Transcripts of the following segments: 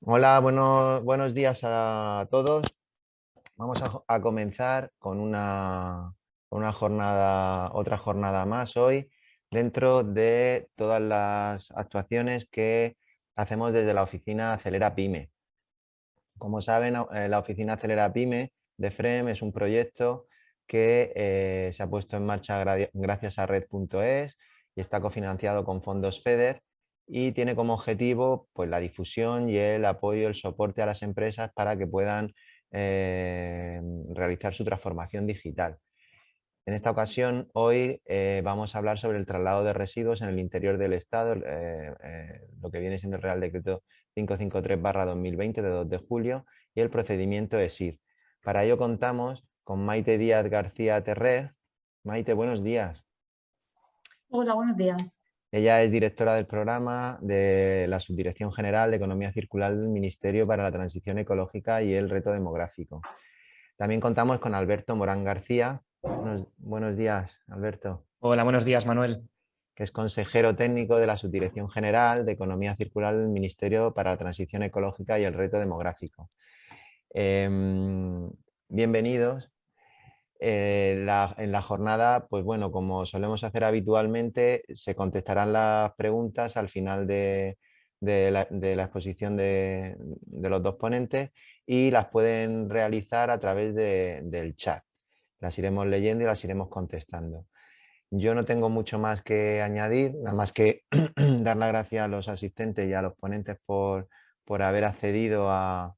Hola, buenos días a todos. Vamos a comenzar con una jornada, otra jornada más hoy dentro de todas las actuaciones que hacemos desde la oficina Acelera Pyme. Como saben, la oficina Acelera Pyme de FREM es un proyecto que se ha puesto en marcha gracias a Red.es y está cofinanciado con fondos FEDER y tiene como objetivo pues, la difusión y el apoyo, el soporte a las empresas para que puedan realizar su transformación digital. En esta ocasión, hoy vamos a hablar sobre el traslado de residuos en el interior del Estado, lo que viene siendo el Real Decreto 553/2020 de 2 de julio y el procedimiento ESIR. Para ello contamos con Maite Díaz García Terrer. Maite, buenos días. Hola, buenos días. Ella es directora del programa de la Subdirección General de Economía Circular del Ministerio para la Transición Ecológica y el Reto Demográfico. También contamos con Alberto Morán García. Buenos días, Alberto. Hola, buenos días, Manuel. Que es consejero técnico de la Subdirección General de Economía Circular del Ministerio para la Transición Ecológica y el Reto Demográfico. Bienvenidos. En la jornada, pues bueno, como solemos hacer habitualmente, se contestarán las preguntas al final de la exposición de los dos ponentes y las pueden realizar a través del chat. Las iremos leyendo y las iremos contestando. Yo no tengo mucho más que añadir, nada más que dar las gracias a los asistentes y a los ponentes por haber accedido a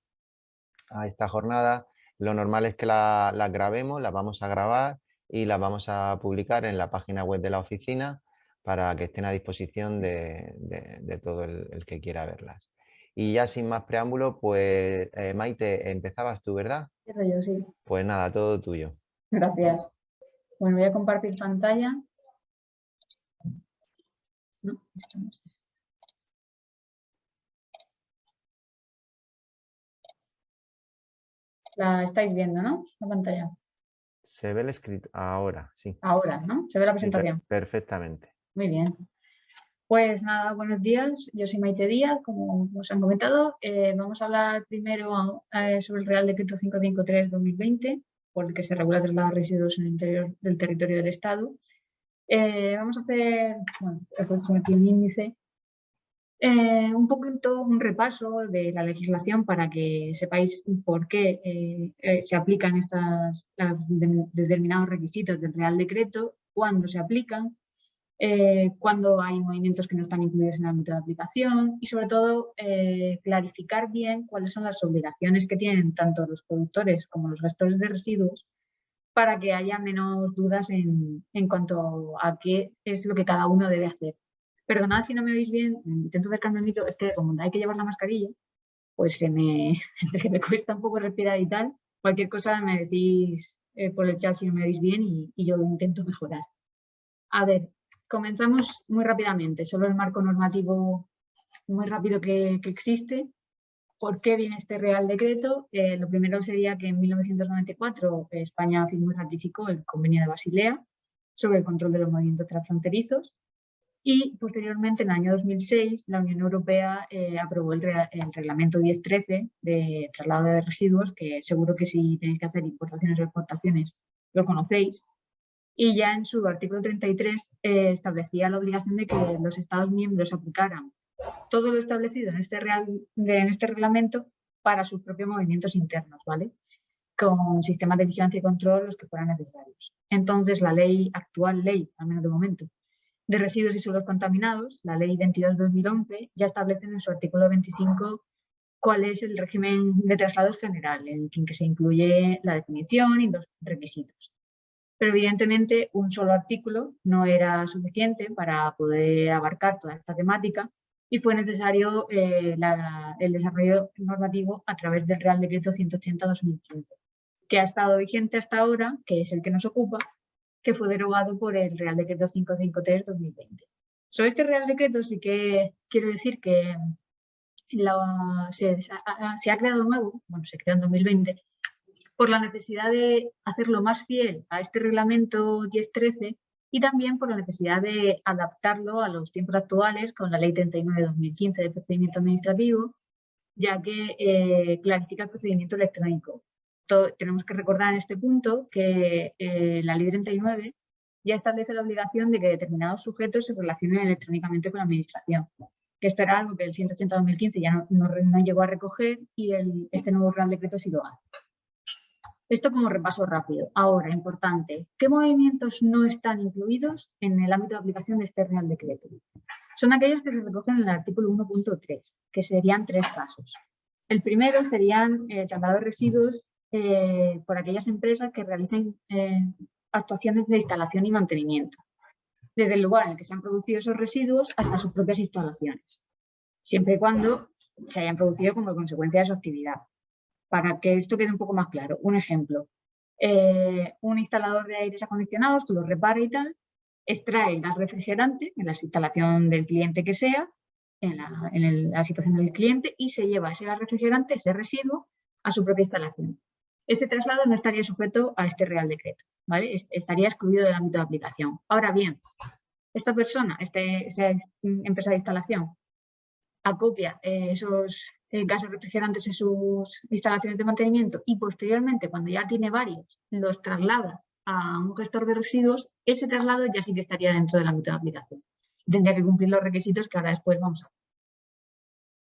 esta jornada. Lo normal es que las grabemos, las vamos a grabar y las vamos a publicar en la página web de la oficina para que estén a disposición de todo el que quiera verlas. Y ya sin más preámbulo, pues Maite, empezabas tú, ¿verdad? Empiezo yo, sí. Pues nada, todo tuyo. Gracias. Bueno, voy a compartir pantalla. No, esto no es. La estáis viendo, ¿no? La pantalla. Se ve el escrito ahora, sí. Ahora, ¿no? Se ve la Sí, presentación. perfectamente. Muy bien. Pues nada, buenos días. Yo soy Maite Díaz, como os han comentado. Vamos a hablar primero sobre el Real Decreto 553/2020, por el que se regula el traslado de residuos en el interior del territorio del Estado. Vamos a hacer, bueno, he puesto aquí un índice. Un poquito un repaso de la legislación para que sepáis por qué se aplican determinados requisitos del Real Decreto, cuándo se aplican, cuándo hay movimientos que no están incluidos en el ámbito de aplicación y sobre todo clarificar bien cuáles son las obligaciones que tienen tanto los productores como los gestores de residuos para que haya menos dudas en cuanto a qué es lo que cada uno debe hacer. Perdonad si no me oís bien, intento acercarme al micro, es que como hay que llevar la mascarilla, pues entre que me cuesta un poco respirar y tal, cualquier cosa me decís por el chat si no me oís bien y yo lo intento mejorar. A ver, comenzamos muy rápidamente, solo el marco normativo muy rápido que existe. ¿Por qué viene este Real Decreto? Lo primero sería que en 1994 España firmó y ratificó el Convenio de Basilea sobre el control de los movimientos transfronterizos y posteriormente, en el año 2006, la Unión Europea aprobó el Reglamento 1013 de traslado de residuos, que seguro que si tenéis que hacer importaciones o exportaciones lo conocéis. Y ya en su artículo 33 establecía la obligación de que los Estados miembros aplicaran todo lo establecido en este reglamento para sus propios movimientos internos, ¿vale? Con sistemas de vigilancia y control los que fueran necesarios. Entonces, la actual ley, al menos de momento, de residuos y suelos contaminados, la ley 22/2011, ya establece en su artículo 25 cuál es el régimen de traslados general, en el que se incluye la definición y los requisitos. Pero evidentemente un solo artículo no era suficiente para poder abarcar toda esta temática y fue necesario el desarrollo normativo a través del Real Decreto 180/2015, que ha estado vigente hasta ahora, que es el que nos ocupa, que fue derogado por el Real Decreto 553/2020. Sobre este Real Decreto sí que quiero decir que se ha creado nuevo, bueno, se creó en 2020, por la necesidad de hacerlo más fiel a este reglamento 1013 y también por la necesidad de adaptarlo a los tiempos actuales con la ley 39/2015 de procedimiento administrativo ya que clarifica el procedimiento electrónico. Tenemos que recordar en este punto que la Ley 39 ya establece la obligación de que determinados sujetos se relacionen electrónicamente con la Administración. Que esto era algo que el 180-2015 ya no llegó a recoger y este nuevo Real Decreto sí lo hace. Esto como repaso rápido. Ahora, importante, ¿qué movimientos no están incluidos en el ámbito de aplicación de este Real Decreto? Son aquellos que se recogen en el artículo 1.3, que serían 3 casos. El primero serían traslado de residuos por aquellas empresas que realicen actuaciones de instalación y mantenimiento, desde el lugar en el que se han producido esos residuos hasta sus propias instalaciones, siempre y cuando se hayan producido como consecuencia de su actividad. Para que esto quede un poco más claro, un ejemplo, un instalador de aires acondicionados que los repara y tal, extrae el gas refrigerante en la instalación del cliente que sea, en la situación del cliente, y se lleva ese gas refrigerante, ese residuo, a su propia instalación. Ese traslado no estaría sujeto a este Real Decreto, ¿vale? Estaría excluido del ámbito de aplicación. Ahora bien, esta persona, esta empresa de instalación, acopia esos gases refrigerantes en sus instalaciones de mantenimiento y posteriormente, cuando ya tiene varios, los traslada a un gestor de residuos, ese traslado ya sí que estaría dentro del ámbito de aplicación. Tendría que cumplir los requisitos que ahora después vamos a ver.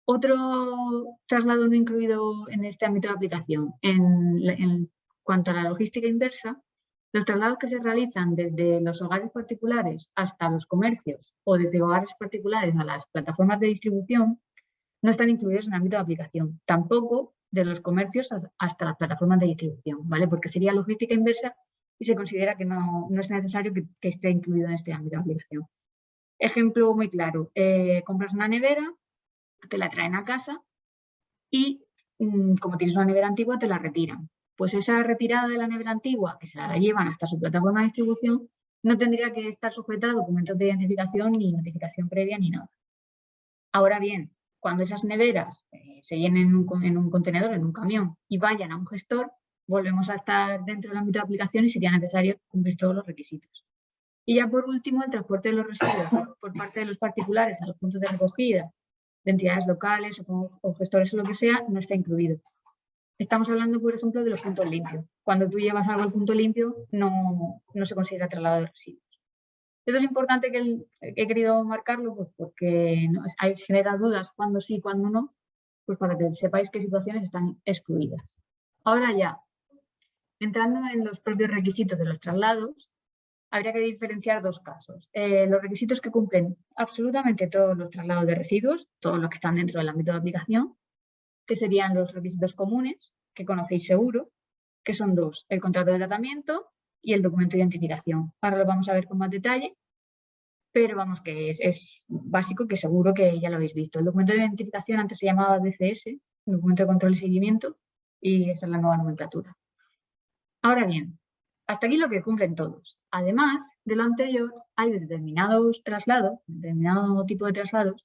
Otro traslado no incluido en este ámbito de aplicación, en cuanto a la logística inversa, los traslados que se realizan desde los hogares particulares hasta los comercios o desde hogares particulares a las plataformas de distribución no están incluidos en el ámbito de aplicación, tampoco de los comercios hasta las plataformas de distribución, ¿vale? Porque sería logística inversa y se considera que no es necesario que esté incluido en este ámbito de aplicación. Ejemplo muy claro, compras una nevera, te la traen a casa y como tienes una nevera antigua te la retiran. Pues esa retirada de la nevera antigua, que se la llevan hasta su plataforma de distribución, no tendría que estar sujeta a documentos de identificación ni notificación previa ni nada. Ahora bien, cuando esas neveras se llenen en un contenedor, en un camión, y vayan a un gestor, volvemos a estar dentro del ámbito de aplicación y sería necesario cumplir todos los requisitos. Y ya por último, el transporte de los residuos por parte de los particulares a los puntos de recogida de entidades locales o gestores o lo que sea, no está incluido. Estamos hablando, por ejemplo, de los puntos limpios. Cuando tú llevas algo al punto limpio, no se considera traslado de residuos. Eso es importante que he querido marcarlo, pues porque genera dudas cuando sí, cuando no, pues para que sepáis qué situaciones están excluidas. Ahora ya, entrando en los propios requisitos de los traslados, habría que diferenciar 2 casos. Los requisitos que cumplen absolutamente todos los traslados de residuos, todos los que están dentro del ámbito de aplicación, que serían los requisitos comunes, que conocéis seguro, que son 2, el contrato de tratamiento y el documento de identificación. Ahora lo vamos a ver con más detalle, pero vamos, que es básico, que seguro que ya lo habéis visto. El documento de identificación antes se llamaba DCS, documento de control y seguimiento, y esa es la nueva nomenclatura. Ahora bien, hasta aquí lo que cumplen todos. Además de lo anterior, hay determinados traslados, determinado tipo de traslados,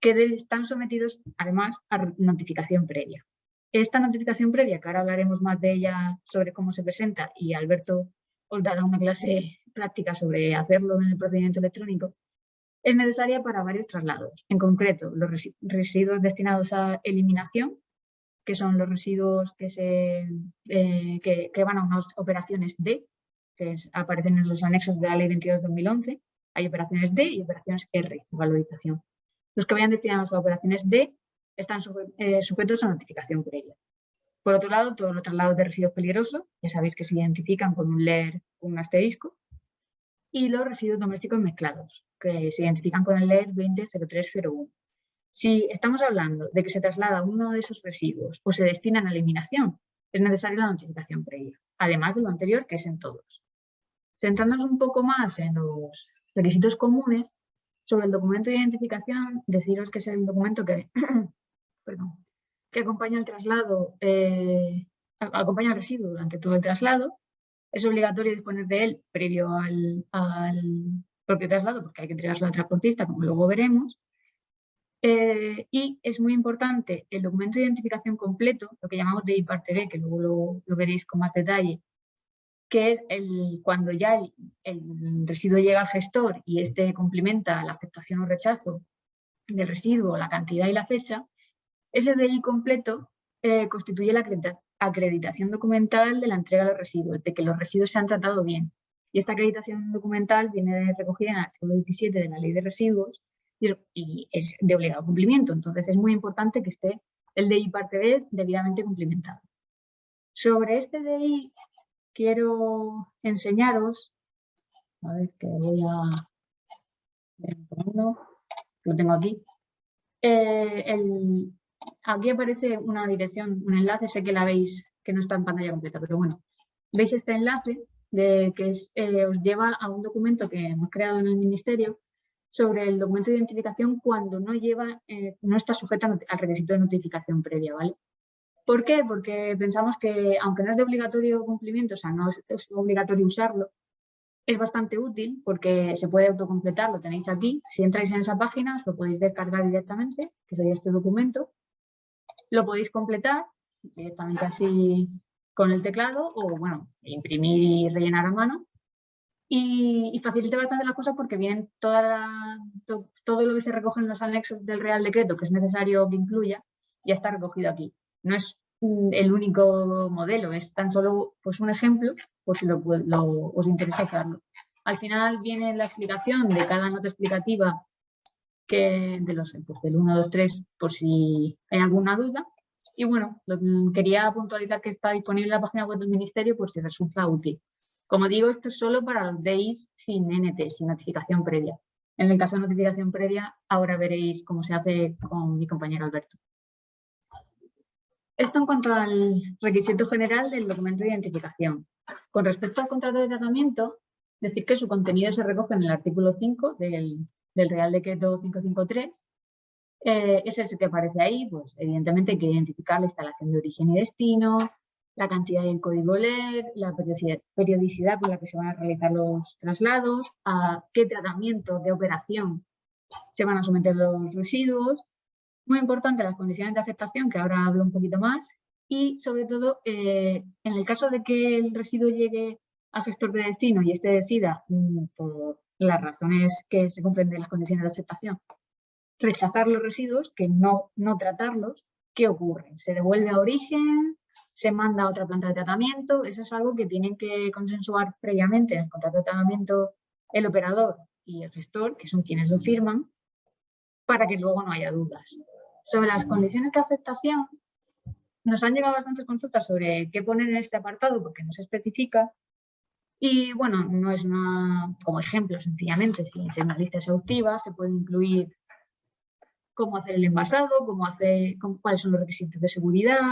que están sometidos además a notificación previa. Esta notificación previa, que ahora hablaremos más de ella sobre cómo se presenta, y Alberto os dará una clase práctica sobre hacerlo en el procedimiento electrónico, es necesaria para varios traslados. En concreto, los residuos destinados a eliminación, que son los residuos que van a unas operaciones D, que aparecen en los anexos de la Ley 22/2011. Hay operaciones D y operaciones R, valorización. Los que vayan destinados a operaciones D están sujetos a notificación previa. Por otro lado, todos los traslados de residuos peligrosos, ya sabéis que se identifican con un LER, con un asterisco, y los residuos domésticos mezclados, que se identifican con el LER 200301. Si estamos hablando de que se traslada uno de esos residuos o se destinan a eliminación, es necesaria la notificación previa, además de lo anterior, que es en todos. Centrándonos un poco más en los requisitos comunes, sobre el documento de identificación, deciros que es el documento que, que acompaña el traslado, acompaña el residuo durante todo el traslado. Es obligatorio disponer de él previo al propio traslado, porque hay que entregárselo al transportista, como luego veremos. Y es muy importante el documento de identificación completo, lo que llamamos DI parte B, que luego lo veréis con más detalle, que es cuando ya el residuo llega al gestor y este cumplimenta la aceptación o rechazo del residuo, la cantidad y la fecha, Ese DI completo constituye la acreditación documental de la entrega de los residuos, de que los residuos se han tratado bien. Y esta acreditación documental viene recogida en el artículo 17 de la Ley de Residuos y es de obligado cumplimiento. Entonces es muy importante que esté el DI parte B debidamente cumplimentado. Sobre este DI quiero enseñaros, a ver que voy a ver un segundo, lo tengo aquí. Aquí aparece una dirección, un enlace, sé que la veis, que no está en pantalla completa, pero bueno. Veis este enlace que os lleva a un documento que hemos creado en el Ministerio sobre el documento de identificación cuando no está sujeto al requisito de notificación previa, ¿vale? ¿Por qué? Porque pensamos que, aunque no es de obligatorio cumplimiento, o sea, no es obligatorio usarlo, es bastante útil porque se puede autocompletar, lo tenéis aquí. Si entráis en esa página, os lo podéis descargar directamente, que sería este documento. Lo podéis completar directamente así con el teclado o, bueno, imprimir y rellenar a mano. Y facilita bastante las cosas porque vienen todo lo que se recoge en los anexos del Real Decreto que es necesario que incluya, ya está recogido aquí. No es el único modelo, es tan solo pues, un ejemplo por si os interesa usarlo. Al final viene la explicación de cada nota explicativa del 1, 2, 3, por si hay alguna duda. Y bueno, quería puntualizar que está disponible en la página web del Ministerio por si resulta útil. Como digo, esto es solo para los DIs sin NT, sin notificación previa. En el caso de notificación previa, ahora veréis cómo se hace con mi compañero Alberto. Esto en cuanto al requisito general del documento de identificación. Con respecto al contrato de tratamiento, decir que su contenido se recoge en el artículo 5 del Real Decreto 553. Es el que aparece ahí, pues evidentemente hay que identificar la instalación de origen y destino, la cantidad del código LER, la periodicidad con la que se van a realizar los traslados, a qué tratamiento de operación se van a someter los residuos. Muy importante las condiciones de aceptación, que ahora hablo un poquito más, y sobre todo en el caso de que el residuo llegue al gestor de destino y este decida, por las razones que se cumplen de las condiciones de aceptación, rechazar los residuos, que no tratarlos, ¿qué ocurre? ¿Se devuelve a origen? ¿Se manda a otra planta de tratamiento? Eso es algo que tienen que consensuar previamente en el contrato de tratamiento el operador y el gestor, que son quienes lo firman, para que luego no haya dudas. Sobre las condiciones de aceptación, nos han llegado bastantes consultas sobre qué poner en este apartado porque no se especifica. Y bueno, no es como ejemplo, sencillamente, sin ser una lista exhaustiva, se puede incluir cómo hacer el envasado, cuáles son los requisitos de seguridad,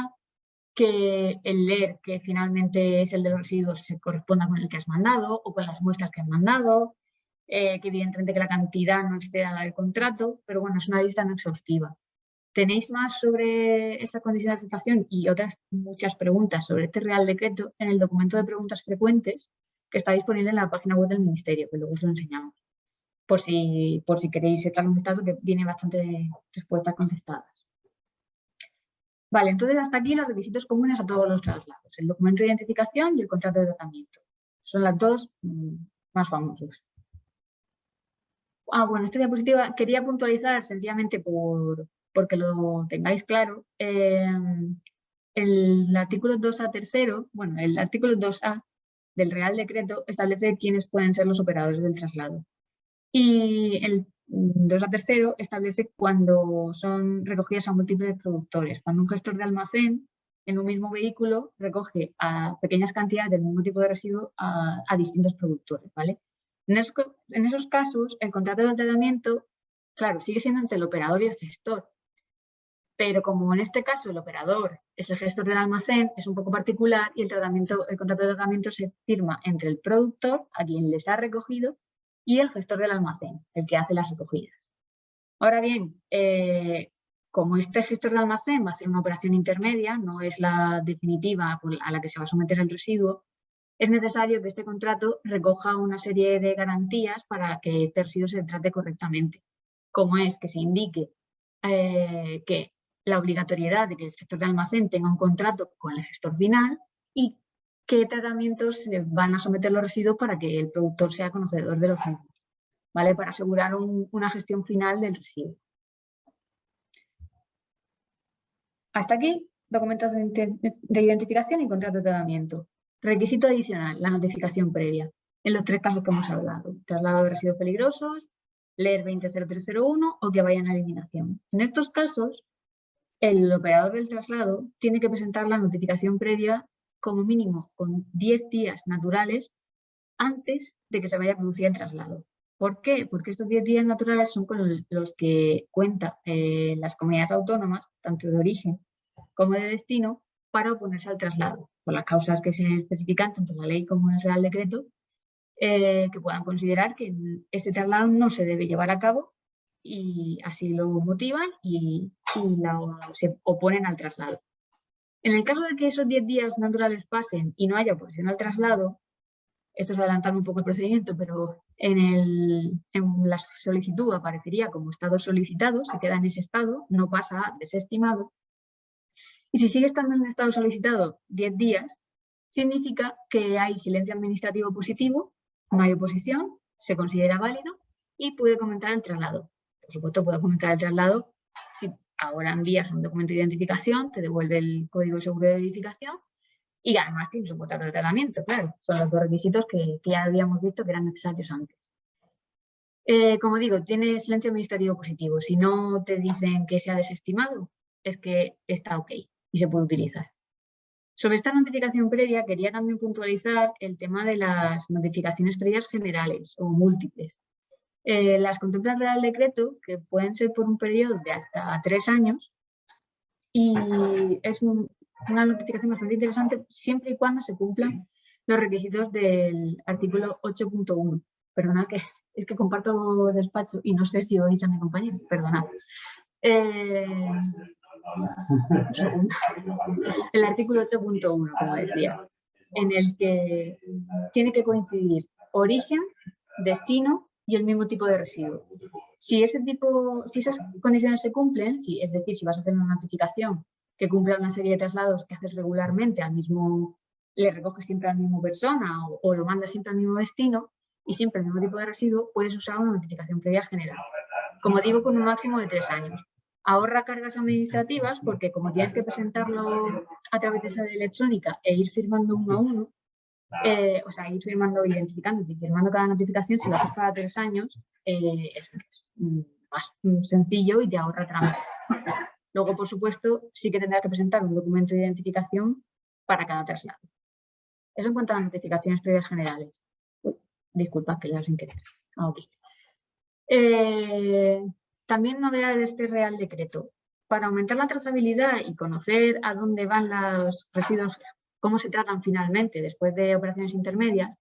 que el LER, que finalmente es el de los residuos, se corresponda con el que has mandado o con las muestras que has mandado, que evidentemente que la cantidad no exceda la del contrato, pero bueno, es una lista no exhaustiva. Tenéis más sobre esta condición de aceptación y otras muchas preguntas sobre este Real Decreto en el documento de preguntas frecuentes que está disponible en la página web del Ministerio, que luego os lo enseñamos. Por si queréis echar un vistazo, que viene bastante respuestas contestadas. Vale, entonces hasta aquí los requisitos comunes a todos los traslados, el documento de identificación y el contrato de tratamiento. Son las dos más famosos. Bueno, esta diapositiva quería puntualizar sencillamente porque lo tengáis claro. El artículo 2A tercero, bueno, el artículo 2A del Real Decreto establece quiénes pueden ser los operadores del traslado. Y el 2A tercero establece cuando son recogidas a múltiples productores. Cuando un gestor de almacén en un mismo vehículo recoge a pequeñas cantidades del mismo tipo de residuo a distintos productores, ¿vale? En esos casos, el contrato de tratamiento, claro, sigue siendo entre el operador y el gestor. Pero como en este caso el operador es el gestor del almacén, es un poco particular y el contrato de tratamiento se firma entre el productor, a quien les ha recogido, y el gestor del almacén, el que hace las recogidas. Ahora bien, como este gestor de almacén va a hacer una operación intermedia, no es la definitiva a la que se va a someter el residuo, es necesario que este contrato recoja una serie de garantías para que este residuo se trate correctamente, como es que se indique que la obligatoriedad de que el gestor de almacén tenga un contrato con el gestor final y qué tratamientos se van a someter los residuos para que el productor sea conocedor de los mismos, ¿vale? Para asegurar una gestión final del residuo. Hasta aquí, documentos de identificación y contrato de tratamiento. Requisito adicional, la notificación previa. En los 3 casos que hemos hablado, traslado de residuos peligrosos, LER 200301 o que vayan a eliminación. En estos casos, el operador del traslado tiene que presentar la notificación previa como mínimo con 10 días naturales antes de que se vaya a producir el traslado. ¿Por qué? Porque estos 10 días naturales son con los que cuentan las comunidades autónomas, tanto de origen como de destino, para oponerse al traslado, por las causas que se especifican tanto en la ley como en el Real Decreto, que puedan considerar que este traslado no se debe llevar a cabo y así lo motivan y se oponen al traslado. En el caso de que esos 10 días naturales pasen y no haya oposición al traslado, esto es adelantar un poco el procedimiento, pero en la solicitud aparecería como estado solicitado, se queda en ese estado, no pasa a desestimado. Y si sigue estando en estado solicitado 10 días, significa que hay silencio administrativo positivo, no hay oposición, se considera válido y puede comentar el traslado. Por supuesto, puede comentar el traslado si ahora envías un documento de identificación, te devuelve el código seguro de verificación y además tienes un contrato de tratamiento, claro. Son los 2 requisitos que ya habíamos visto que eran necesarios antes. Como digo, tiene silencio administrativo positivo. Si no te dicen que se ha desestimado, es que está ok y se puede utilizar. Sobre esta notificación previa, quería también puntualizar el tema de las notificaciones previas generales o múltiples. Las contempla el Real Decreto, que pueden ser por un periodo de hasta 3 años, y es una notificación bastante interesante siempre y cuando se cumplan los requisitos del artículo 8.1. Perdonad que es que comparto despacho y no sé si oís a mi compañero, perdonad. El artículo 8.1, como decía, en el que tiene que coincidir origen, destino y el mismo tipo de residuo. Si esas condiciones se cumplen, es decir, si vas a hacer una notificación que cumpla una serie de traslados que haces regularmente al mismo, le recoges siempre a la misma persona o lo mandas siempre al mismo destino y siempre el mismo tipo de residuo, puedes usar una notificación previa general. Como digo, con un máximo de 3 años. Ahorra cargas administrativas porque como tienes que presentarlo a través de sede electrónica e ir firmando uno a uno, o sea, ir firmando, identificando y firmando cada notificación, si lo haces cada 3 años, es más sencillo y te ahorra trámite. Luego, por supuesto, sí que tendrás que presentar un documento de identificación para cada traslado. Eso en cuanto a las notificaciones previas generales. Disculpad que leo sin querer. Okay. También novedades de este Real Decreto. Para aumentar la trazabilidad y conocer a dónde van los residuos, cómo se tratan finalmente después de operaciones intermedias,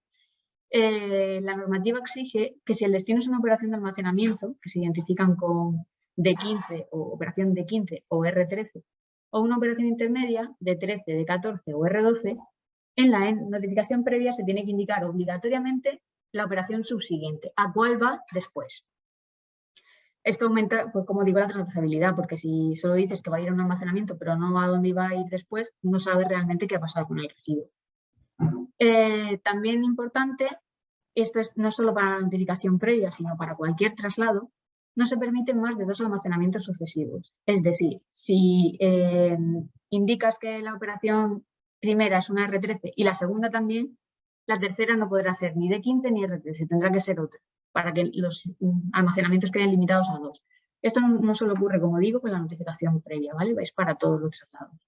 la normativa exige que si el destino es una operación de almacenamiento, que se identifican con D15 o operación D15 o R13, o una operación intermedia de 13, de 14 o R12, en la notificación previa se tiene que indicar obligatoriamente la operación subsiguiente, a cuál va después. Esto aumenta, pues como digo, la trazabilidad, porque si solo dices que va a ir a un almacenamiento, pero no a dónde iba a ir después, no sabes realmente qué ha pasado con el residuo. También importante, esto es no solo para la notificación previa, sino para cualquier traslado, no se permiten más de 2 almacenamientos sucesivos. Es decir, si indicas que la operación primera es una R13 y la segunda también, la tercera no podrá ser ni D15 ni R13, tendrá que ser otra, para que los almacenamientos queden limitados a 2. Esto no solo ocurre, como digo, con la notificación previa, ¿vale? Es para todos los traslados.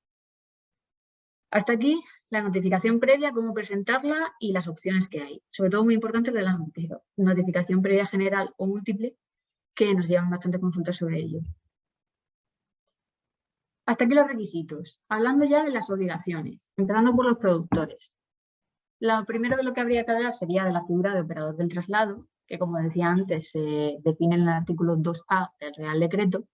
Hasta aquí la notificación previa, cómo presentarla y las opciones que hay. Sobre todo muy importante la notificación previa general o múltiple, que nos llevan bastante consultas sobre ello. Hasta aquí los requisitos. Hablando ya de las obligaciones, empezando por los productores. Lo primero de lo que habría que hablar sería de la figura de operador del traslado, que como decía antes se define en el artículo 2A del Real Decreto,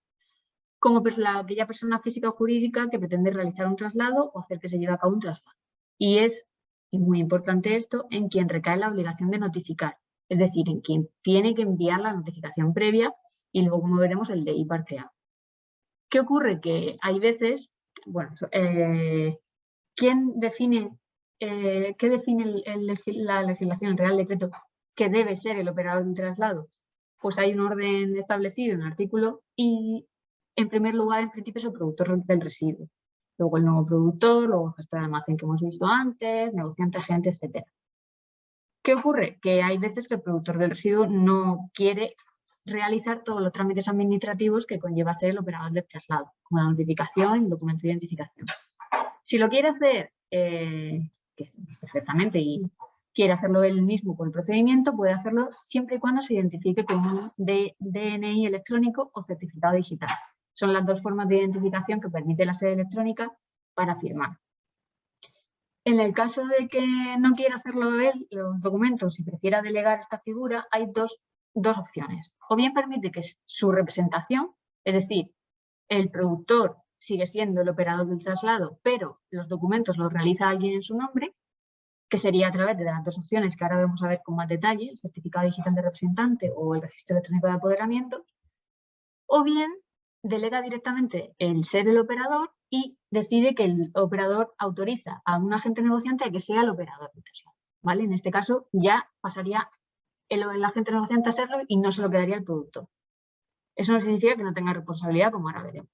como aquella persona física o jurídica que pretende realizar un traslado o hacer que se lleve a cabo un traslado. Y es, y muy importante esto, en quien recae la obligación de notificar, es decir, en quien tiene que enviar la notificación previa y luego, como veremos, el DI parte A. ¿Qué ocurre? Que hay veces, bueno, ¿quién define, qué define la legislación, el Real Decreto, que debe ser el operador del traslado? Pues hay un orden establecido en el artículo y, en primer lugar, en principio es el productor del residuo. Luego el nuevo productor, luego el gestor de almacén que hemos visto antes, negociante, agente, etc. ¿Qué ocurre? Que hay veces que el productor del residuo no quiere realizar todos los trámites administrativos que conlleva ser el operador del traslado, como la notificación y el documento de identificación. Si lo quiere hacer perfectamente y quiere hacerlo él mismo por el procedimiento, puede hacerlo siempre y cuando se identifique con un DNI electrónico o certificado digital. Son las dos formas de identificación que permite la sede electrónica para firmar. En el caso de que no quiera hacerlo él, los documentos, y prefiera delegar esta figura, hay dos opciones. O bien permite que su representación, es decir, el productor sigue siendo el operador del traslado, pero los documentos los realiza alguien en su nombre, que sería a través de las dos opciones que ahora vamos a ver con más detalle, el certificado digital de representante o el registro electrónico de apoderamiento, o bien delega directamente el ser el operador y decide que el operador autoriza a un agente negociante a que sea el operador del traslado, ¿vale? En este caso ya pasaría el agente negociante a serlo y no se lo quedaría el productor. Eso no significa que no tenga responsabilidad, como ahora veremos.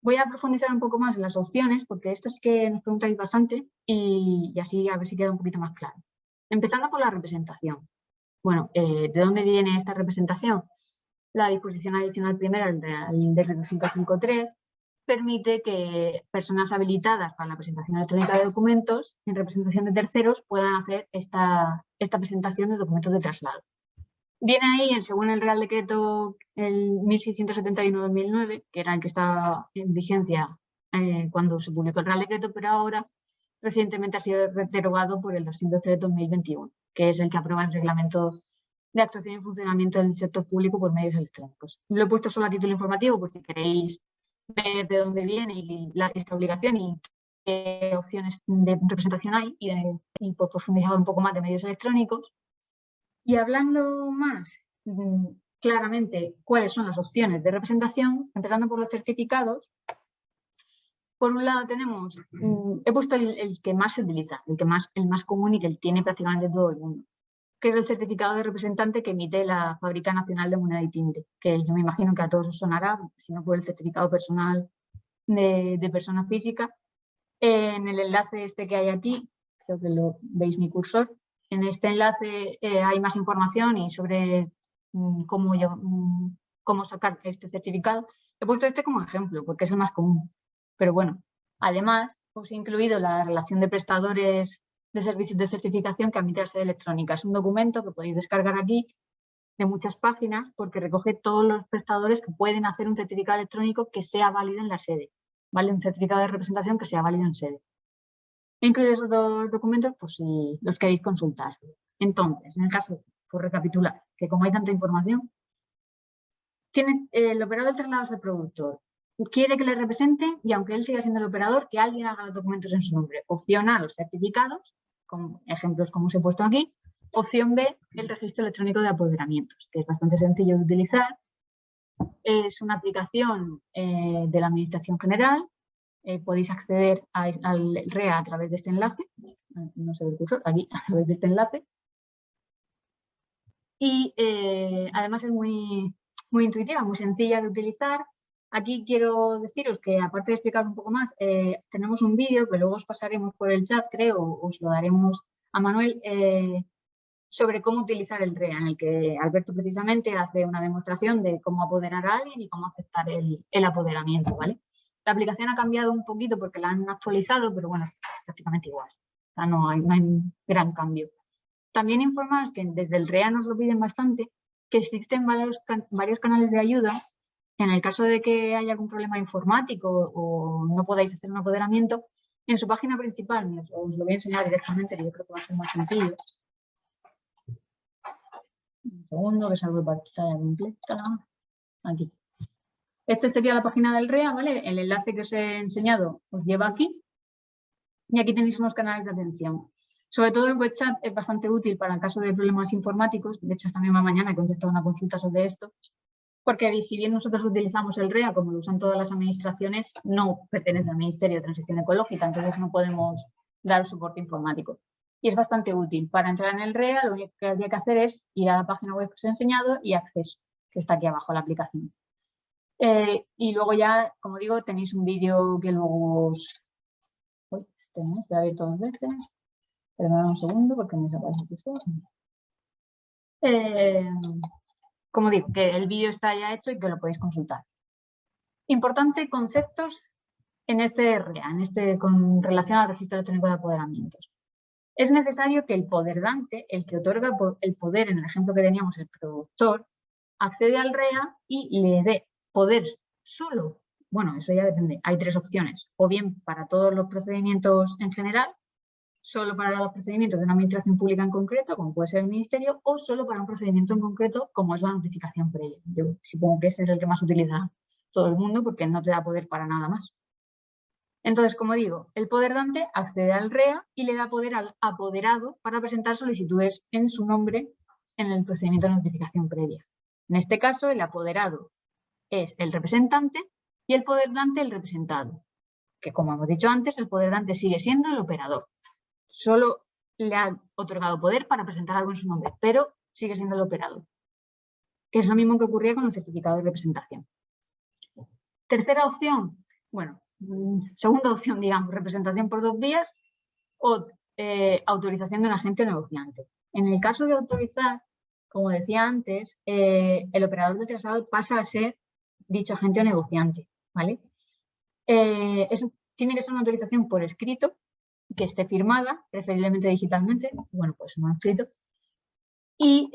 Voy a profundizar un poco más en las opciones, porque esto es que nos preguntáis bastante y así a ver si queda un poquito más claro. Empezando por la representación. Bueno, ¿de dónde viene esta representación? La disposición adicional primera del decreto 553 permite que personas habilitadas para la presentación electrónica de documentos en representación de terceros puedan hacer esta presentación de documentos de traslado. Viene ahí, según el Real Decreto el 1671-2009, que era el que estaba en vigencia cuando se publicó el Real Decreto, pero ahora recientemente ha sido derogado por el 203-2021, que es el que aprueba el reglamento de actuación y funcionamiento del sector público por medios electrónicos. Lo he puesto solo a título informativo, por si queréis ver de dónde viene esta obligación y qué opciones de representación hay y por profundizar un poco más de medios electrónicos. Y hablando más claramente cuáles son las opciones de representación, empezando por los certificados, por un lado tenemos, he puesto el que más se utiliza, el más común y que tiene prácticamente todo el mundo, que es el certificado de representante que emite la Fábrica Nacional de Moneda y Timbre, que yo me imagino que a todos os sonará, si no por el certificado personal de persona física. En el enlace este que hay aquí, creo que lo veis mi cursor, en este enlace hay más información y sobre cómo sacar este certificado. He puesto este como ejemplo porque es el más común, pero bueno, además os he incluido la relación de prestadores de servicios de certificación que admite la sede electrónica. Es un documento que podéis descargar aquí de muchas páginas porque recoge todos los prestadores que pueden hacer un certificado electrónico que sea válido en la sede, ¿vale? Un certificado de representación que sea válido en sede. He incluido esos dos documentos por si los queréis consultar. Entonces, en el caso, por recapitular, que como hay tanta información, el operador de traslados del productor quiere que le represente y aunque él siga siendo el operador, que alguien haga los documentos en su nombre. Opción A, los certificados, con ejemplos como os he puesto aquí. Opción B, el registro electrónico de apoderamientos, que es bastante sencillo de utilizar. Es una aplicación de la Administración General. Podéis acceder al REA a través de este enlace. No sé el cursor, aquí a través de este enlace. Y además es muy intuitiva, muy sencilla de utilizar. Aquí quiero deciros que, aparte de explicar un poco más, tenemos un vídeo que luego os pasaremos por el chat, creo, os lo daremos a Manuel, sobre cómo utilizar el REA, en el que Alberto precisamente hace una demostración de cómo apoderar a alguien y cómo aceptar el apoderamiento, ¿vale? La aplicación ha cambiado un poquito porque la han actualizado, pero bueno, es prácticamente igual. O sea, no hay un gran cambio. También informaros que desde el REA nos lo piden bastante, que existen varios canales de ayuda. En el caso de que haya algún problema informático o no podáis hacer un apoderamiento, en su página principal, os lo voy a enseñar directamente, que yo creo que va a ser más sencillo. Un segundo, que salgo de pantalla completa. Aquí. Esta sería la página del REA, ¿vale? El enlace que os he enseñado os lleva aquí. Y aquí tenéis unos canales de atención. Sobre todo el web chat es bastante útil para el caso de problemas informáticos. De hecho, esta misma mañana he contestado una consulta sobre esto. Porque si bien nosotros utilizamos el REA, como lo usan todas las administraciones, no pertenece al Ministerio de Transición Ecológica, entonces no podemos dar soporte informático. Y es bastante útil. Para entrar en el REA, lo único que habría que hacer es ir a la página web que os he enseñado y acceso, que está aquí abajo la aplicación. Y luego ya, como digo, tenéis un vídeo que luego os... Uy, voy a ver dos veces. Perdón un segundo porque me desaparece el curso. Como digo, que el vídeo está ya hecho y que lo podéis consultar. Importante conceptos en este REA, con relación al registro electrónico de apoderamientos. Es necesario que el poderdante, el que otorga el poder, en el ejemplo que teníamos, el productor, accede al REA y le dé poder solo. Bueno, eso ya depende. Hay tres opciones. O bien para todos los procedimientos en general, solo para los procedimientos de una administración pública en concreto, como puede ser el ministerio, o solo para un procedimiento en concreto, como es la notificación previa. Yo supongo que este es el que más utiliza todo el mundo porque no te da poder para nada más. Entonces, como digo, el poderdante accede al REA y le da poder al apoderado para presentar solicitudes en su nombre en el procedimiento de notificación previa. En este caso, el apoderado es el representante y el poderdante el representado, que como hemos dicho antes, el poderdante sigue siendo el operador. Solo le ha otorgado poder para presentar algo en su nombre, pero sigue siendo el operador, que es lo mismo que ocurría con el certificado de representación. Tercera opción, bueno, segunda opción, digamos, representación por dos vías o autorización de un agente negociante. En el caso de autorizar, como decía antes, el operador de traslado pasa a ser dicho agente o negociante, ¿vale? Eso tiene que ser una autorización por escrito, que esté firmada, preferiblemente digitalmente, bueno, pues no escrito. Y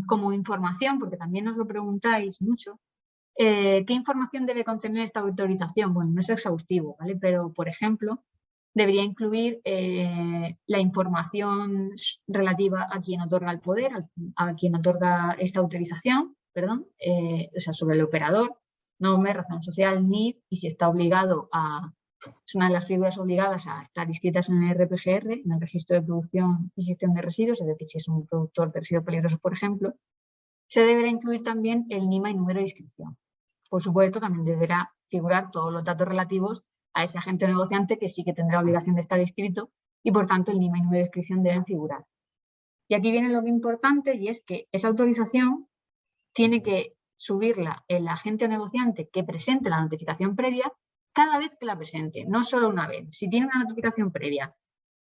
como información, porque también nos lo preguntáis mucho, ¿qué información debe contener esta autorización? Bueno, no es exhaustivo, ¿vale? Pero, por ejemplo, debería incluir la información relativa a quien otorga el poder, a quien otorga esta autorización, perdón, o sea, sobre el operador, nombre, razón social, NIF, y si está obligado a... Es una de las figuras obligadas a estar inscritas en el RPGR, en el Registro de Producción y Gestión de Residuos, es decir, si es un productor de residuos peligrosos, por ejemplo, se deberá incluir también el NIMA y número de inscripción. Por supuesto, también deberá figurar todos los datos relativos a ese agente negociante que sí que tendrá obligación de estar inscrito y, por tanto, el NIMA y número de inscripción deben figurar. Y aquí viene lo importante y es que esa autorización tiene que subirla el agente negociante que presente la notificación previa cada vez que la presente, no solo una vez. Si tiene una notificación previa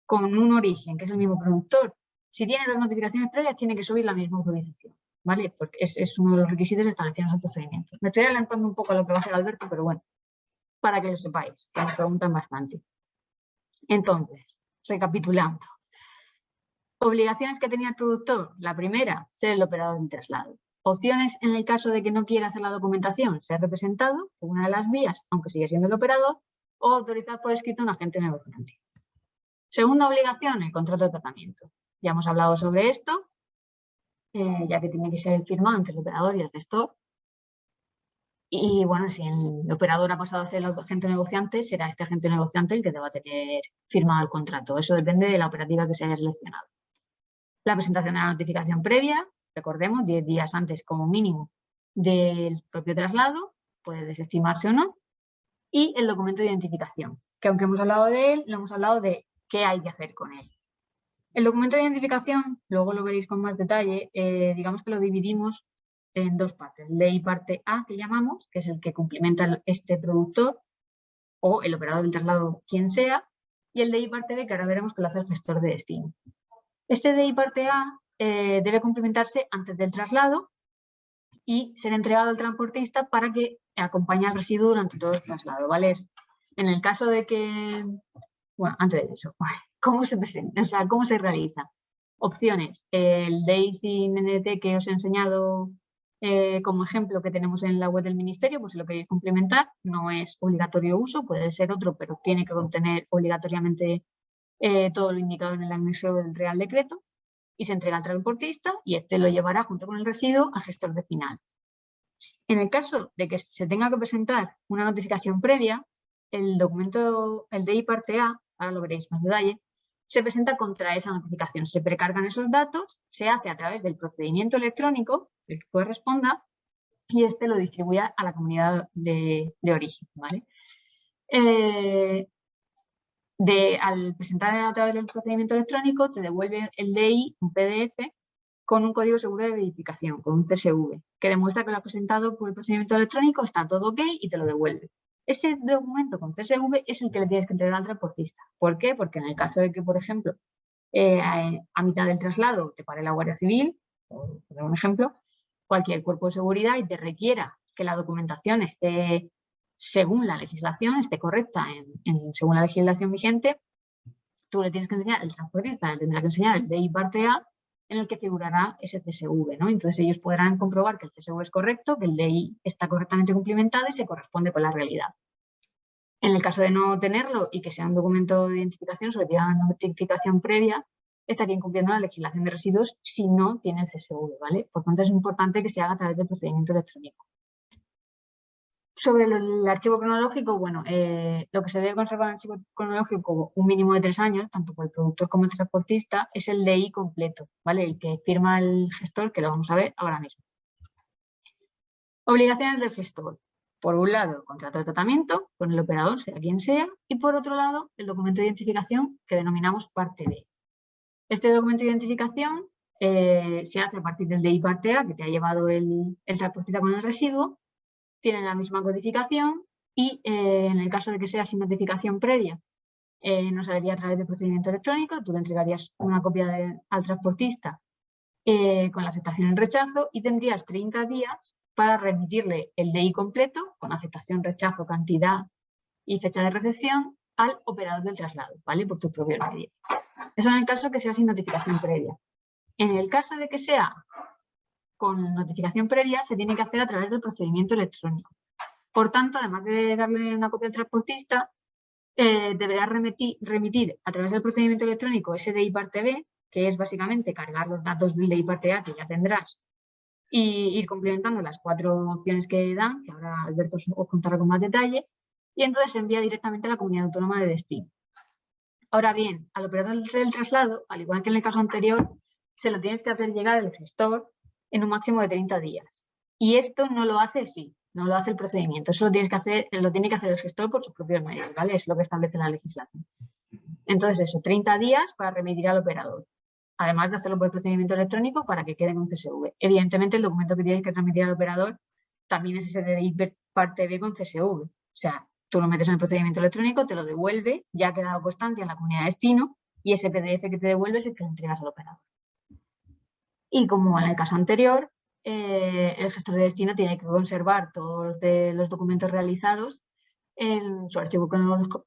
con un origen, que es el mismo productor, si tiene dos notificaciones previas, tiene que subir la misma autorización, ¿vale? Porque es uno de los requisitos establecidos en el procedimiento. Me estoy adelantando un poco a lo que va a hacer Alberto, pero bueno, para que lo sepáis, que nos preguntan bastante. Entonces, recapitulando. Obligaciones que tenía el productor. La primera, ser el operador del traslado. Opciones en el caso de que no quiera hacer la documentación, ser representado por una de las vías, aunque sigue siendo el operador, o autorizar por escrito a un agente negociante. Segunda obligación, el contrato de tratamiento. Ya hemos hablado sobre esto, ya que tiene que ser firmado entre el operador y el gestor. Y bueno, si el operador ha pasado a ser el agente negociante, será este agente negociante el que deba tener firmado el contrato. Eso depende de la operativa que se haya seleccionado. La presentación de la notificación previa, recordemos, 10 días antes como mínimo del propio traslado, puede desestimarse o no. Y el documento de identificación, que aunque hemos hablado de él, no hemos hablado de qué hay que hacer con él. El documento de identificación, luego lo veréis con más detalle, digamos que lo dividimos en dos partes. Ley parte A, que llamamos, que es el que cumplimenta este productor o el operador del traslado, quien sea, y el DI parte B, que ahora veremos que lo hace el gestor de destino. Este DI parte A debe cumplimentarse antes del traslado y ser entregado al transportista para que acompañe al residuo durante todo el traslado, ¿vale? En el caso de que... Bueno, antes de eso, ¿cómo se presenta? O sea, ¿cómo se realiza? Opciones. El DEI sin NDT que os he enseñado como ejemplo que tenemos en la web del Ministerio, pues si lo queréis complementar, no es obligatorio uso, puede ser otro, pero tiene que contener obligatoriamente todo lo indicado en el anexo del Real Decreto y se entrega al transportista y este lo llevará junto con el residuo al gestor de final. En el caso de que se tenga que presentar una notificación previa, el documento, el DI parte A, ahora lo veréis más detalle, se presenta contra esa notificación. Se precargan esos datos, se hace a través del procedimiento electrónico, el que corresponda, y este lo distribuye a la comunidad de origen, ¿vale? Al presentar a través del procedimiento electrónico, te devuelve el DI un PDF con un código seguro de verificación, con un CSV, que demuestra que lo has presentado por el procedimiento electrónico, está todo ok y te lo devuelve. Ese documento con CSV es el que le tienes que entregar al transportista. ¿Por qué? Porque en el caso de que, por ejemplo, a mitad del traslado te pare la Guardia Civil, por poner un ejemplo, cualquier cuerpo de seguridad y te requiera que la documentación esté según la legislación, esté correcta según la legislación vigente, tú le tienes que enseñar, el transportista le tendrá que enseñar el DI parte A en el que figurará ese CSV, ¿no? Entonces ellos podrán comprobar que el CSV es correcto, que el DI está correctamente cumplimentado y se corresponde con la realidad. En el caso de no tenerlo y que sea un documento de identificación, sobre todo una notificación previa, estaría incumpliendo la legislación de residuos si no tiene el CSV, ¿vale? Por tanto, es importante que se haga a través del procedimiento electrónico. Sobre el archivo cronológico, bueno, lo que se debe conservar en el archivo cronológico un mínimo de 3 años, tanto por el productor como el transportista, es el DI completo, ¿vale? El que firma el gestor, que lo vamos a ver ahora mismo. Obligaciones del gestor. Por un lado, el contrato de tratamiento con el operador, sea quien sea, y por otro lado, el documento de identificación que denominamos parte D. Este documento de identificación se hace a partir del DI parte A que te ha llevado el transportista con el residuo, tienen la misma codificación y en el caso de que sea sin notificación previa, nos saldría a través del procedimiento electrónico, tú le entregarías una copia al transportista con la aceptación en rechazo y tendrías 30 días para remitirle el DI completo con aceptación, rechazo, cantidad y fecha de recepción al operador del traslado, ¿vale? Por tu propio medio. Eso en el caso que sea sin notificación previa. En el caso de que sea con notificación previa, se tiene que hacer a través del procedimiento electrónico. Por tanto, además de darle una copia al transportista, deberá remitir a través del procedimiento electrónico ese DI parte B, que es básicamente cargar los datos del DI parte A que ya tendrás y ir complementando las 4 opciones que dan, que ahora Alberto os contará con más detalle, y entonces se envía directamente a la comunidad autónoma de destino. Ahora bien, al operador del traslado, al igual que en el caso anterior, se lo tienes que hacer llegar al gestor en un máximo de 30 días. Y esto no lo hace no lo hace el procedimiento, eso lo tiene que hacer el gestor por sus propios medios, ¿vale? Es lo que establece la legislación. Entonces eso, 30 días para remitir al operador, además de hacerlo por el procedimiento electrónico para que quede en un CSV. Evidentemente el documento que tienes que transmitir al operador también es ese DI parte B con CSV, o sea, tú lo metes en el procedimiento electrónico, te lo devuelve, ya ha quedado constancia en la comunidad de destino y ese PDF que te devuelve es el que le entregas al operador. Y como en el caso anterior, el gestor de destino tiene que conservar todos los documentos realizados en su archivo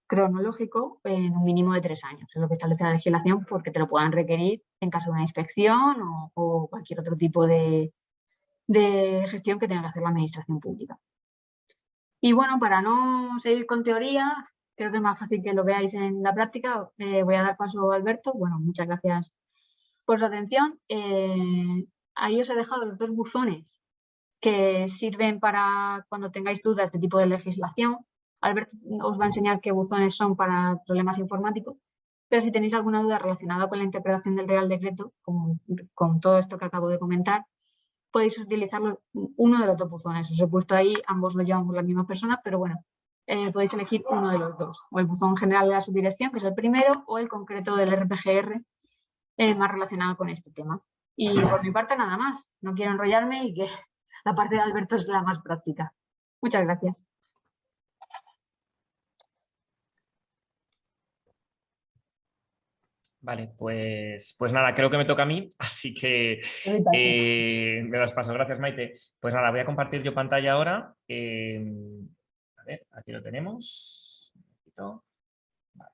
cronológico en un mínimo de 3 años. Es lo que establece la legislación porque te lo puedan requerir en caso de una inspección o cualquier otro tipo de gestión que tenga que hacer la administración pública. Y bueno, para no seguir con teoría, creo que es más fácil que lo veáis en la práctica. Voy a dar paso a Alberto. Bueno, muchas gracias por su atención. Ahí os he dejado los 2 buzones que sirven para cuando tengáis dudas de este tipo de legislación. Alberto os va a enseñar qué buzones son para problemas informáticos, pero si tenéis alguna duda relacionada con la interpretación del Real Decreto, con todo esto que acabo de comentar, podéis utilizar uno de los 2 buzones. Os he puesto ahí, ambos lo llevamos las mismas personas, pero bueno, podéis elegir uno de los 2, o el buzón general de la subdirección, que es el primero, o el concreto del RPGR, más relacionado con este tema. Y por mi parte nada más, no quiero enrollarme y que la parte de Alberto es la más práctica. Muchas gracias. Vale, pues nada, creo que me toca a mí, así que me das paso. Gracias, Maite. Pues nada, voy a compartir yo pantalla ahora. A ver, aquí lo tenemos. Vale.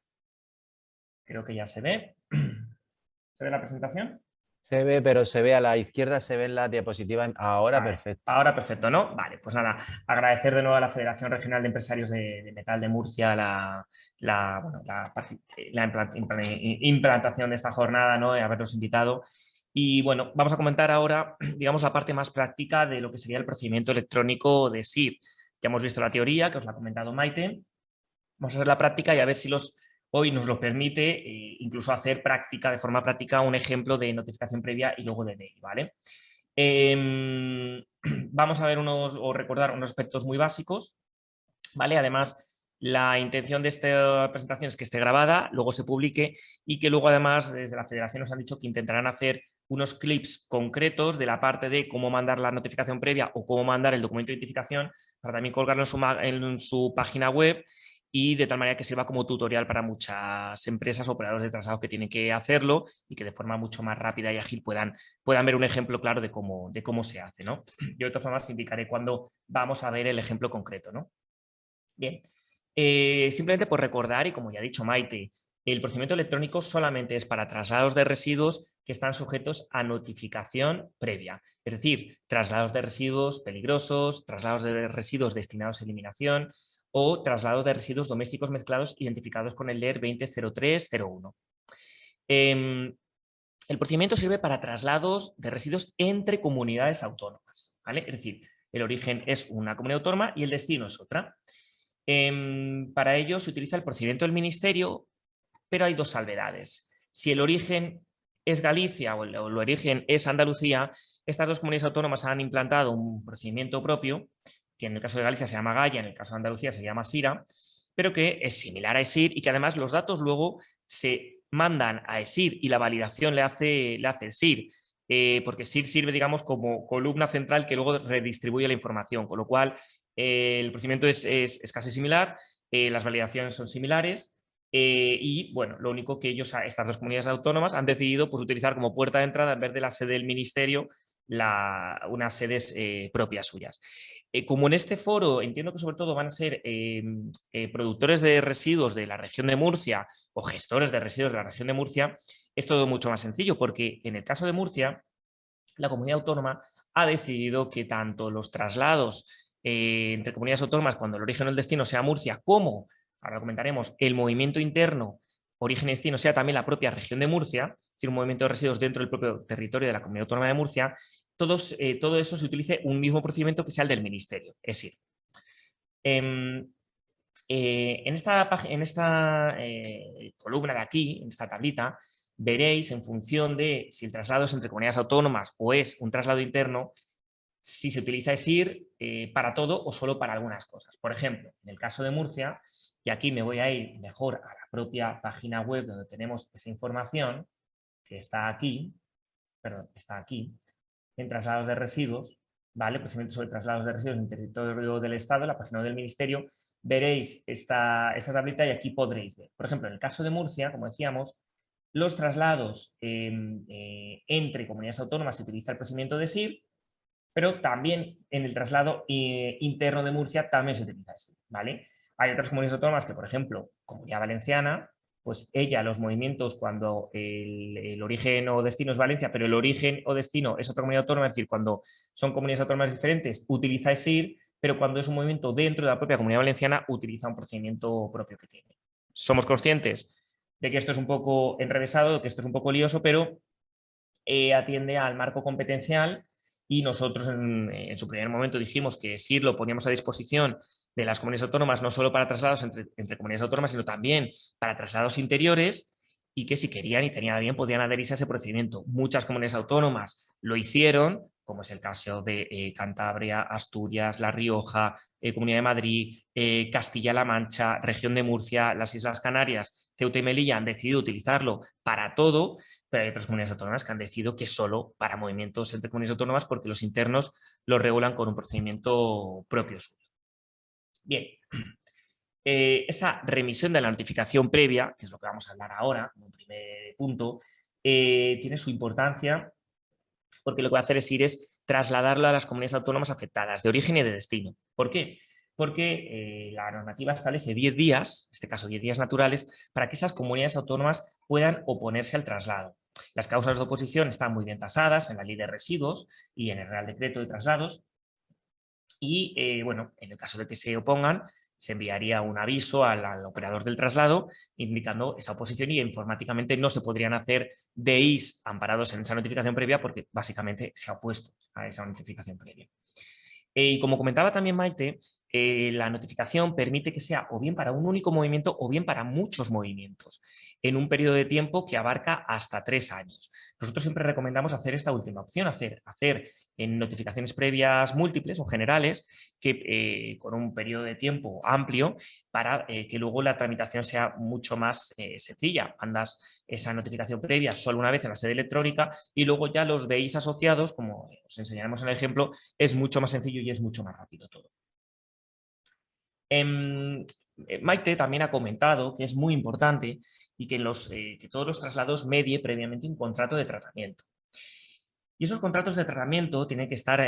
Creo que ya se ve. ¿Se ve la presentación? Se ve, pero se ve a la izquierda, se ve en la diapositiva. Ahora vale, perfecto. Ahora perfecto, ¿no? Vale, pues nada, agradecer de nuevo a la Federación Regional de Empresarios de Metal de Murcia la implantación de esta jornada, ¿no? De habernos invitado. Y bueno, vamos a comentar ahora, digamos, la parte más práctica de lo que sería el procedimiento electrónico de SIR. Ya hemos visto la teoría, que os la ha comentado Maite. Vamos a ver la práctica y a ver si hoy nos lo permite incluso hacer práctica, de forma práctica, un ejemplo de notificación previa y luego de DNI, ¿vale? Vamos a ver o recordar unos aspectos muy básicos, ¿vale? Además, la intención de esta presentación es que esté grabada, luego se publique y que luego además desde la Federación nos han dicho que intentarán hacer unos clips concretos de la parte de cómo mandar la notificación previa o cómo mandar el documento de identificación para también colgarlo en su página web y de tal manera que sirva como tutorial para muchas empresas o operadores de traslado que tienen que hacerlo y que de forma mucho más rápida y ágil puedan ver un ejemplo claro de cómo se hace, ¿no? Yo de todas formas indicaré cuando vamos a ver el ejemplo concreto, ¿no? Bien, simplemente por recordar, y como ya ha dicho Maite, el procedimiento electrónico solamente es para traslados de residuos que están sujetos a notificación previa. Es decir, traslados de residuos peligrosos, traslados de residuos destinados a eliminación o traslados de residuos domésticos mezclados identificados con el DER 200301. El procedimiento sirve para traslados de residuos entre comunidades autónomas, ¿vale? Es decir, el origen es una comunidad autónoma y el destino es otra. Para ello se utiliza el procedimiento del Ministerio, pero hay dos salvedades. Si el origen es Galicia o el origen es Andalucía, estas dos comunidades autónomas han implantado un procedimiento propio, que en el caso de Galicia se llama Gaia, en el caso de Andalucía se llama SIRA, pero que es similar a ESIR y que además los datos luego se mandan a ESIR y la validación le hace ESIR. Porque SIR sirve, digamos, como columna central que luego redistribuye la información, con lo cual el procedimiento es casi similar, las validaciones son similares y, bueno, lo único que estas dos comunidades autónomas han decidido pues, utilizar como puerta de entrada, en vez de la sede del Ministerio, unas sedes propias suyas. Como en este foro entiendo que sobre todo van a ser productores de residuos de la región de Murcia o gestores de residuos de la región de Murcia, es todo mucho más sencillo porque en el caso de Murcia la comunidad autónoma ha decidido que tanto los traslados entre comunidades autónomas cuando el origen o el destino sea Murcia como, ahora lo comentaremos, el movimiento interno origen y destino sea también la propia región de Murcia, es decir, un movimiento de residuos dentro del propio territorio de la Comunidad Autónoma de Murcia, todo eso se utilice un mismo procedimiento que sea el del Ministerio. Es decir, en esta columna de aquí, en esta tablita, veréis en función de si el traslado es entre comunidades autónomas o es un traslado interno, si se utiliza ESIR para todo o solo para algunas cosas. Por ejemplo, en el caso de Murcia, y aquí me voy a ir mejor a la propia página web donde tenemos esa información, que está aquí, en traslados de residuos, ¿vale? Procedimiento sobre traslados de residuos en territorio del Estado, la página del Ministerio, veréis esta tablita y aquí podréis ver. Por ejemplo, en el caso de Murcia, como decíamos, los traslados entre comunidades autónomas se utiliza el procedimiento de SIR, pero también en el traslado interno de Murcia también se utiliza SIR, ¿vale? Hay otras comunidades autónomas que, por ejemplo, Comunidad Valenciana, pues los movimientos cuando el origen o destino es Valencia, pero el origen o destino es otra comunidad autónoma, es decir, cuando son comunidades autónomas diferentes, utiliza ESIR, pero cuando es un movimiento dentro de la propia Comunidad Valenciana, utiliza un procedimiento propio que tiene. Somos conscientes de que esto es un poco enrevesado, de que esto es un poco lioso, pero atiende al marco competencial y nosotros en su primer momento dijimos que ESIR lo poníamos a disposición de las comunidades autónomas, no solo para traslados entre comunidades autónomas, sino también para traslados interiores y que si querían y tenían bien podían adherirse a ese procedimiento. Muchas comunidades autónomas lo hicieron, como es el caso de Cantabria, Asturias, La Rioja, Comunidad de Madrid, Castilla-La Mancha, Región de Murcia, las Islas Canarias, Ceuta y Melilla han decidido utilizarlo para todo, pero hay otras comunidades autónomas que han decidido que solo para movimientos entre comunidades autónomas porque los internos los regulan con un procedimiento propio suyo. Bien, esa remisión de la notificación previa, que es lo que vamos a hablar ahora, como primer punto, tiene su importancia porque lo que va a hacer ESIR es trasladarlo a las comunidades autónomas afectadas de origen y de destino. ¿Por qué? Porque la normativa establece 10 días, en este caso 10 días naturales, para que esas comunidades autónomas puedan oponerse al traslado. Las causas de oposición están muy bien tasadas en la Ley de Residuos y en el Real Decreto de Traslados. Y bueno, en el caso de que se opongan, se enviaría un aviso al operador del traslado indicando esa oposición y informáticamente no se podrían hacer DIs amparados en esa notificación previa porque básicamente se ha opuesto a esa notificación previa. Y como comentaba también Maite, la notificación permite que sea o bien para un único movimiento o bien para muchos movimientos, en un periodo de tiempo que abarca hasta 3 años. Nosotros siempre recomendamos hacer esta última opción, hacer en notificaciones previas múltiples o generales, que con un periodo de tiempo amplio, para que luego la tramitación sea mucho más sencilla. Mandas esa notificación previa solo una vez en la sede electrónica y luego ya los DIs asociados, como os enseñaremos en el ejemplo, es mucho más sencillo y es mucho más rápido todo. Maite también ha comentado que es muy importante y que, que todos los traslados medie previamente un contrato de tratamiento. Y esos contratos de tratamiento tienen que estar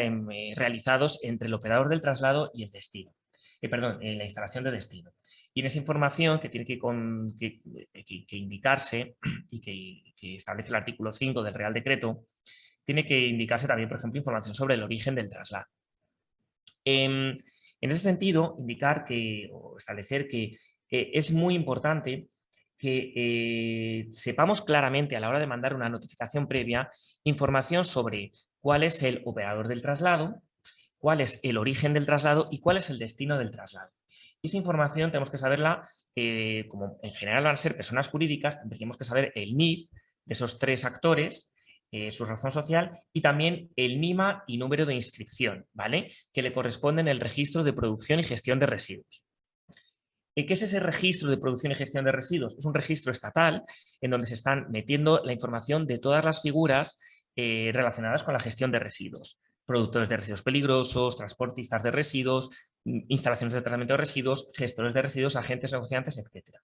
realizados entre el operador del traslado y el destino. En la instalación de destino. Y en esa información que tiene que indicarse y que establece el artículo 5 del Real Decreto, tiene que indicarse también, por ejemplo, información sobre el origen del traslado. En ese sentido, o establecer que es muy importante que sepamos claramente a la hora de mandar una notificación previa información sobre cuál es el operador del traslado, cuál es el origen del traslado y cuál es el destino del traslado. Y esa información tenemos que saberla, como en general van a ser personas jurídicas, tendríamos que saber el NIF de esos 3 actores, su razón social y también el NIMA y número de inscripción, ¿vale? Que le corresponde en el registro de producción y gestión de residuos. ¿Qué es ese registro de producción y gestión de residuos? Es un registro estatal en donde se están metiendo la información de todas las figuras relacionadas con la gestión de residuos. Productores de residuos peligrosos, transportistas de residuos, instalaciones de tratamiento de residuos, gestores de residuos, agentes negociantes, etc.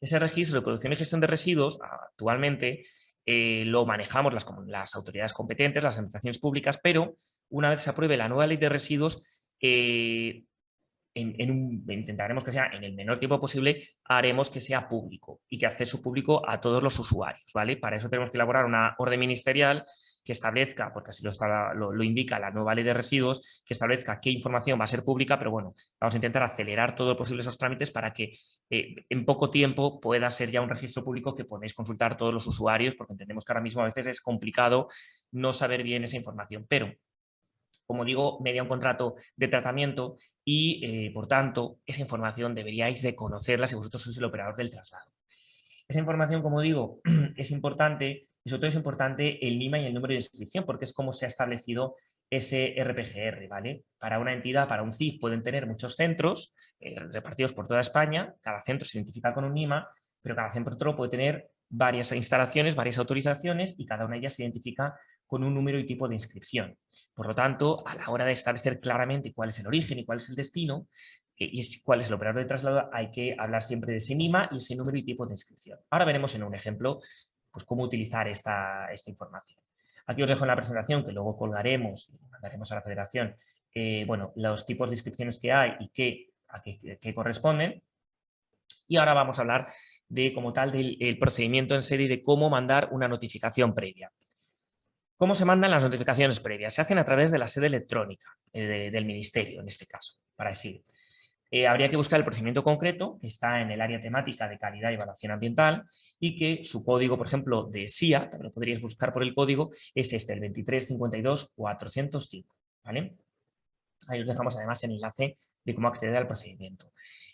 Ese registro de producción y gestión de residuos actualmente lo manejamos las autoridades competentes, las administraciones públicas, pero una vez se apruebe la nueva ley de residuos, intentaremos que sea en el menor tiempo posible, haremos que sea público y que acceso público a todos los usuarios, ¿vale? Para eso tenemos que elaborar una orden ministerial que establezca, porque así lo indica la nueva ley de residuos, que establezca qué información va a ser pública, pero bueno, vamos a intentar acelerar todo lo posible esos trámites para que en poco tiempo pueda ser ya un registro público que podéis consultar todos los usuarios, porque entendemos que ahora mismo a veces es complicado no saber bien esa información, pero como digo, media un contrato de tratamiento y, por tanto, esa información deberíais de conocerla si vosotros sois el operador del traslado. Esa información, como digo, es importante y sobre todo es importante el NIMA y el número de inscripción porque es como se ha establecido ese RPGR, ¿vale? Para una entidad, para un CIF, pueden tener muchos centros repartidos por toda España, cada centro se identifica con un NIMA, pero cada centro puede tener varias instalaciones, varias autorizaciones y cada una de ellas se identifica con un número y tipo de inscripción. Por lo tanto, a la hora de establecer claramente cuál es el origen y cuál es el destino y cuál es el operador de traslado, hay que hablar siempre de ese NIMA y ese número y tipo de inscripción. Ahora veremos en un ejemplo pues, cómo utilizar esta información. Aquí os dejo en la presentación, que luego colgaremos y mandaremos a la federación, bueno, los tipos de inscripciones que hay y a qué corresponden. Y ahora vamos a hablar como tal del procedimiento en serie de cómo mandar una notificación previa. ¿Cómo se mandan las notificaciones previas? Se hacen a través de la sede electrónica del ministerio, en este caso, para SIR. Habría que buscar el procedimiento concreto, que está en el área temática de calidad y evaluación ambiental, y que su código, por ejemplo, de SIA, también lo podríais buscar por el código, es este, el 2352-405, ¿vale? Ahí os dejamos además el enlace de cómo acceder al procedimiento.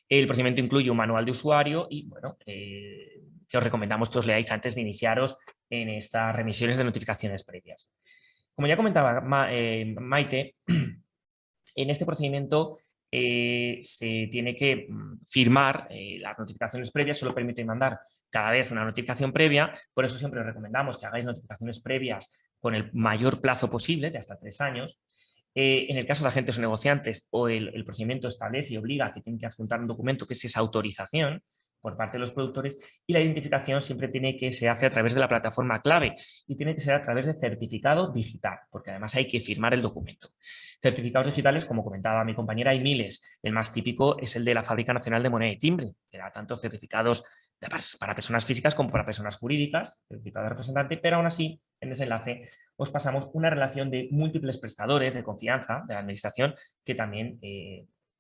El procedimiento incluye un manual de usuario y, bueno, que os recomendamos que os leáis antes de iniciaros en estas remisiones de notificaciones previas. Como ya comentaba Maite, en este procedimiento se tiene que firmar las notificaciones previas, solo permite mandar cada vez una notificación previa, por eso siempre os recomendamos que hagáis notificaciones previas con el mayor plazo posible, de hasta 3 años. En el caso de agentes o negociantes, el procedimiento establece y obliga a que tienen que adjuntar un documento que es esa autorización por parte de los productores y la identificación siempre se hace a través de la plataforma clave y tiene que ser a través de certificado digital, porque además hay que firmar el documento. Certificados digitales, como comentaba mi compañera, hay miles. El más típico es el de la Fábrica Nacional de Moneda y Timbre, que da tanto certificados para personas físicas como para personas jurídicas, certificado de representante, pero aún así, en ese enlace os pasamos una relación de múltiples prestadores de confianza de la administración que también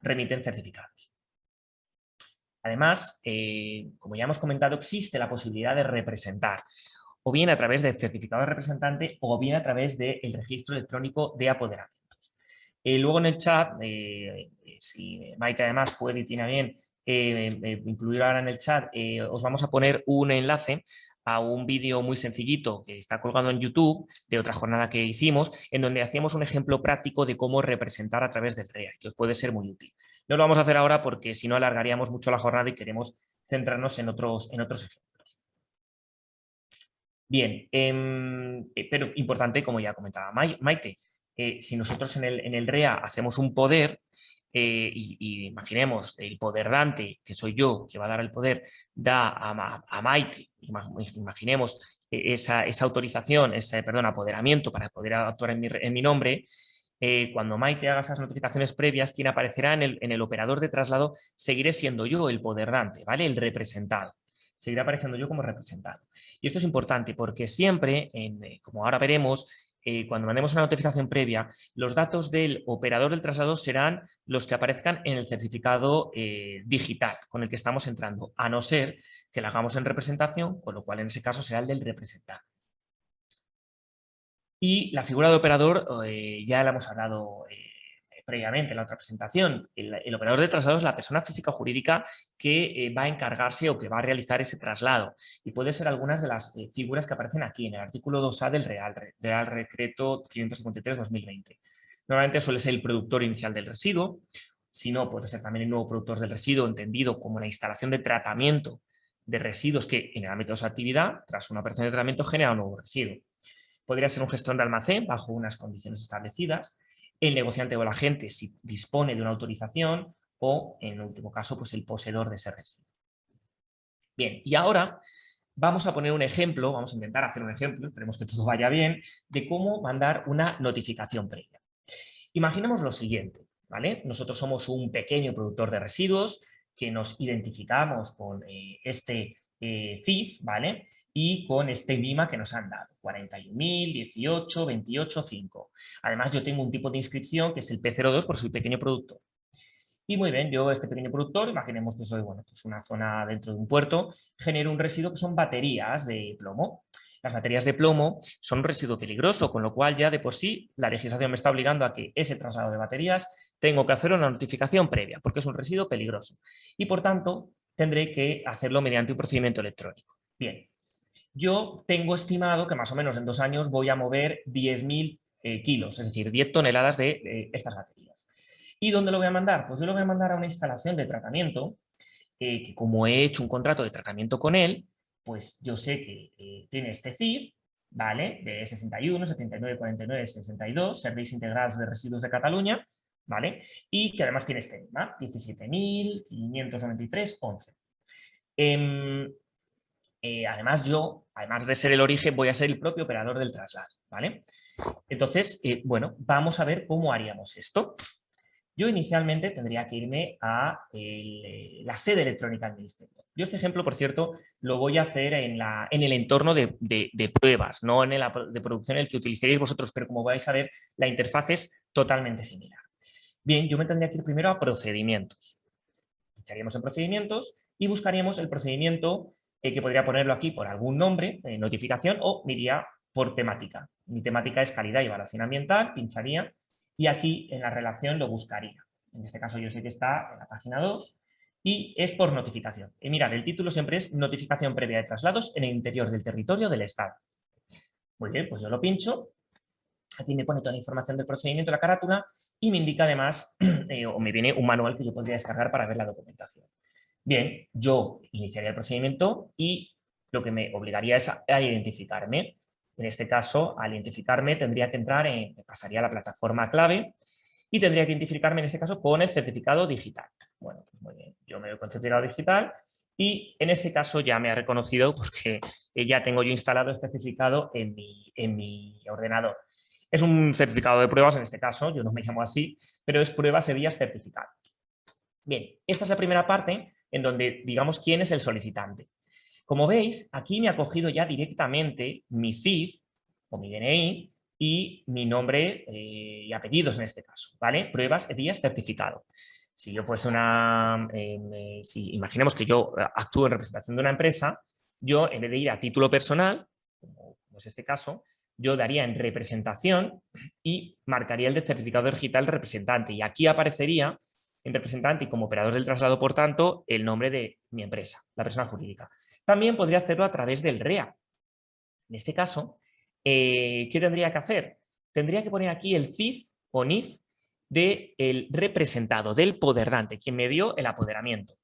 remiten certificados. Además, como ya hemos comentado, existe la posibilidad de representar, o bien a través del certificado de representante o bien a través del registro electrónico de apoderamientos. Luego en el chat si Maite además puede y tiene a bien incluir ahora en el chat, os vamos a poner un enlace a un vídeo muy sencillito que está colgado en YouTube de otra jornada que hicimos, en donde hacíamos un ejemplo práctico de cómo representar a través del REA, que os puede ser muy útil. No lo vamos a hacer ahora porque si no alargaríamos mucho la jornada y queremos centrarnos en otros ejemplos. Bien, pero importante, como ya comentaba Maite, si nosotros en el REA hacemos un poder, y imaginemos el poder Dante, que soy yo, que va a dar el poder, da a Maite, imaginemos esa autorización, ese apoderamiento para poder actuar en mi nombre. Cuando Maite haga esas notificaciones previas, quien aparecerá en el operador de traslado seguiré siendo yo el poder Dante, ¿vale? El representado. Seguirá apareciendo yo como representado. Y esto es importante porque siempre, como ahora veremos, cuando mandemos una notificación previa, los datos del operador del traslado serán los que aparezcan en el certificado digital con el que estamos entrando, a no ser que la hagamos en representación, con lo cual en ese caso será el del representante. Y la figura de operador ya la hemos hablado previamente en la otra presentación. El operador de traslado es la persona física o jurídica que va a encargarse o que va a realizar ese traslado. Y puede ser algunas de las figuras que aparecen aquí en el artículo 2A del Real Decreto 553/2020. Normalmente suele ser el productor inicial del residuo. Si no, puede ser también el nuevo productor del residuo, entendido como la instalación de tratamiento de residuos que en el ámbito de su actividad, tras una operación de tratamiento, genera un nuevo residuo. Podría ser un gestor de almacén bajo unas condiciones establecidas, el negociante o el agente si dispone de una autorización o, en último caso, pues el poseedor de ese residuo. Bien, y ahora vamos a poner un ejemplo, vamos a intentar hacer un ejemplo, esperemos que todo vaya bien, de cómo mandar una notificación previa. Imaginemos lo siguiente, ¿vale? Nosotros somos un pequeño productor de residuos que nos identificamos con este CIF, ¿vale? Y con este NIMA que nos han dado, 41.000, 18, 28, 5. Además, yo tengo un tipo de inscripción que es el P02 por soy pequeño productor. Y muy bien, yo, este pequeño productor, imaginemos que soy pues una zona dentro de un puerto, genero un residuo que son baterías de plomo. Las baterías de plomo son un residuo peligroso, con lo cual ya de por sí la legislación me está obligando a que ese traslado de baterías tengo que hacer una notificación previa, porque es un residuo peligroso. Y por tanto, tendré que hacerlo mediante un procedimiento electrónico. Bien, yo tengo estimado que más o menos en 2 años voy a mover 10.000 kilos, es decir, 10 toneladas de estas baterías. ¿Y dónde lo voy a mandar? Pues yo lo voy a mandar a una instalación de tratamiento que como he hecho un contrato de tratamiento con él, pues yo sé que tiene este CIF, ¿vale? De 61, 79, 49, 62, Serveis Integrals de Residuos de Cataluña, ¿vale? Y que además tiene este NIMA, 17.593,11. Además yo, además de ser el origen, voy a ser el propio operador del traslado, ¿vale? Entonces, bueno, vamos a ver cómo haríamos esto. Yo inicialmente tendría que irme a la sede electrónica del Ministerio. Yo este ejemplo, por cierto, lo voy a hacer en el entorno de pruebas, no en el de producción en el que utilizaréis vosotros, pero como vais a ver, la interfaz es totalmente similar. Bien, yo me tendría que ir primero a procedimientos. Pincharíamos en procedimientos y buscaríamos el procedimiento que podría ponerlo aquí por algún nombre, notificación, o me iría por temática. Mi temática es calidad y evaluación ambiental, pincharía. Y aquí en la relación lo buscaría. En este caso yo sé que está en la página 2 y es por notificación. Y mirad, el título siempre es notificación previa de traslados en el interior del territorio del Estado. Muy bien, pues yo lo pincho. Aquí me pone toda la información del procedimiento, la carátula, y me indica además, o me viene un manual que yo podría descargar para ver la documentación. Bien, yo iniciaría el procedimiento y lo que me obligaría es a identificarme. En este caso, al identificarme tendría que entrar pasaría a la plataforma clave y tendría que identificarme en este caso con el certificado digital. Bueno, pues muy bien, yo me voy con el certificado digital y en este caso ya me ha reconocido porque ya tengo yo instalado este certificado en mi ordenador. Es un certificado de pruebas en este caso, yo no me llamo así, pero es pruebas de vías certificado. Bien, esta es la primera parte en donde digamos quién es el solicitante. Como veis, aquí me ha cogido ya directamente mi CIF o mi DNI y mi nombre y apellidos en este caso, ¿vale? Pruebas, días, certificado. Si yo fuese si imaginemos que yo actúo en representación de una empresa, yo en vez de ir a título personal, como es este caso, yo daría en representación y marcaría el de certificado digital representante. Y aquí aparecería en representante y como operador del traslado, por tanto, el nombre de mi empresa, la persona jurídica. También podría hacerlo a través del REA. En este caso, ¿qué tendría que hacer? Tendría que poner aquí el CIF o NIF del representado, del poderdante, quien me dio el apoderamiento.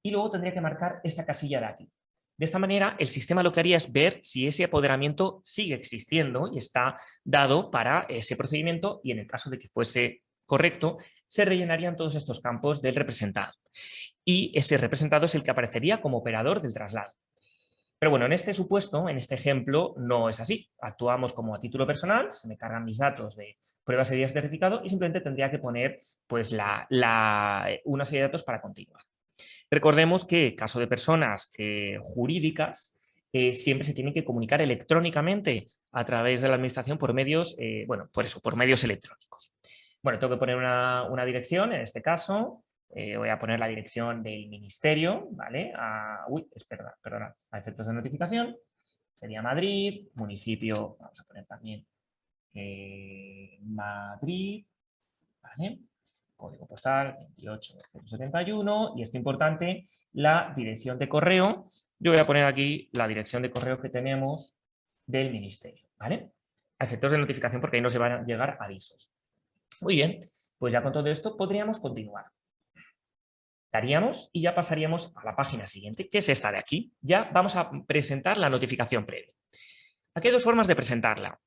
Y luego tendría que marcar esta casilla de aquí. De esta manera, el sistema lo que haría es ver si ese apoderamiento sigue existiendo y está dado para ese procedimiento, y en el caso de que fuese correcto, se rellenarían todos estos campos del representado. Y ese representado es el que aparecería como operador del traslado. Pero bueno, en este supuesto, en este ejemplo, no es así. Actuamos como a título personal, se me cargan mis datos de pruebas y días de certificado y simplemente tendría que poner pues, una serie de datos para continuar. Recordemos que en caso de personas jurídicas, siempre se tienen que comunicar electrónicamente a través de la administración por medios, por medios electrónicos. Bueno, tengo que poner una dirección, en este caso, voy a poner la dirección del ministerio, ¿vale? Perdona, a efectos de notificación, sería Madrid, municipio, vamos a poner también Madrid, ¿vale? Código postal 28071 y esto importante, la dirección de correo. Yo voy a poner aquí la dirección de correo que tenemos del ministerio, ¿vale? A efectos de notificación porque ahí nos van a llegar avisos. Muy bien, pues ya con todo esto podríamos continuar. Daríamos y ya pasaríamos a la página siguiente, que es esta de aquí. Ya vamos a presentar la notificación previa. Aquí hay dos formas de presentarla.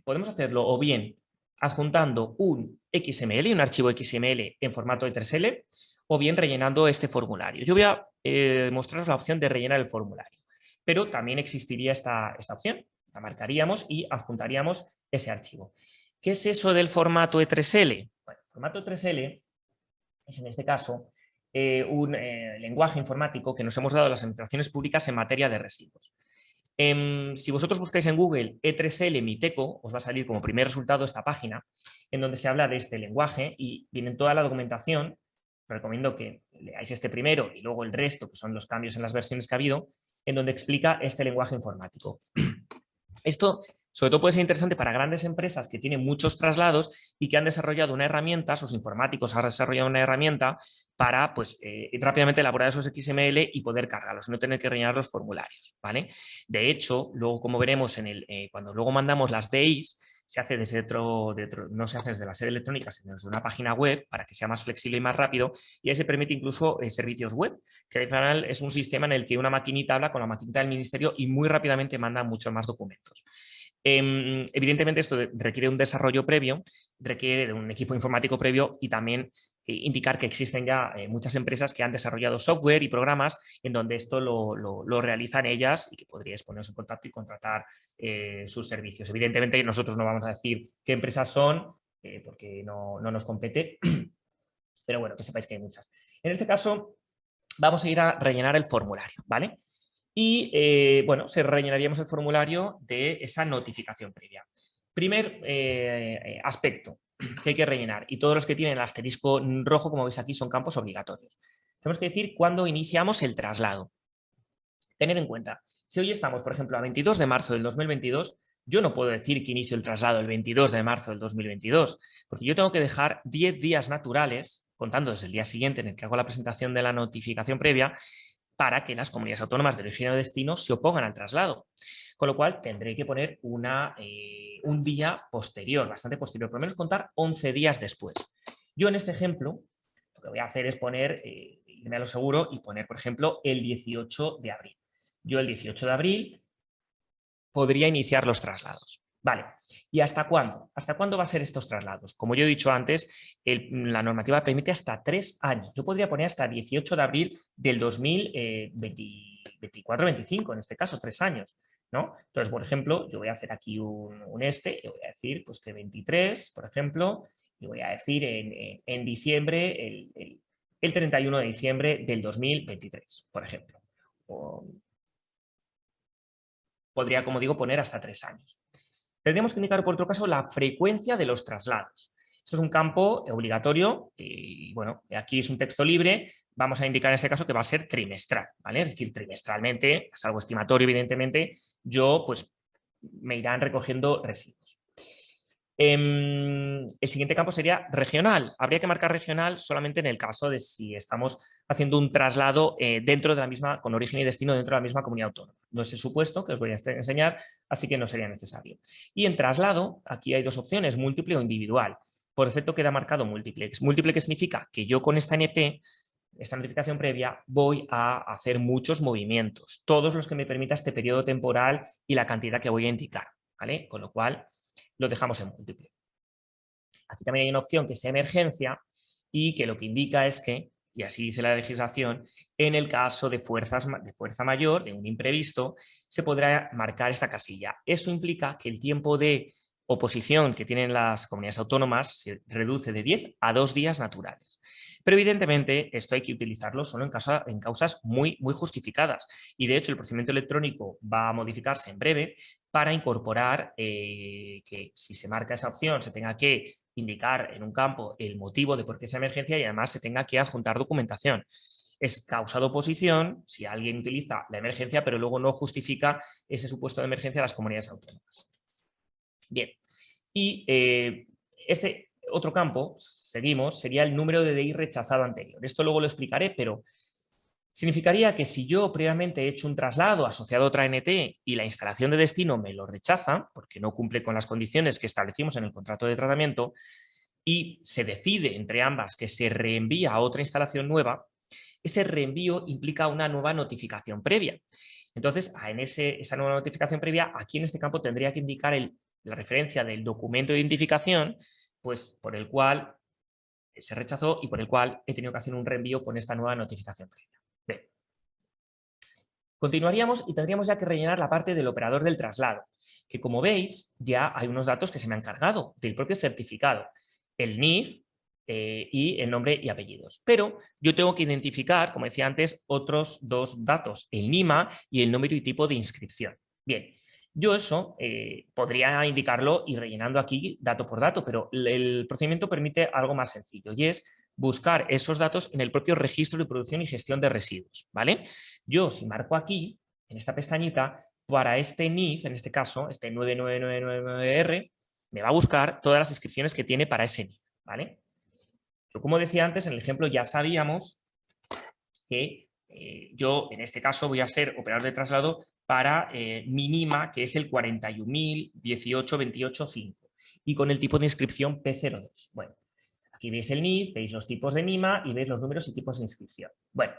Podemos hacerlo o bien adjuntando un XML, un archivo XML en formato E3L, o bien rellenando este formulario. Yo voy a mostraros la opción de rellenar el formulario, pero también existiría esta opción. La marcaríamos y adjuntaríamos ese archivo. ¿Qué es eso del formato E3L? Bueno, el formato E3L es en este caso un lenguaje informático que nos hemos dado a las administraciones públicas en materia de residuos. Si vosotros buscáis en Google E3L Miteco, os va a salir como primer resultado esta página en donde se habla de este lenguaje y viene toda la documentación. Os recomiendo que leáis este primero y luego el resto, que son los cambios en las versiones que ha habido, en donde explica este lenguaje informático. Esto sobre todo puede ser interesante para grandes empresas que tienen muchos traslados y que han desarrollado una herramienta, sus informáticos han desarrollado una herramienta para pues, rápidamente elaborar esos XML y poder cargarlos, no tener que rellenar los formularios, ¿vale? De hecho, luego como veremos cuando luego mandamos las DIs, se hace no se hace desde la sede electrónica, sino desde una página web para que sea más flexible y más rápido, y ahí se permite incluso servicios web, que al final es un sistema en el que una maquinita habla con la maquinita del ministerio y muy rápidamente manda muchos más documentos. Evidentemente esto requiere un desarrollo previo, requiere de un equipo informático previo y también indicar que existen ya muchas empresas que han desarrollado software y programas en donde esto lo realizan ellas y que podríais poneros en contacto y contratar sus servicios. Evidentemente nosotros no vamos a decir qué empresas son porque no nos compete, pero bueno, que sepáis que hay muchas. En este caso vamos a ir a rellenar el formulario, ¿vale? Y bueno, rellenaríamos el formulario de esa notificación previa. Primer aspecto que hay que rellenar, y todos los que tienen el asterisco rojo, como veis aquí, son campos obligatorios. Tenemos que decir cuándo iniciamos el traslado. Tener en cuenta, si hoy estamos, por ejemplo, a 22 de marzo del 2022, yo no puedo decir que inicio el traslado el 22 de marzo del 2022, porque yo tengo que dejar 10 días naturales, contando desde el día siguiente en el que hago la presentación de la notificación previa, para que las comunidades autónomas de origen o destino se opongan al traslado. Con lo cual tendré que poner un día posterior, bastante posterior, por lo menos contar 11 días después. Yo en este ejemplo lo que voy a hacer es poner, irme a lo seguro y poner, por ejemplo, el 18 de abril. Yo el 18 de abril podría iniciar los traslados. Vale, ¿y hasta cuándo? ¿Hasta cuándo va a ser estos traslados? Como yo he dicho antes, la normativa permite hasta 3 años. Yo podría poner hasta 18 de abril del 2024-25, en este caso, 3 años, ¿no? Entonces, por ejemplo, yo voy a hacer aquí y voy a decir pues, que 23, por ejemplo, y voy a decir en diciembre, el 31 de diciembre del 2023, por ejemplo. Podría, como digo, poner hasta 3 años. Tendríamos que indicar, por otro caso, la frecuencia de los traslados. Esto es un campo obligatorio y, bueno, aquí es un texto libre. Vamos a indicar en este caso que va a ser trimestral, ¿vale? Es decir, trimestralmente, es algo estimatorio, evidentemente, yo, pues, me irán recogiendo residuos. El siguiente campo sería regional. Habría que marcar regional solamente en el caso de si estamos haciendo un traslado dentro de la misma, con origen y destino dentro de la misma comunidad autónoma. No es el supuesto que os voy a enseñar, así que no sería necesario. Y en traslado, aquí hay dos opciones, múltiple o individual. Por defecto queda marcado múltiple. Múltiple, ¿qué significa? Que yo con esta NP, esta notificación previa, voy a hacer muchos movimientos, todos los que me permita este periodo temporal y la cantidad que voy a indicar, ¿vale? Con lo cual lo dejamos en múltiple. Aquí también hay una opción que sea emergencia y que lo que indica es que, y así dice la legislación, en el caso de fuerza mayor, de un imprevisto, se podrá marcar esta casilla. Eso implica que el tiempo de oposición que tienen las comunidades autónomas se reduce de 10 a 2 días naturales. Pero evidentemente esto hay que utilizarlo solo en causas muy justificadas. Y de hecho el procedimiento electrónico va a modificarse en breve para incorporar que si se marca esa opción se tenga que indicar en un campo el motivo de por qué esa emergencia y además se tenga que adjuntar documentación. Es causa de oposición si alguien utiliza la emergencia pero luego no justifica ese supuesto de emergencia a las comunidades autónomas. Bien, y este otro campo, seguimos, sería el número de DNI rechazado anterior. Esto luego lo explicaré, pero significaría que si yo previamente he hecho un traslado asociado a otra NT y la instalación de destino me lo rechaza, porque no cumple con las condiciones que establecimos en el contrato de tratamiento, y se decide entre ambas que se reenvía a otra instalación nueva, ese reenvío implica una nueva notificación previa. Entonces, en esa nueva notificación previa, aquí en este campo tendría que indicar la referencia del documento de identificación, pues por el cual se rechazó y por el cual he tenido que hacer un reenvío con esta nueva notificación previa. Bien. Continuaríamos y tendríamos ya que rellenar la parte del operador del traslado, que como veis ya hay unos datos que se me han cargado del propio certificado, el NIF y el nombre y apellidos. Pero yo tengo que identificar, como decía antes, otros dos datos, el NIMA y el número y tipo de inscripción. Bien, yo eso podría indicarlo y rellenando aquí dato por dato, pero el procedimiento permite algo más sencillo y es buscar esos datos en el propio registro de producción y gestión de residuos, ¿vale? Yo si marco aquí, en esta pestañita, para este NIF, en este caso, este 99999R, me va a buscar todas las inscripciones que tiene para ese NIF, ¿vale? Pero como decía antes, en el ejemplo ya sabíamos que yo en este caso voy a ser operador de traslado para mi NIMA, que es el 41.018.28.5 y con el tipo de inscripción P02. Bueno, aquí veis el NIF, veis los tipos de NIMA y veis los números y tipos de inscripción. Bueno,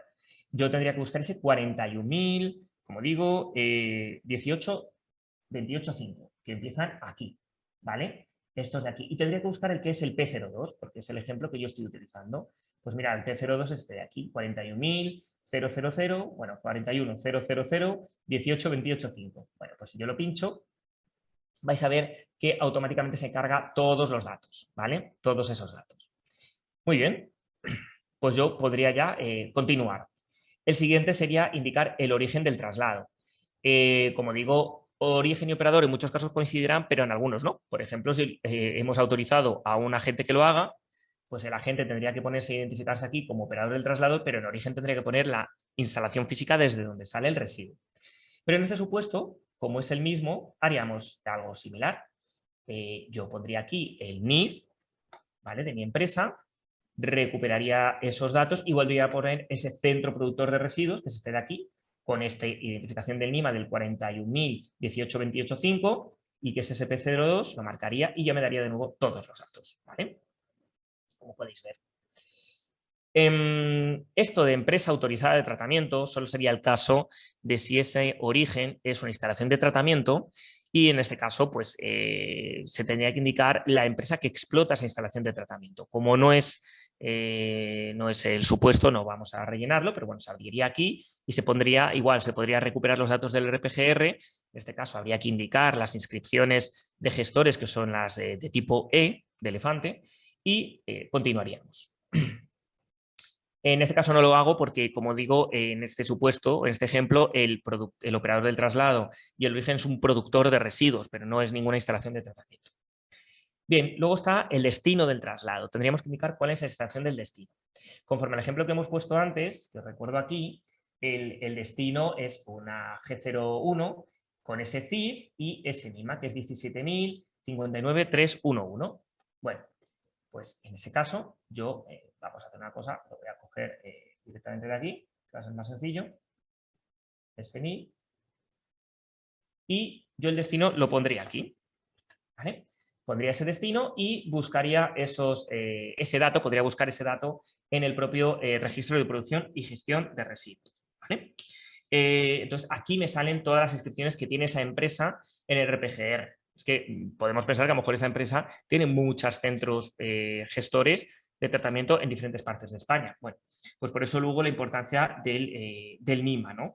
yo tendría que buscar ese 41.000, como digo, 18.28.5, que empiezan aquí, ¿vale? Estos de aquí. Y tendría que buscar el que es el P02, porque es el ejemplo que yo estoy utilizando. Pues mira, el P02 es este de aquí, 41.000, bueno, 41.000, Bueno, pues si yo lo pincho, vais a ver que automáticamente se carga todos los datos, ¿vale? Todos esos datos. Muy bien, pues yo podría ya continuar. El siguiente sería indicar el origen del traslado. Como digo, origen y operador en muchos casos coincidirán, pero en algunos no. Por ejemplo, si hemos autorizado a un agente que lo haga, pues el agente tendría que ponerse e identificarse aquí como operador del traslado, pero en origen tendría que poner la instalación física desde donde sale el residuo. Pero en este supuesto, como es el mismo, haríamos algo similar. Yo pondría aquí el NIF, ¿vale?, de mi empresa, recuperaría esos datos y volvería a poner ese centro productor de residuos, que es este de aquí, con esta identificación del NIMA del 41.018.28.5 y que ese SP02 lo marcaría y ya me daría de nuevo todos los datos, ¿vale? Como podéis ver. Esto de empresa autorizada de tratamiento solo sería el caso de si ese origen es una instalación de tratamiento y en este caso pues se tendría que indicar la empresa que explota esa instalación de tratamiento. Como no es el supuesto, no vamos a rellenarlo, pero bueno, se abriría aquí y se pondría, igual se podría recuperar los datos del RPGR, en este caso habría que indicar las inscripciones de gestores que son las de tipo E, de elefante, y continuaríamos. En este caso no lo hago porque, como digo, en este supuesto, en este ejemplo, el operador del traslado y el origen es un productor de residuos, pero no es ninguna instalación de tratamiento. Bien, luego está el destino del traslado. Tendríamos que indicar cuál es la instalación del destino. Conforme al ejemplo que hemos puesto antes, que os recuerdo aquí, el destino es una G01 con ese CIF y ese NIMA, que es 17.000, 59.311. Bueno, pues en ese caso yo, vamos a hacer una cosa, lo voy a coger directamente de aquí, que va a ser más sencillo, definir, y yo el destino lo pondría aquí, ¿vale? Pondría ese destino y buscaría ese dato, podría buscar ese dato en el propio registro de producción y gestión de residuos, ¿vale? Entonces, aquí me salen todas las inscripciones que tiene esa empresa en el RPGR. Es que podemos pensar que a lo mejor esa empresa tiene muchos centros gestores de tratamiento en diferentes partes de España. Bueno, pues por eso luego la importancia del NIMA, ¿no?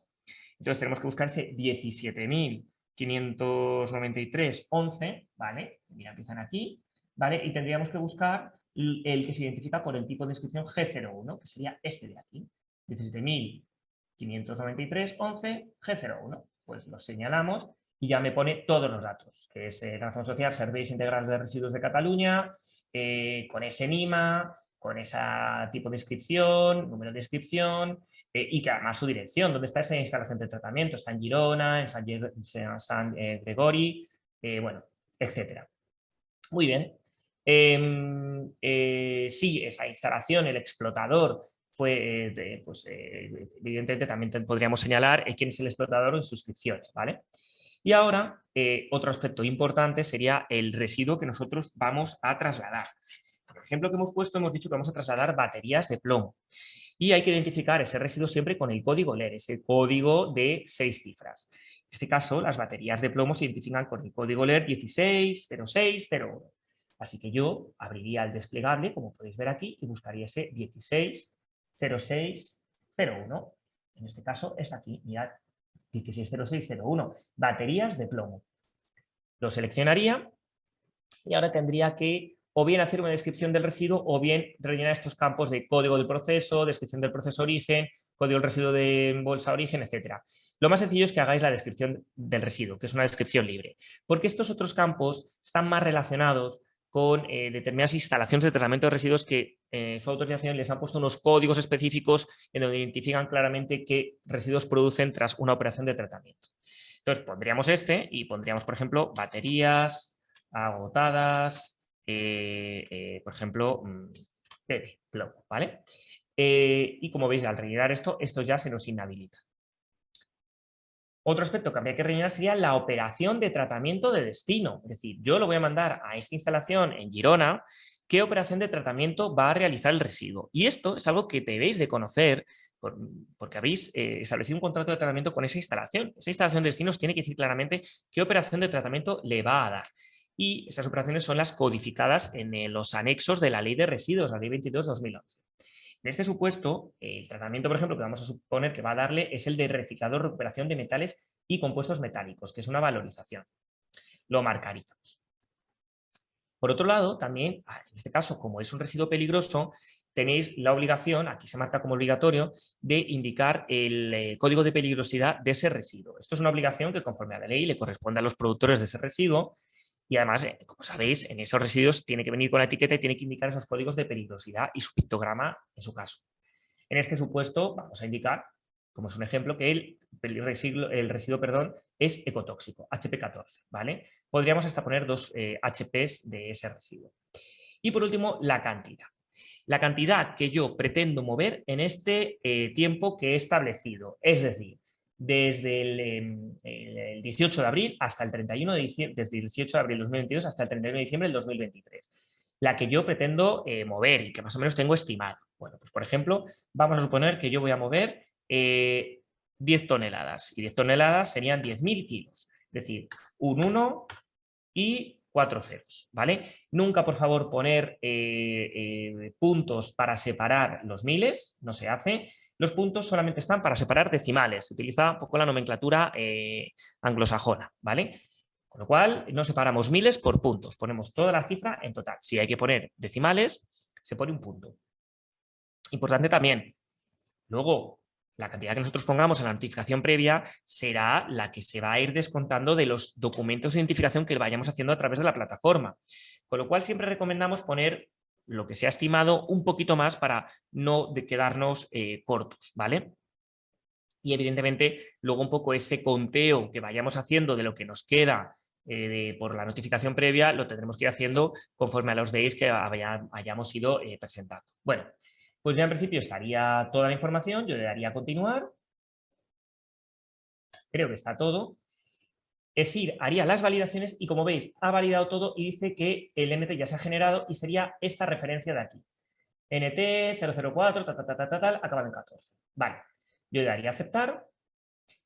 Entonces tenemos que buscar ese 17.593.11, ¿vale? Mira, empiezan aquí, ¿vale? Y tendríamos que buscar el que se identifica por el tipo de inscripción G01, que sería este de aquí, 17.593.11 G01. Pues lo señalamos y ya me pone todos los datos, que es Razón Social, Serveis Integrals de Residuos de Cataluña, con ese NIMA, con ese tipo de inscripción, número de inscripción y que además su dirección, ¿dónde está esa instalación de tratamiento? Está en Girona, en San Gregori, bueno, etcétera. Muy bien. Sí, esa instalación, el explotador, fue, evidentemente también podríamos señalar quién es el explotador en suscripciones, ¿vale? Y ahora, otro aspecto importante sería el residuo que nosotros vamos a trasladar. Por ejemplo, que hemos puesto, hemos dicho que vamos a trasladar baterías de plomo. Y hay que identificar ese residuo siempre con el código LER, ese código de 6 cifras. En este caso, las baterías de plomo se identifican con el código LER 160601. Así que yo abriría el desplegable, como podéis ver aquí, y buscaría ese 160601. En este caso está aquí, mirad, 160601, baterías de plomo. Lo seleccionaría y ahora tendría que o bien hacer una descripción del residuo o bien rellenar estos campos de código del proceso, descripción del proceso origen, código del residuo de bolsa origen, etc. Lo más sencillo es que hagáis la descripción del residuo, que es una descripción libre, porque estos otros campos están más relacionados con determinadas instalaciones de tratamiento de residuos que su autorización les han puesto unos códigos específicos en donde identifican claramente qué residuos producen tras una operación de tratamiento. Entonces pondríamos este y pondríamos, por ejemplo, baterías agotadas, por ejemplo, plomo, ¿vale? Y como veis, al rellenar esto ya se nos inhabilita. Otro aspecto que habría que rellenar sería la operación de tratamiento de destino. Es decir, yo lo voy a mandar a esta instalación en Girona, ¿qué operación de tratamiento va a realizar el residuo? Y esto es algo que debéis de conocer porque habéis establecido un contrato de tratamiento con esa instalación. Esa instalación de destinos tiene que decir claramente qué operación de tratamiento le va a dar. Y esas operaciones son las codificadas en los anexos de la Ley de Residuos, la Ley 22/2011. En este supuesto, el tratamiento, por ejemplo, que vamos a suponer que va a darle es el de reciclado o recuperación de metales y compuestos metálicos, que es una valorización. Lo marcaríamos. Por otro lado, también, en este caso, como es un residuo peligroso, tenéis la obligación, aquí se marca como obligatorio, de indicar el código de peligrosidad de ese residuo. Esto es una obligación que, conforme a la ley, le corresponde a los productores de ese residuo. Y además, como sabéis, en esos residuos tiene que venir con la etiqueta y tiene que indicar esos códigos de peligrosidad y su pictograma en su caso. En este supuesto vamos a indicar, como es un ejemplo, que el residuo es ecotóxico, HP14, ¿vale? Podríamos hasta poner 2 HPs de ese residuo. Y por último, la cantidad. La cantidad que yo pretendo mover en este tiempo que he establecido, es decir, desde el 18 de abril hasta el 31 de diciembre, desde el 18 de abril de 2022 hasta el 31 de diciembre del 2023. La que yo pretendo mover y que más o menos tengo estimado. Bueno, pues por ejemplo, vamos a suponer que yo voy a mover 10 toneladas y 10 toneladas serían 10.000 kilos. Es decir, un 1 y 4 ceros, ¿vale? Nunca, por favor, poner puntos para separar los miles, no se hace. Los puntos solamente están para separar decimales. Se utiliza un poco la nomenclatura anglosajona, ¿vale? Con lo cual, no separamos miles por puntos. Ponemos toda la cifra en total. Si hay que poner decimales, se pone un punto. Importante también. Luego, la cantidad que nosotros pongamos en la notificación previa será la que se va a ir descontando de los documentos de identificación que vayamos haciendo a través de la plataforma. Con lo cual, siempre recomendamos poner lo que se ha estimado un poquito más para no quedarnos cortos, ¿vale? Y evidentemente luego un poco ese conteo que vayamos haciendo de lo que nos queda por la notificación previa, lo tendremos que ir haciendo conforme a los days que hayamos ido presentando. Bueno, pues ya en principio estaría toda la información, yo le daría a continuar. Creo que está todo. ESIR haría las validaciones y, como veis, ha validado todo y dice que el NT ya se ha generado y sería esta referencia de aquí. NT 004, tal, acabado en 14. Vale, yo le daría a aceptar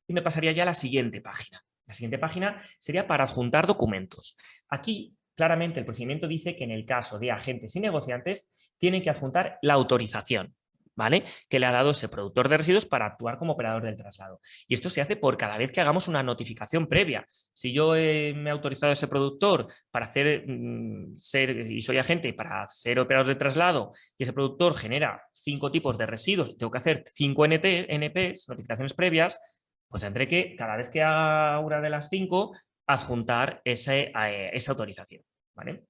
y me pasaría ya a la siguiente página. La siguiente página sería para adjuntar documentos. Aquí, claramente, el procedimiento dice que en el caso de agentes y negociantes tienen que adjuntar la autorización, ¿vale?, que le ha dado ese productor de residuos para actuar como operador del traslado. Y esto se hace por cada vez que hagamos una notificación previa. Si yo me he autorizado a ese productor para hacer y soy agente para ser operador de traslado y ese productor genera 5 tipos de residuos y tengo que hacer 5 NPs, notificaciones previas, pues tendré que, cada vez que haga una de las 5, adjuntar esa autorización, ¿vale?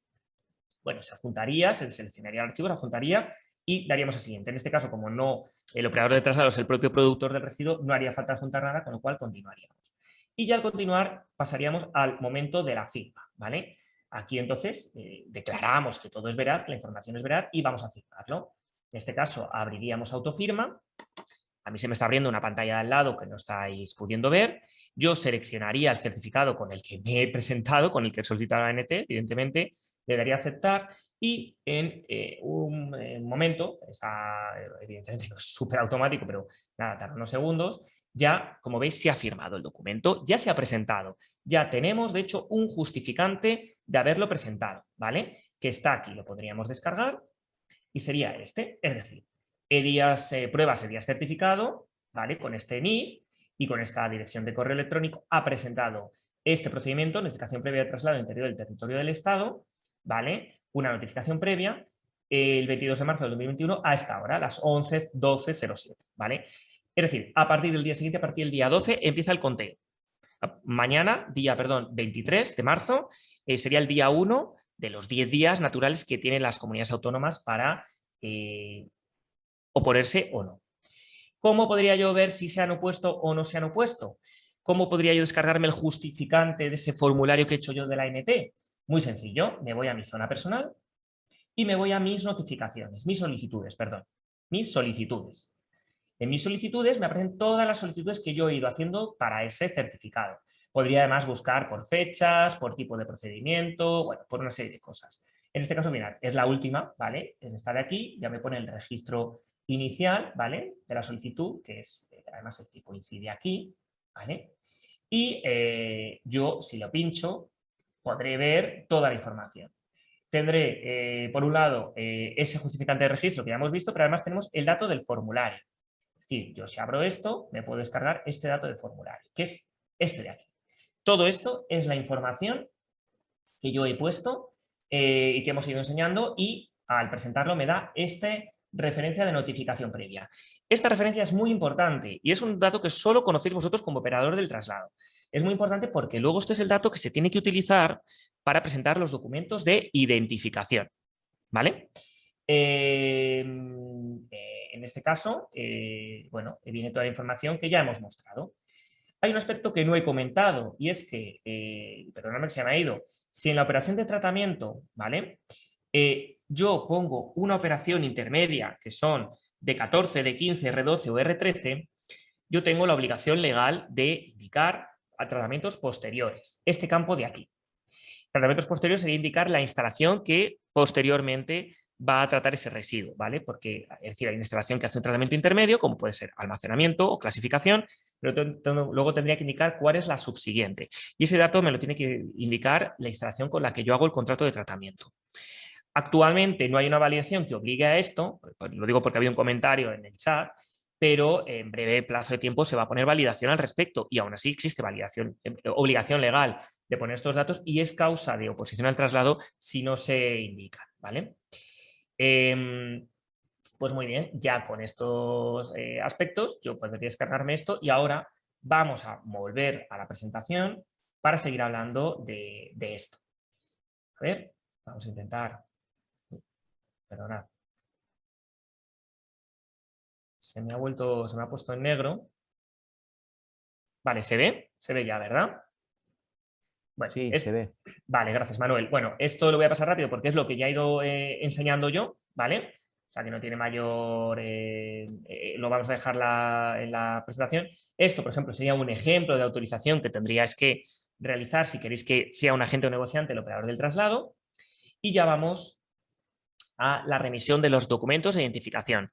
Bueno, se adjuntaría, se seleccionaría el archivo, se adjuntaría y daríamos el siguiente. En este caso, como no el operador de traslado es el propio productor del residuo, no haría falta adjuntar nada, con lo cual continuaríamos. Y ya al continuar pasaríamos al momento de la firma, ¿vale? Aquí entonces declaramos que todo es veraz, que la información es veraz y vamos a firmarlo. En este caso abriríamos autofirma. A mí se me está abriendo una pantalla de al lado que no estáis pudiendo ver. Yo seleccionaría el certificado con el que me he presentado, con el que he solicitado la NT, evidentemente, le daría a aceptar y en un momento, evidentemente no es súper automático, pero nada, tarda unos segundos, ya, como veis, se ha firmado el documento, ya se ha presentado. Ya tenemos, de hecho, un justificante de haberlo presentado, ¿vale? Que está aquí, lo podríamos descargar y sería este, es decir, pruebas EDIAS certificado, ¿vale? Con este NIF y con esta dirección de correo electrónico ha presentado este procedimiento, notificación previa de traslado interior del territorio del Estado, ¿vale? Una notificación previa el 22 de marzo del 2021 a esta hora, las 11:12:07, ¿vale? Es decir, a partir del día siguiente, a partir del día 12, empieza el conteo. Mañana, 23 de marzo, sería el día 1 de los 10 días naturales que tienen las comunidades autónomas para oponerse o no. ¿Cómo podría yo ver si se han opuesto o no se han opuesto? ¿Cómo podría yo descargarme el justificante de ese formulario que he hecho yo de la ANT? Muy sencillo, me voy a mi zona personal y me voy a mis notificaciones, mis solicitudes. En mis solicitudes me aparecen todas las solicitudes que yo he ido haciendo para ese certificado. Podría además buscar por fechas, por tipo de procedimiento, bueno, por una serie de cosas. En este caso, mirad, es la última, ¿vale? Es esta de aquí, ya me pone el registro inicial, ¿vale? De la solicitud, que es, además el que coincide aquí, ¿vale? Y yo, si lo pincho, podré ver toda la información. Tendré, por un lado, ese justificante de registro que ya hemos visto, pero además tenemos el dato del formulario. Es decir, yo si abro esto, me puedo descargar este dato de formulario, que es este de aquí. Todo esto es la información que yo he puesto y que hemos ido enseñando y al presentarlo me da esta referencia de notificación previa. Esta referencia es muy importante y es un dato que solo conocéis vosotros como operador del traslado. Es muy importante porque luego este es el dato que se tiene que utilizar para presentar los documentos de identificación, ¿vale? En este caso, bueno, viene toda la información que ya hemos mostrado. Hay un aspecto que no he comentado y es que, perdóname que se me ha ido, si en la operación de tratamiento, ¿vale? Yo pongo una operación intermedia que son de 14, de 15, R12 o R13, yo tengo la obligación legal de indicar a tratamientos posteriores, este campo de aquí. Tratamientos posteriores sería indicar la instalación que posteriormente va a tratar ese residuo, ¿vale? Porque, es decir, hay una instalación que hace un tratamiento intermedio, como puede ser almacenamiento o clasificación, pero luego tendría que indicar cuál es la subsiguiente. Y ese dato me lo tiene que indicar la instalación con la que yo hago el contrato de tratamiento. Actualmente no hay una validación que obligue a esto, lo digo porque había un comentario en el chat, pero en breve plazo de tiempo se va a poner validación al respecto y aún así existe obligación legal de poner estos datos y es causa de oposición al traslado si no se indica, ¿vale? Pues muy bien, ya con estos aspectos yo podría descargarme esto y ahora vamos a volver a la presentación para seguir hablando de esto. A ver, vamos a intentar. Perdonad. Se me ha puesto en negro. Vale, ¿se ve? Se ve ya, ¿verdad? Bueno, Sí, se ve. Vale, gracias, Manuel. Bueno, esto lo voy a pasar rápido porque es lo que ya he ido enseñando yo, ¿vale? O sea, que no tiene mayor... lo vamos a dejar en la presentación. Esto, por ejemplo, sería un ejemplo de autorización que tendríais que realizar si queréis que sea un agente o negociante el operador del traslado. Y ya vamos a la remisión de los documentos de identificación.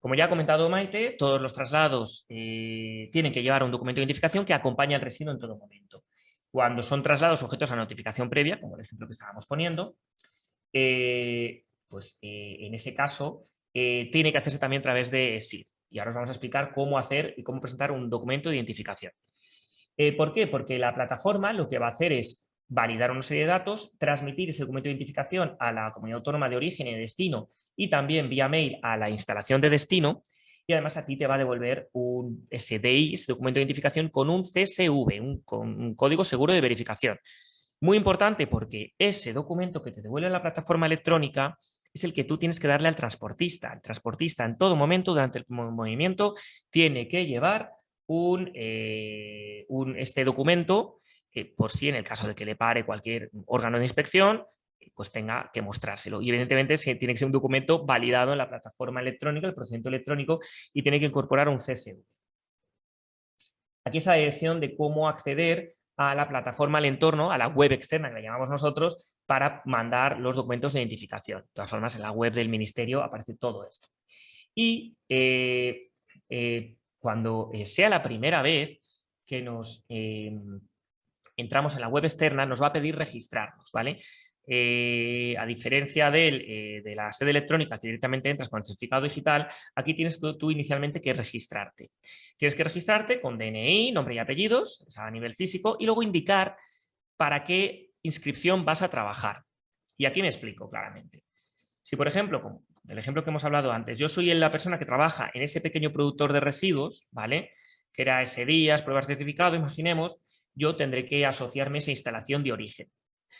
Como ya ha comentado Maite, todos los traslados tienen que llevar un documento de identificación que acompañe al residuo en todo momento. Cuando son traslados sujetos a notificación previa, como el ejemplo que estábamos poniendo, en ese caso tiene que hacerse también a través de SID. Y ahora os vamos a explicar cómo hacer y cómo presentar un documento de identificación. ¿Por qué? Porque la plataforma lo que va a hacer es validar una serie de datos, transmitir ese documento de identificación a la comunidad autónoma de origen y de destino y también vía mail a la instalación de destino, y además a ti te va a devolver un SDI, ese documento de identificación, con un CSV, con un código seguro de verificación. Muy importante porque ese documento que te devuelve la plataforma electrónica es el que tú tienes que darle al transportista. El transportista en todo momento durante el movimiento tiene que llevar este documento, por si en el caso de que le pare cualquier órgano de inspección, pues tenga que mostrárselo. Y evidentemente tiene que ser un documento validado en la plataforma electrónica, el procedimiento electrónico, y tiene que incorporar un CSV. Aquí es la dirección de cómo acceder a la plataforma, al entorno, a la web externa que la llamamos nosotros, para mandar los documentos de identificación. De todas formas, en la web del ministerio aparece todo esto. Y cuando sea la primera vez que nos entramos en la web externa, nos va a pedir registrarnos, ¿vale? A diferencia de la sede electrónica, que directamente entras con el certificado digital, aquí tienes tú inicialmente que registrarte. Tienes que registrarte con DNI, nombre y apellidos, a nivel físico, y luego indicar para qué inscripción vas a trabajar. Y aquí me explico claramente. Si, por ejemplo, como el ejemplo que hemos hablado antes, yo soy la persona que trabaja en ese pequeño productor de residuos, ¿vale? Que era ese días, pruebas de certificado, imaginemos, yo tendré que asociarme a esa instalación de origen.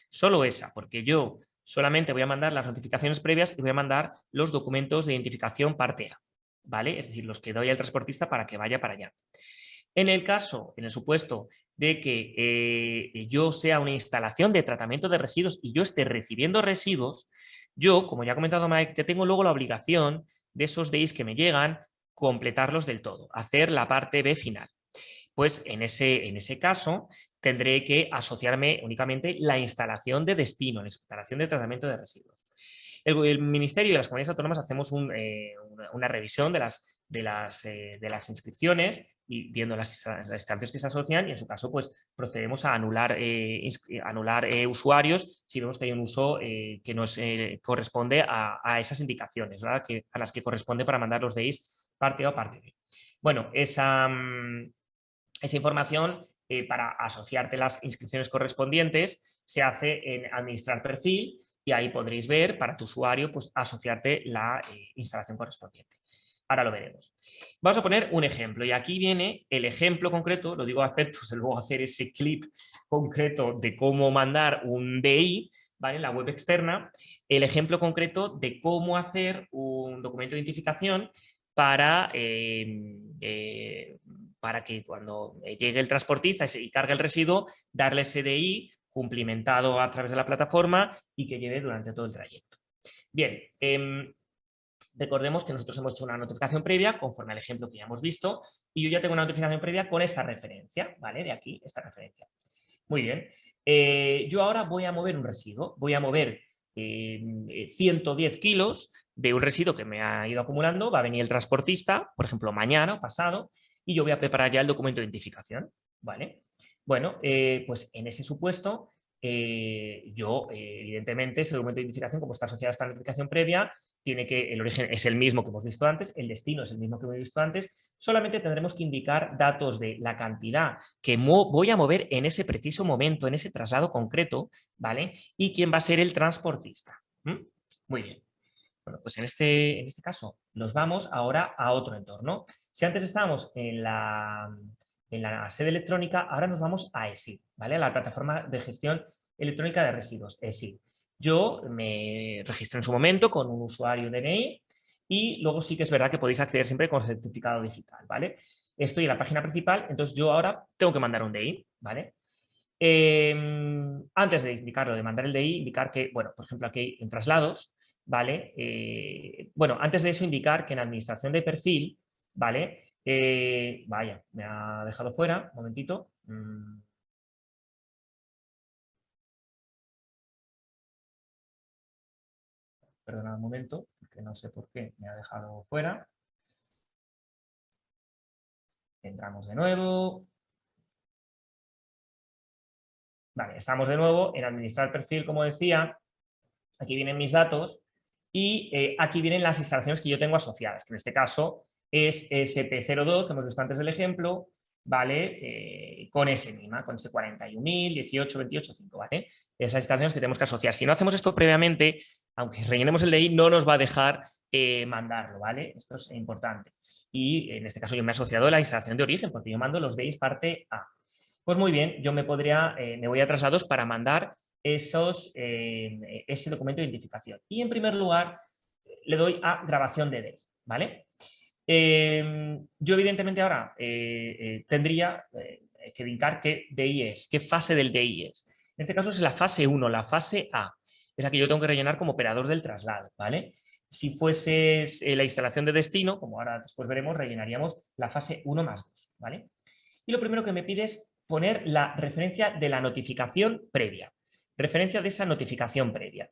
Solo esa, porque yo solamente voy a mandar las notificaciones previas y voy a mandar los documentos de identificación parte A, ¿vale? Es decir, los que doy al transportista para que vaya para allá. En el supuesto de que yo sea una instalación de tratamiento de residuos y yo esté recibiendo residuos, yo, como ya ha comentado Mike, tengo luego la obligación de esos DIs que me llegan, completarlos del todo, hacer la parte B final. Pues en ese caso tendré que asociarme únicamente la instalación de destino, la instalación de tratamiento de residuos. El Ministerio y las comunidades autónomas hacemos una revisión de las inscripciones y viendo las instancias que se asocian, y en su caso pues procedemos a anular usuarios si vemos que hay un uso que nos corresponde a esas indicaciones, ¿verdad? A las que corresponde para mandar los DIs parte A o parte B. Bueno, esa información para asociarte las inscripciones correspondientes se hace en administrar perfil, y ahí podréis ver para tu usuario pues asociarte la instalación correspondiente. Ahora lo veremos. Vamos a poner un ejemplo, y aquí viene el ejemplo concreto, lo digo a efectos de luego hacer ese clip concreto de cómo mandar un DI, ¿vale? En la web externa, el ejemplo concreto de cómo hacer un documento de identificación para que cuando llegue el transportista y cargue el residuo, darle ese DI cumplimentado a través de la plataforma y que lleve durante todo el trayecto. Bien, recordemos que nosotros hemos hecho una notificación previa conforme al ejemplo que ya hemos visto, y yo ya tengo una notificación previa con esta referencia, ¿vale? De aquí, esta referencia. Muy bien. Yo ahora voy a mover un residuo, voy a mover 110 kilos de un residuo que me ha ido acumulando, va a venir el transportista, por ejemplo, mañana o pasado, y yo voy a preparar ya el documento de identificación, ¿vale? Bueno, pues en ese supuesto, evidentemente, ese documento de identificación, como está asociado a esta notificación previa, el origen es el mismo que hemos visto antes, el destino es el mismo que hemos visto antes, solamente tendremos que indicar datos de la cantidad que voy a mover en ese preciso momento, en ese traslado concreto, ¿vale? Y quién va a ser el transportista. Muy bien. Bueno, pues en este caso nos vamos ahora a otro entorno. Si antes estábamos en la sede electrónica, ahora nos vamos a ESID, ¿vale? A la plataforma de gestión electrónica de residuos, ESID. Yo me registré en su momento con un usuario DNI, y luego sí que es verdad que podéis acceder siempre con certificado digital, ¿vale? Estoy en la página principal, entonces yo ahora tengo que mandar un DNI, ¿vale? Antes de indicarlo, de mandar el DI, indicar que, bueno, por ejemplo, aquí en traslados, ¿vale? Bueno, antes de eso indicar que en administración de perfil, ¿vale? Vaya, me ha dejado fuera, un momentito. Perdona un momento, porque no sé por qué me ha dejado fuera. Entramos de nuevo. Vale, estamos de nuevo en administrar perfil, como decía. Aquí vienen mis datos y aquí vienen las instalaciones que yo tengo asociadas, que en este caso es SP02, que hemos visto antes del ejemplo, ¿vale? Con ese MIMA, con ese 41.000, 18, 28, 5, ¿vale? Esas instalaciones que tenemos que asociar. Si no hacemos esto previamente, aunque rellenemos el DI, no nos va a dejar mandarlo, ¿vale? Esto es importante. Y en este caso yo me he asociado a la instalación de origen, porque yo mando los DIs parte A. Pues muy bien, yo me voy a traslados para mandar ese documento de identificación. Y en primer lugar, le doy a grabación de DI, ¿vale? Yo evidentemente ahora tendría que indicar qué DI es, qué fase del DI es. En este caso es la fase 1, la fase A. Es la que yo tengo que rellenar como operador del traslado, ¿vale? Si fuese la instalación de destino, como ahora después veremos, rellenaríamos la fase 1 más 2, ¿vale? Y lo primero que me pide es poner la referencia de la notificación previa. Referencia de esa notificación previa.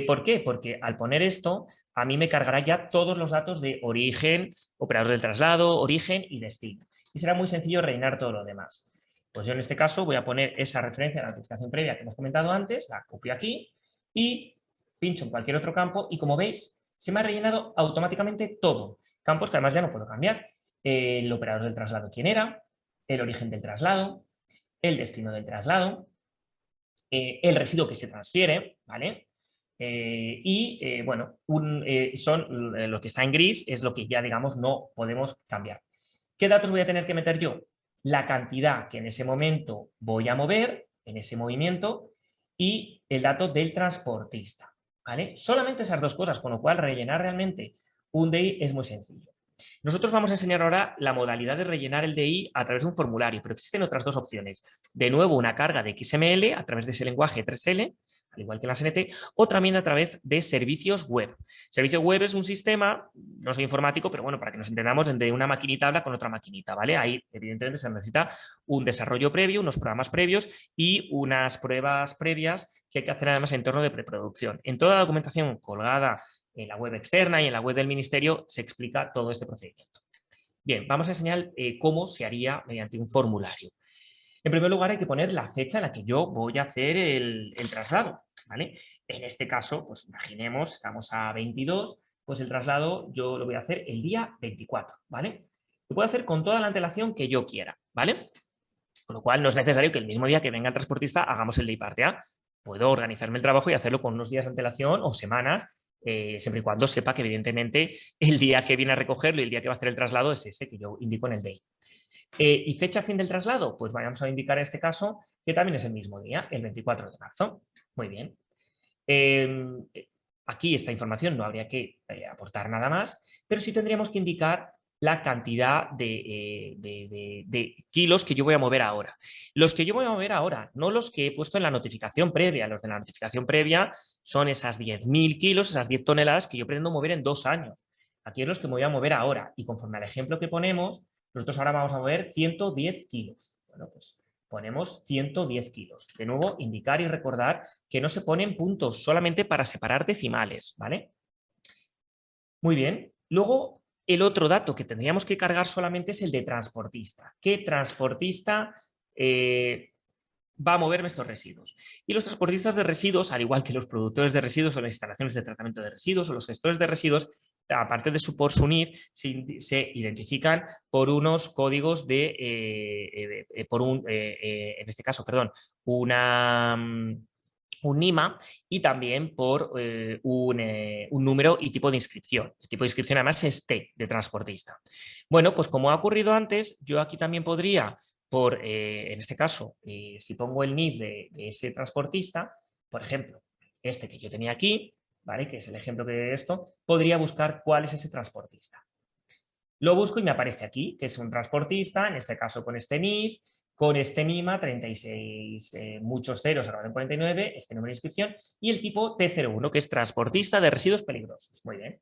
¿Por qué? Porque al poner esto, a mí me cargará ya todos los datos de origen, operador del traslado, origen y destino. Y será muy sencillo rellenar todo lo demás. Pues yo en este caso voy a poner esa referencia a la notificación previa que hemos comentado antes, la copio aquí y pincho en cualquier otro campo y como veis, se me ha rellenado automáticamente todo. Campos que además ya no puedo cambiar. El operador del traslado, quién era, el origen del traslado, el destino del traslado, el residuo que se transfiere, ¿vale? Bueno, lo que está en gris es lo que ya, digamos, no podemos cambiar. ¿Qué datos voy a tener que meter yo? La cantidad que en ese momento voy a mover, en ese movimiento, y el dato del transportista, ¿vale? Solamente esas dos cosas, con lo cual rellenar realmente un DI es muy sencillo. Nosotros vamos a enseñar ahora la modalidad de rellenar el DI a través de un formulario, pero existen otras dos opciones. De nuevo, una carga de XML a través de ese lenguaje 3L, al igual que en la SNT, o también a través de servicios web. Servicio web es un sistema, no soy informático, pero bueno, para que nos entendamos, de una maquinita habla con otra maquinita, ¿vale? Ahí, evidentemente, se necesita un desarrollo previo, unos programas previos y unas pruebas previas que hay que hacer además en entorno de preproducción. En toda la documentación colgada en la web externa y en la web del ministerio se explica todo este procedimiento. Bien, vamos a enseñar cómo se haría mediante un formulario. En primer lugar, hay que poner la fecha en la que yo voy a hacer el traslado, ¿vale? En este caso, pues imaginemos, estamos a 22, pues el traslado yo lo voy a hacer el día 24, ¿vale? Lo puedo hacer con toda la antelación que yo quiera, ¿vale? Con lo cual no es necesario que el mismo día que venga el transportista hagamos el DI parte A. Puedo organizarme el trabajo y hacerlo con unos días de antelación o semanas, siempre y cuando sepa que evidentemente el día que viene a recogerlo y el día que va a hacer el traslado es ese que yo indico en el DI. ¿Y fecha fin del traslado? Pues vamos a indicar en este caso que también es el mismo día, el 24 de marzo. Muy bien. Aquí esta información no habría que aportar nada más, pero sí tendríamos que indicar la cantidad de kilos que yo voy a mover ahora. Los que yo voy a mover ahora, no los que he puesto en la notificación previa. Los de la notificación previa son esas 10.000 kilos, esas 10 toneladas que yo pretendo mover en 2 años. Aquí es los que me voy a mover ahora. Y conforme al ejemplo que ponemos, nosotros ahora vamos a mover 110 kilos. Bueno, pues ponemos 110 kilos. De nuevo, indicar y recordar que no se ponen puntos, solamente para separar decimales, ¿vale? Muy bien. Luego, el otro dato que tendríamos que cargar solamente es el de transportista. ¿Qué transportista va a moverme estos residuos? Y los transportistas de residuos, al igual que los productores de residuos o las instalaciones de tratamiento de residuos o los gestores de residuos, aparte de por su NIF, se identifican por unos códigos en este caso, perdón, un NIMA y también por un número y tipo de inscripción. El tipo de inscripción además es T de transportista. Bueno, pues como ha ocurrido antes, yo aquí también podría, en este caso, si pongo el NIF de ese transportista, por ejemplo, este que yo tenía aquí, ¿vale? Que es el ejemplo de esto, podría buscar cuál es ese transportista. Lo busco y me aparece aquí, que es un transportista, en este caso con este NIF, con este NIMA 36, muchos ceros acabado en 49, este número de inscripción, y el tipo T01, que es transportista de residuos peligrosos. Muy bien.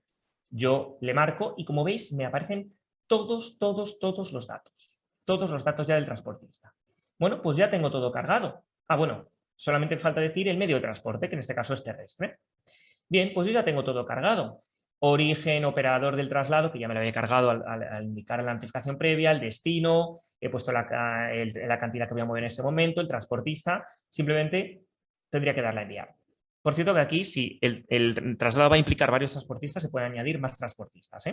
Yo le marco y como veis me aparecen todos los datos. Todos los datos ya del transportista. Bueno, pues ya tengo todo cargado. Ah, bueno, solamente falta decir el medio de transporte, que en este caso es terrestre. Bien, pues yo ya tengo todo cargado. Origen, operador del traslado, que ya me lo había cargado al indicar la notificación previa, el destino, he puesto la cantidad que voy a mover en ese momento, el transportista, simplemente tendría que darle a enviar. Por cierto que aquí, si el traslado va a implicar varios transportistas, se pueden añadir más transportistas,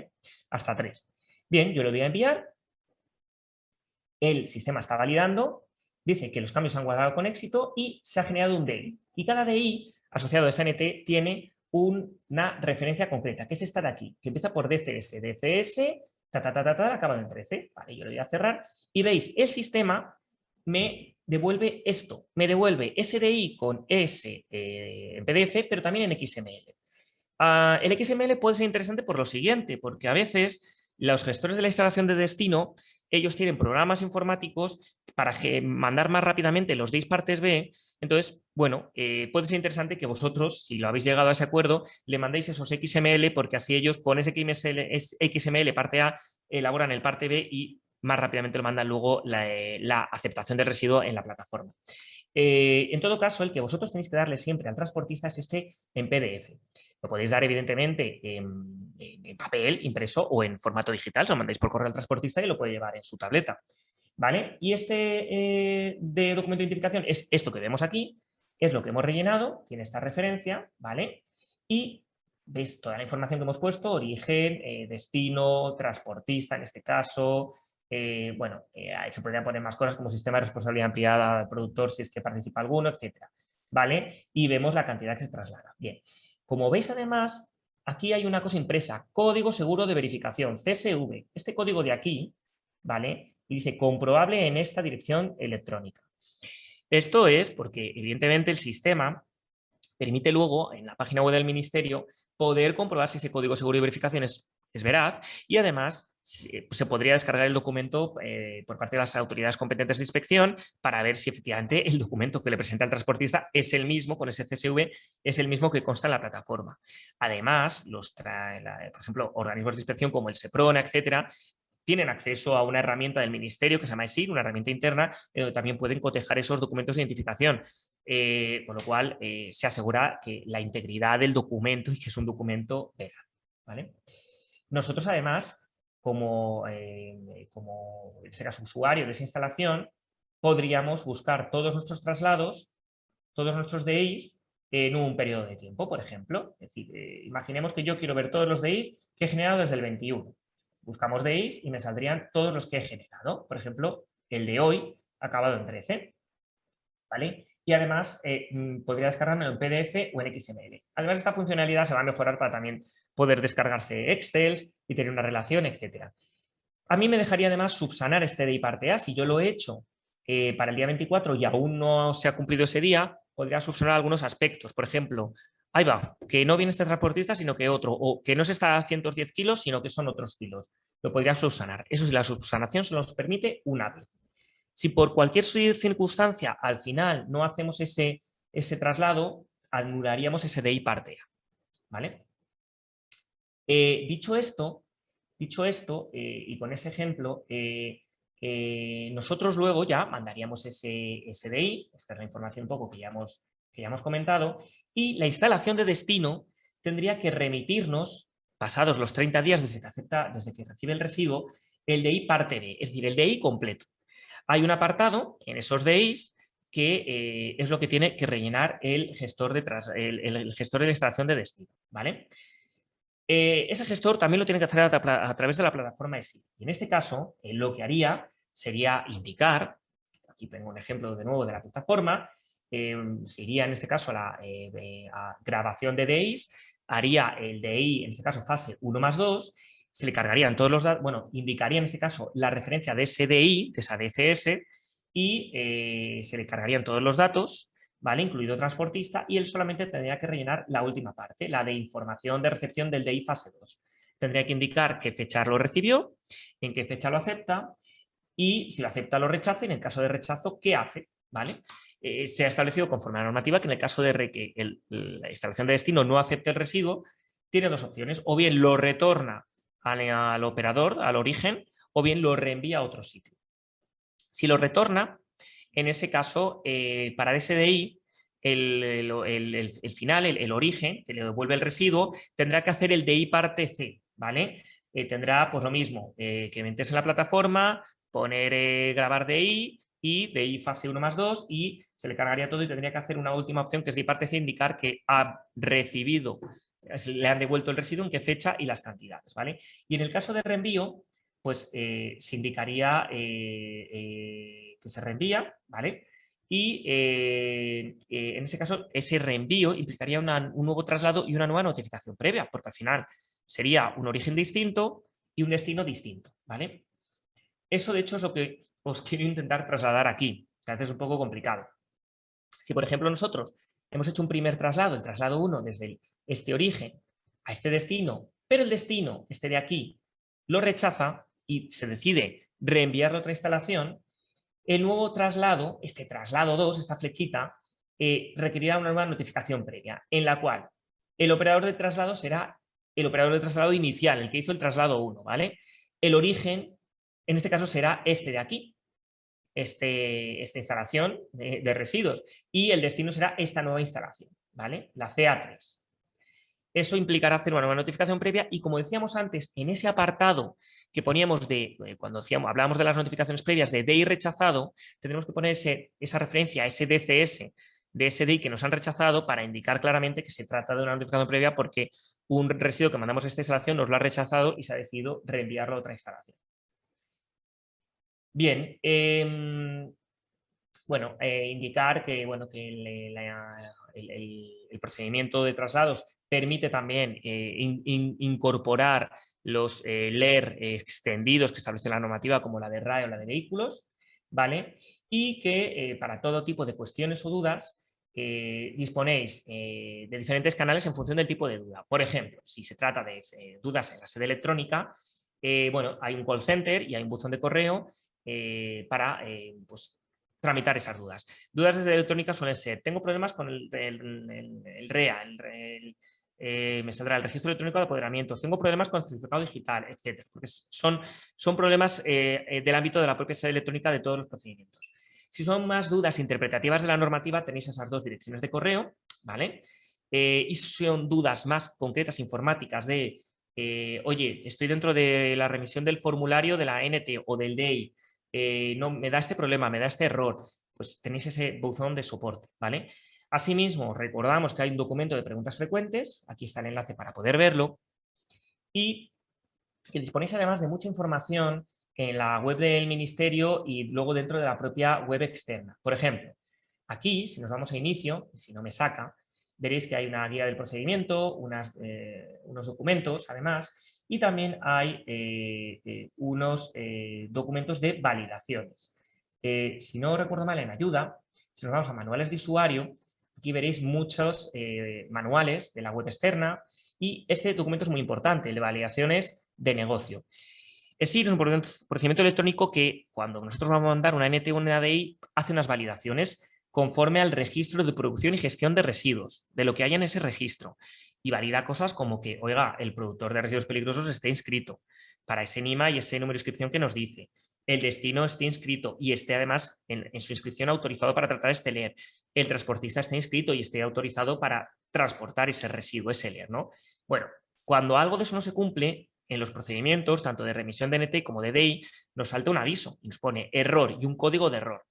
hasta 3. Bien, yo le doy a enviar, el sistema está validando, dice que los cambios se han guardado con éxito y se ha generado un DI. Y cada DI asociado a SNT tiene una referencia concreta, que es esta de aquí, que empieza por DCS. DCS, acaba en 13. Vale, yo le voy a cerrar. Y veis, el sistema me devuelve esto, me devuelve SDI con S en PDF, pero también en XML. El XML puede ser interesante por lo siguiente, porque a veces los gestores de la instalación de destino, ellos tienen programas informáticos para mandar más rápidamente los DIs partes B. Entonces, bueno, puede ser interesante que vosotros, si lo habéis llegado a ese acuerdo, le mandéis esos XML, porque así ellos con ese XML parte A elaboran el parte B y más rápidamente lo mandan luego la aceptación del residuo en la plataforma. En todo caso, el que vosotros tenéis que darle siempre al transportista es este en PDF. Lo podéis dar, evidentemente, en papel, impreso o en formato digital. Se lo mandáis por correo al transportista y lo puede llevar en su tableta. ¿Vale? Y este de documento de identificación es esto que vemos aquí, es lo que hemos rellenado, tiene esta referencia, ¿vale? Y veis toda la información que hemos puesto, origen, destino, transportista en este caso. Bueno, se podrían poner más cosas como sistema de responsabilidad ampliada del productor si es que participa alguno, etcétera. ¿Vale? Y vemos la cantidad que se traslada. Bien, como veis además, aquí hay una cosa impresa, código seguro de verificación, CSV. Este código de aquí, ¿vale? Y dice comprobable en esta dirección electrónica. Esto es porque evidentemente el sistema permite luego en la página web del ministerio poder comprobar si ese código seguro de verificación es veraz y además se podría descargar el documento por parte de las autoridades competentes de inspección para ver si efectivamente el documento que le presenta el transportista es el mismo, con ese CSV, es el mismo que consta en la plataforma. Además, por ejemplo, organismos de inspección como el SEPRONA, etcétera, tienen acceso a una herramienta del ministerio que se llama ESIR, una herramienta interna, donde también pueden cotejar esos documentos de identificación. Con lo cual se asegura que la integridad del documento y que es un documento veraz, ¿vale? Nosotros además, como en este caso usuario de esa instalación, podríamos buscar todos nuestros traslados, todos nuestros DIs en un periodo de tiempo, por ejemplo. Es decir, imaginemos que yo quiero ver todos los DIs que he generado desde el 21. Buscamos DIs y me saldrían todos los que he generado. Por ejemplo, el de hoy acabado en 13. ¿Vale? Y además podría descargarme en PDF o en XML. Además, esta funcionalidad se va a mejorar para también poder descargarse Excel y tener una relación, etc. A mí me dejaría además subsanar este DI parte A. Si yo lo he hecho para el día 24 y aún no se ha cumplido ese día, podría subsanar algunos aspectos. Por ejemplo, ahí va, que no viene este transportista, sino que otro, o que no se está a 110 kilos, sino que son otros kilos. Lo podría subsanar. Eso sí, la subsanación solo nos permite una vez. Si por cualquier circunstancia al final no hacemos ese traslado, anularíamos ese DI parte A. ¿Vale? Dicho esto, y con ese ejemplo, nosotros luego ya mandaríamos ese DI, esta es la información un poco que ya hemos comentado, y la instalación de destino tendría que remitirnos, pasados los 30 días desde que recibe el residuo, el DI parte B, es decir, el DI completo. Hay un apartado en esos DIs que es lo que tiene que rellenar el gestor de instalación de destino, ¿vale? Ese gestor también lo tiene que hacer a través de la plataforma ESIR. Y en este caso, lo que haría sería indicar, aquí tengo un ejemplo de nuevo de la plataforma, se iría en este caso a grabación de DIs, haría el DI, en este caso fase 1+2, se le cargarían todos los datos, bueno, indicaría en este caso la referencia de ese DI, de esa DCS, y se le cargarían todos los datos, ¿vale? Incluido transportista, y él solamente tendría que rellenar la última parte, la de información de recepción del DI fase 2. Tendría que indicar qué fecha lo recibió, en qué fecha lo acepta, y si lo acepta lo rechaza, y en el caso de rechazo, ¿qué hace? ¿Vale? Se ha establecido conforme a la normativa que en el caso de que la instalación de destino no acepte el residuo, tiene dos opciones: o bien lo retorna al operador, al origen, o bien lo reenvía a otro sitio. Si lo retorna, en ese caso, para el SDI, el final, el origen, que le devuelve el residuo, tendrá que hacer el DI parte C, ¿vale? Tendrá pues lo mismo, que meterse en la plataforma, poner grabar DI y DI fase 1 más 2, y se le cargaría todo y tendría que hacer una última opción que es DI parte C, indicar que ha recibido, le han devuelto el residuo, en qué fecha y las cantidades, ¿vale? Y en el caso de reenvío, pues se indicaría que se reenvía, ¿vale? Y en ese caso, ese reenvío implicaría un nuevo traslado y una nueva notificación previa, porque al final sería un origen distinto y un destino distinto, ¿vale? Eso, de hecho, es lo que os quiero intentar trasladar aquí, que a veces es un poco complicado. Si, por ejemplo, nosotros hemos hecho un primer traslado, el traslado 1, desde este origen a este destino, pero el destino, este de aquí, lo rechaza y se decide reenviarlo a otra instalación, el nuevo traslado, este traslado 2, esta flechita, requerirá una nueva notificación previa, en la cual el operador de traslado será el operador de traslado inicial, el que hizo el traslado 1, ¿vale? El origen, en este caso, será este de aquí, esta instalación de residuos, y el destino será esta nueva instalación, ¿vale? La CA3. Eso implicará hacer una nueva notificación previa y, como decíamos antes, en ese apartado que poníamos cuando hablábamos de las notificaciones previas de DI rechazado, tendremos que poner esa referencia a ese DCS de ese DI que nos han rechazado para indicar claramente que se trata de una notificación previa porque un residuo que mandamos a esta instalación nos lo ha rechazado y se ha decidido reenviarlo a otra instalación. Bien, bueno, indicar que, bueno, que el procedimiento de traslados permite también incorporar los LER extendidos que establece la normativa, como la de RAE o la de vehículos, ¿vale? Y que para todo tipo de cuestiones o dudas disponéis de diferentes canales en función del tipo de duda. Por ejemplo, si se trata de dudas en la sede electrónica, bueno, hay un call center y hay un buzón de correo para pues, tramitar esas dudas. Dudas desde electrónica suelen ser: tengo problemas con el REA, me saldrá el registro electrónico de apoderamientos, tengo problemas con el certificado digital, etcétera, porque son problemas del ámbito de la propia sede electrónica de todos los procedimientos. Si son más dudas interpretativas de la normativa, tenéis esas dos direcciones de correo, ¿vale? Y si son dudas más concretas, informáticas, de oye, estoy dentro de la remisión del formulario de la NT o del DEI, no, me da este problema, me da este error, pues tenéis ese buzón de soporte, ¿vale? Asimismo, recordamos que hay un documento de preguntas frecuentes, aquí está el enlace para poder verlo, y que disponéis además de mucha información en la web del Ministerio y luego dentro de la propia web externa. Por ejemplo, aquí, si nos vamos a inicio, si no me saca, veréis que hay una guía del procedimiento, unos documentos además, y también hay unos documentos de validaciones. Si no recuerdo mal, en ayuda, si nos vamos a manuales de usuario, aquí veréis muchos manuales de la web externa, y este documento es muy importante, el de validaciones de negocio. Es decir, es un procedimiento electrónico que, cuando nosotros vamos a mandar una NT o una DI, hace unas validaciones conforme al registro de producción y gestión de residuos, de lo que haya en ese registro. Y valida cosas como que, oiga, el productor de residuos peligrosos esté inscrito para ese NIMA y ese número de inscripción que nos dice. El destino esté inscrito y esté además en su inscripción autorizado para tratar este LER. El transportista esté inscrito y esté autorizado para transportar ese residuo, ese LER, ¿no? Bueno, cuando algo de eso no se cumple, en los procedimientos, tanto de remisión de NT como de DI, nos salta un aviso y nos pone error y un código de error.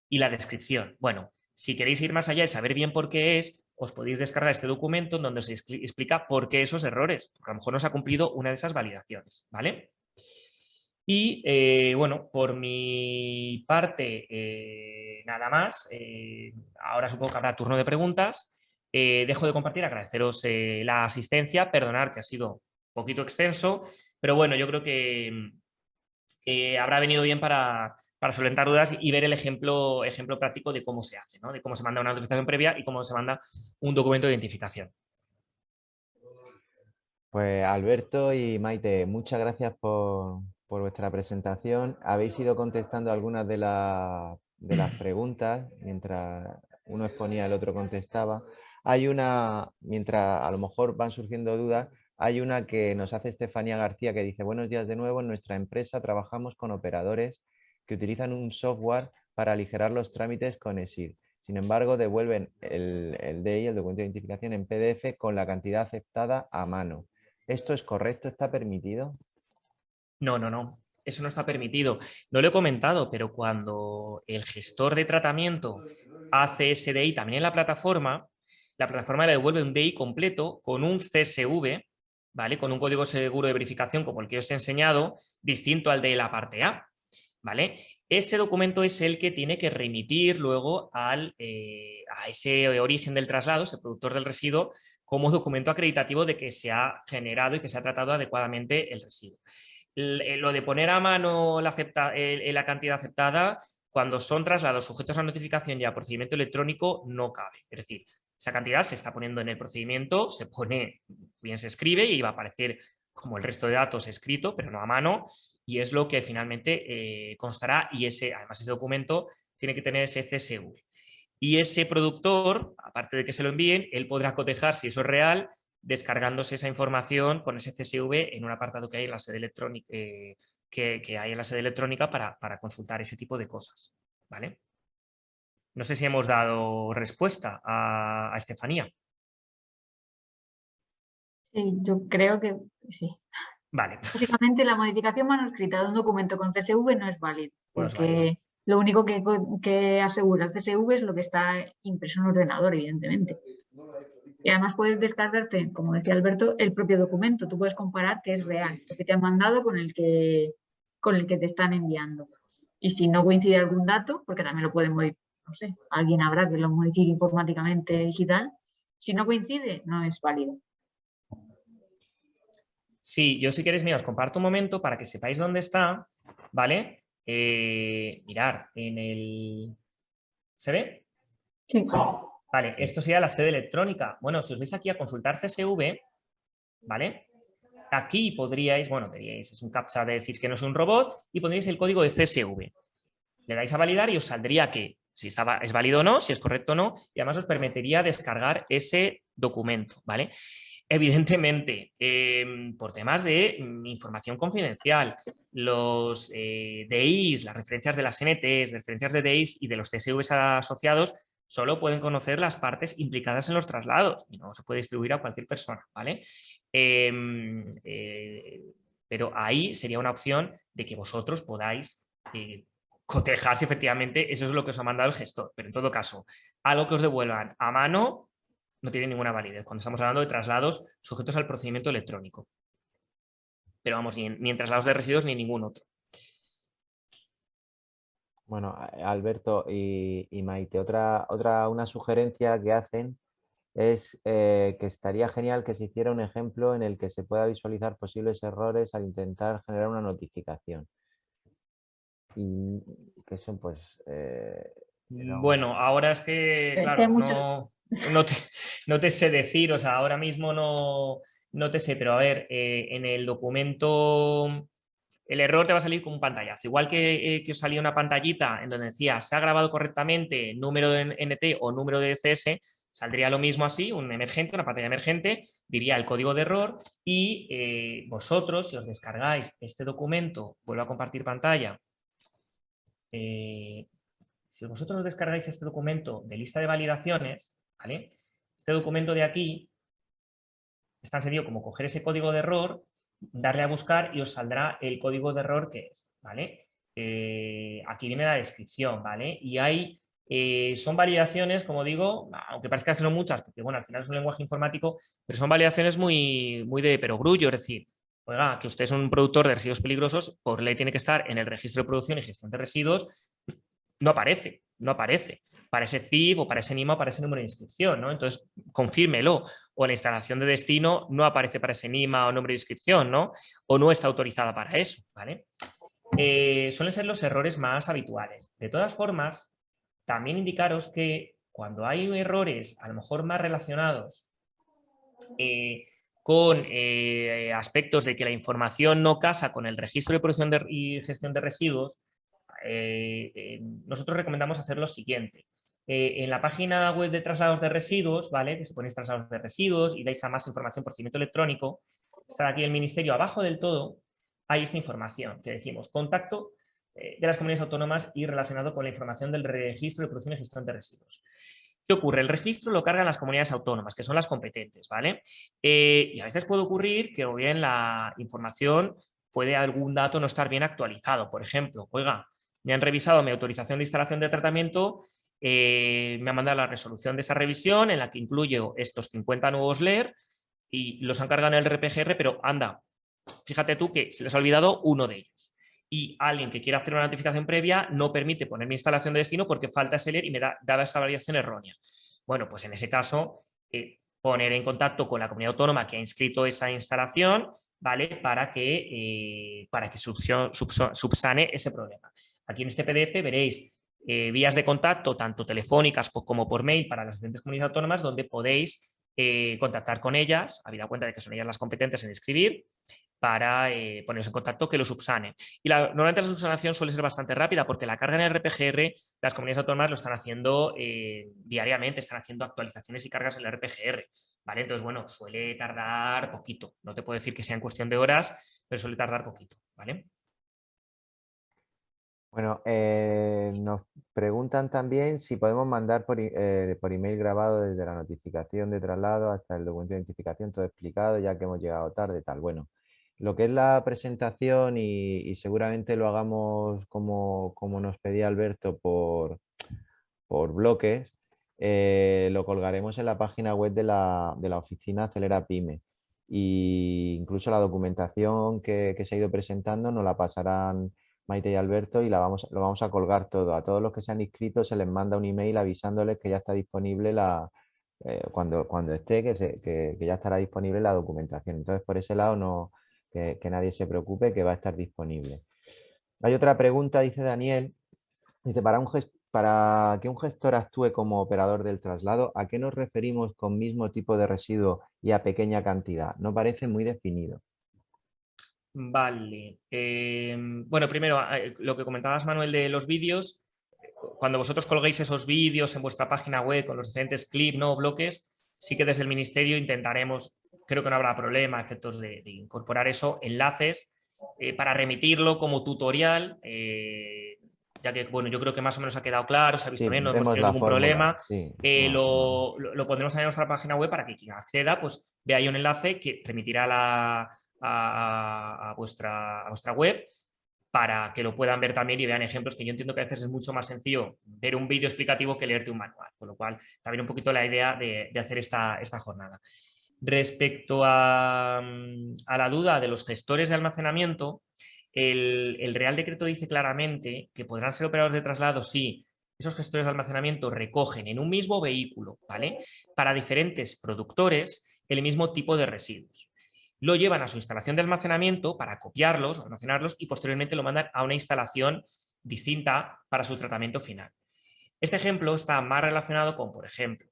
Y la descripción. Bueno, si queréis ir más allá y saber bien por qué es, os podéis descargar este documento donde se explica por qué esos errores, porque a lo mejor no se ha cumplido una de esas validaciones, ¿vale? Y bueno, por mi parte, nada más. Ahora supongo que habrá turno de preguntas. Dejo de compartir, agradeceros la asistencia, perdonar que ha sido un poquito extenso, pero bueno, yo creo que habrá venido bien para solventar dudas y ver el ejemplo práctico de cómo se hace, ¿no? De cómo se manda una notificación previa y cómo se manda un documento de identificación. Pues Alberto y Maite, muchas gracias por por vuestra presentación. Habéis ido contestando algunas de las preguntas mientras uno exponía, el otro contestaba. Hay una, mientras a lo mejor van surgiendo dudas, hay una que nos hace Estefanía García que dice: buenos días de nuevo, en nuestra empresa trabajamos con operadores que utilizan un software para aligerar los trámites con ESIR. Sin embargo, devuelven el DI, el documento de identificación, en PDF con la cantidad aceptada a mano. ¿Esto es correcto? ¿Está permitido? No, no, no. Eso no está permitido. No lo he comentado, pero cuando el gestor de tratamiento hace ese DI también en la plataforma le devuelve un DI completo con un CSV, ¿vale? Con un código seguro de verificación como el que os he enseñado, distinto al de la parte A, ¿vale? Ese documento es el que tiene que remitir luego a ese origen del traslado, ese productor del residuo, como documento acreditativo de que se ha generado y que se ha tratado adecuadamente el residuo. Lo de poner a mano la cantidad aceptada, cuando son traslados sujetos a notificación y a procedimiento electrónico, no cabe. Es decir, esa cantidad se está poniendo en el procedimiento, se pone, bien se escribe y va a aparecer como el resto de datos escrito, pero no a mano, y es lo que finalmente constará, y además ese documento tiene que tener ese CSV. Y ese productor, aparte de que se lo envíen, él podrá cotejar si eso es real, descargándose esa información con ese CSV en un apartado que hay en la sede electrónica, que hay en la sede electrónica para consultar ese tipo de cosas. ¿Vale? No sé si hemos dado respuesta a Estefanía. Sí, yo creo que sí. Vale. Básicamente, la modificación manuscrita de un documento con CSV no es válida, No es porque válido. lo único que asegura el CSV es lo que está impreso en el ordenador, evidentemente. Y además puedes descargarte, como decía Alberto, el propio documento. Tú puedes comparar que es real, lo que te han mandado con el que te están enviando. Y si no coincide algún dato, porque también lo pueden modificar, no sé, alguien habrá que lo modifique informáticamente digital. Si no coincide, no es válido. Sí, yo si queréis, mira, os comparto un momento para que sepáis dónde está, ¿vale? Mirar en el... ¿Se ve? Sí. Vale, esto sería la sede electrónica. Bueno, si os vais aquí a consultar CSV, ¿vale? Aquí podríais, bueno, teníais, es un captcha de decir que no es un robot y pondríais el código de CSV. Le dais a validar y os saldría que si es válido o no, si es correcto o no, y además os permitiría descargar ese documento, ¿vale? Evidentemente, por temas de información confidencial, los DIs, las referencias de las NTs, referencias de DIs y de los CSVs asociados, solo pueden conocer las partes implicadas en los traslados y no se puede distribuir a cualquier persona, ¿vale? Pero ahí sería una opción de que vosotros podáis cotejar si efectivamente eso es lo que os ha mandado el gestor. Pero en todo caso, algo que os devuelvan a mano no tiene ninguna validez cuando estamos hablando de traslados sujetos al procedimiento electrónico. Pero vamos, ni en traslados de residuos ni en ningún otro. Bueno, Alberto y Maite, una sugerencia que hacen es que estaría genial que se hiciera un ejemplo en el que se pueda visualizar posibles errores al intentar generar una notificación. Y que son, pues... Bueno, ahora es que, Es que hay claro, muchos... no te sé decir, o sea, ahora mismo no te sé, pero a ver, en el documento el error te va a salir con un pantallazo. Igual que os salía una pantallita en donde decía se ha grabado correctamente número de NT o número de DCS, saldría lo mismo así, un emergente, una pantalla emergente, diría el código de error y vosotros, si os descargáis este documento, vuelvo a compartir pantalla, si vosotros descargáis este documento de lista de validaciones, ¿vale? Este documento de aquí es tan sencillo como coger ese código de error, darle a buscar y os saldrá el código de error que es, ¿vale? Aquí viene la descripción, ¿vale? Y hay, son validaciones, como digo, aunque parezca que son muchas, porque bueno, al final es un lenguaje informático, pero son validaciones muy de perogrullo, es decir, oiga, que usted es un productor de residuos peligrosos, por ley tiene que estar en el registro de producción y gestión de residuos, no aparece. Para ese CIF o para ese NIMA o para ese número de inscripción, ¿no? Entonces, confírmelo. O la instalación de destino no aparece para ese NIMA o número de inscripción, ¿no? O no está autorizada para eso, ¿vale? Suelen ser los errores más habituales. De todas formas, también indicaros que cuando hay errores a lo mejor más relacionados con aspectos de que la información no casa con el registro de producción y gestión de residuos, nosotros recomendamos hacer lo siguiente. En la página web de traslados de residuos, ¿vale? Que se ponéis traslados de residuos y dais a más información procedimiento electrónico, está aquí el ministerio, abajo del todo hay esta información que decimos contacto de las comunidades autónomas y relacionado con la información del registro de producción y gestión de residuos. ¿Qué ocurre? El registro lo cargan las comunidades autónomas, que son las competentes, ¿vale? Y a veces puede ocurrir que o bien la información puede algún dato no estar bien actualizado. Por ejemplo, oiga, me han revisado mi autorización de instalación de tratamiento, me han mandado la resolución de esa revisión en la que incluyo estos 50 nuevos LER y los han cargado en el RPGR, pero anda, fíjate tú que se les ha olvidado uno de ellos. Y alguien que quiera hacer una notificación previa no permite poner mi instalación de destino porque falta ese LER y me da esa variación errónea. Bueno, pues en ese caso, poner en contacto con la comunidad autónoma que ha inscrito esa instalación, ¿vale? Para que subsane ese problema. Aquí en este PDF veréis vías de contacto, tanto telefónicas como por mail para las diferentes comunidades autónomas, donde podéis contactar con ellas, habida cuenta de que son ellas las competentes en inscribir, para ponerse en contacto que lo subsane. Y normalmente la subsanación suele ser bastante rápida porque la carga en el RPGR, las comunidades autónomas lo están haciendo diariamente, están haciendo actualizaciones y cargas en el RPGR, ¿vale? Entonces, bueno, suele tardar poquito. No te puedo decir que sea en cuestión de horas, pero suele tardar poquito, ¿vale? Bueno, nos preguntan también si podemos mandar por email grabado desde la notificación de traslado hasta el documento de identificación, todo explicado, ya que hemos llegado tarde, tal. Bueno, lo que es la presentación y seguramente lo hagamos como nos pedía Alberto por bloques, lo colgaremos en la página web de la oficina Acelera Pyme. Y incluso la documentación que se ha ido presentando nos la pasarán Maite y Alberto y lo vamos a colgar todo. A todos los que se han inscrito se les manda un email avisándoles que ya está disponible cuando esté, que ya estará disponible la documentación. Entonces, por ese lado, no, que nadie se preocupe, que va a estar disponible. Hay otra pregunta, dice Daniel. Dice, para que un gestor actúe como operador del traslado, ¿a qué nos referimos con mismo tipo de residuo y a pequeña cantidad? No parece muy definido. Vale. Bueno, primero, lo que comentabas, Manuel, de los vídeos, cuando vosotros colguéis esos vídeos en vuestra página web con los diferentes clips, ¿no? Bloques, sí que desde el Ministerio intentaremos, creo que no habrá problema a efectos de incorporar eso, enlaces para remitirlo como tutorial, ya que, bueno, yo creo que más o menos ha quedado claro, se ha visto bien, no hemos tenido ningún problema. Sí, lo pondremos también en nuestra página web para que quien acceda, pues vea ahí un enlace que remitirá a vuestra web para que lo puedan ver también y vean ejemplos, que yo entiendo que a veces es mucho más sencillo ver un vídeo explicativo que leerte un manual, con lo cual también un poquito la idea de hacer esta jornada. Respecto a la duda de los gestores de almacenamiento, el Real Decreto dice claramente que podrán ser operadores de traslado si esos gestores de almacenamiento recogen en un mismo vehículo, ¿vale? Para diferentes productores el mismo tipo de residuos. Lo llevan a su instalación de almacenamiento para copiarlos, almacenarlos y posteriormente lo mandan a una instalación distinta para su tratamiento final. Este ejemplo está más relacionado con, por ejemplo,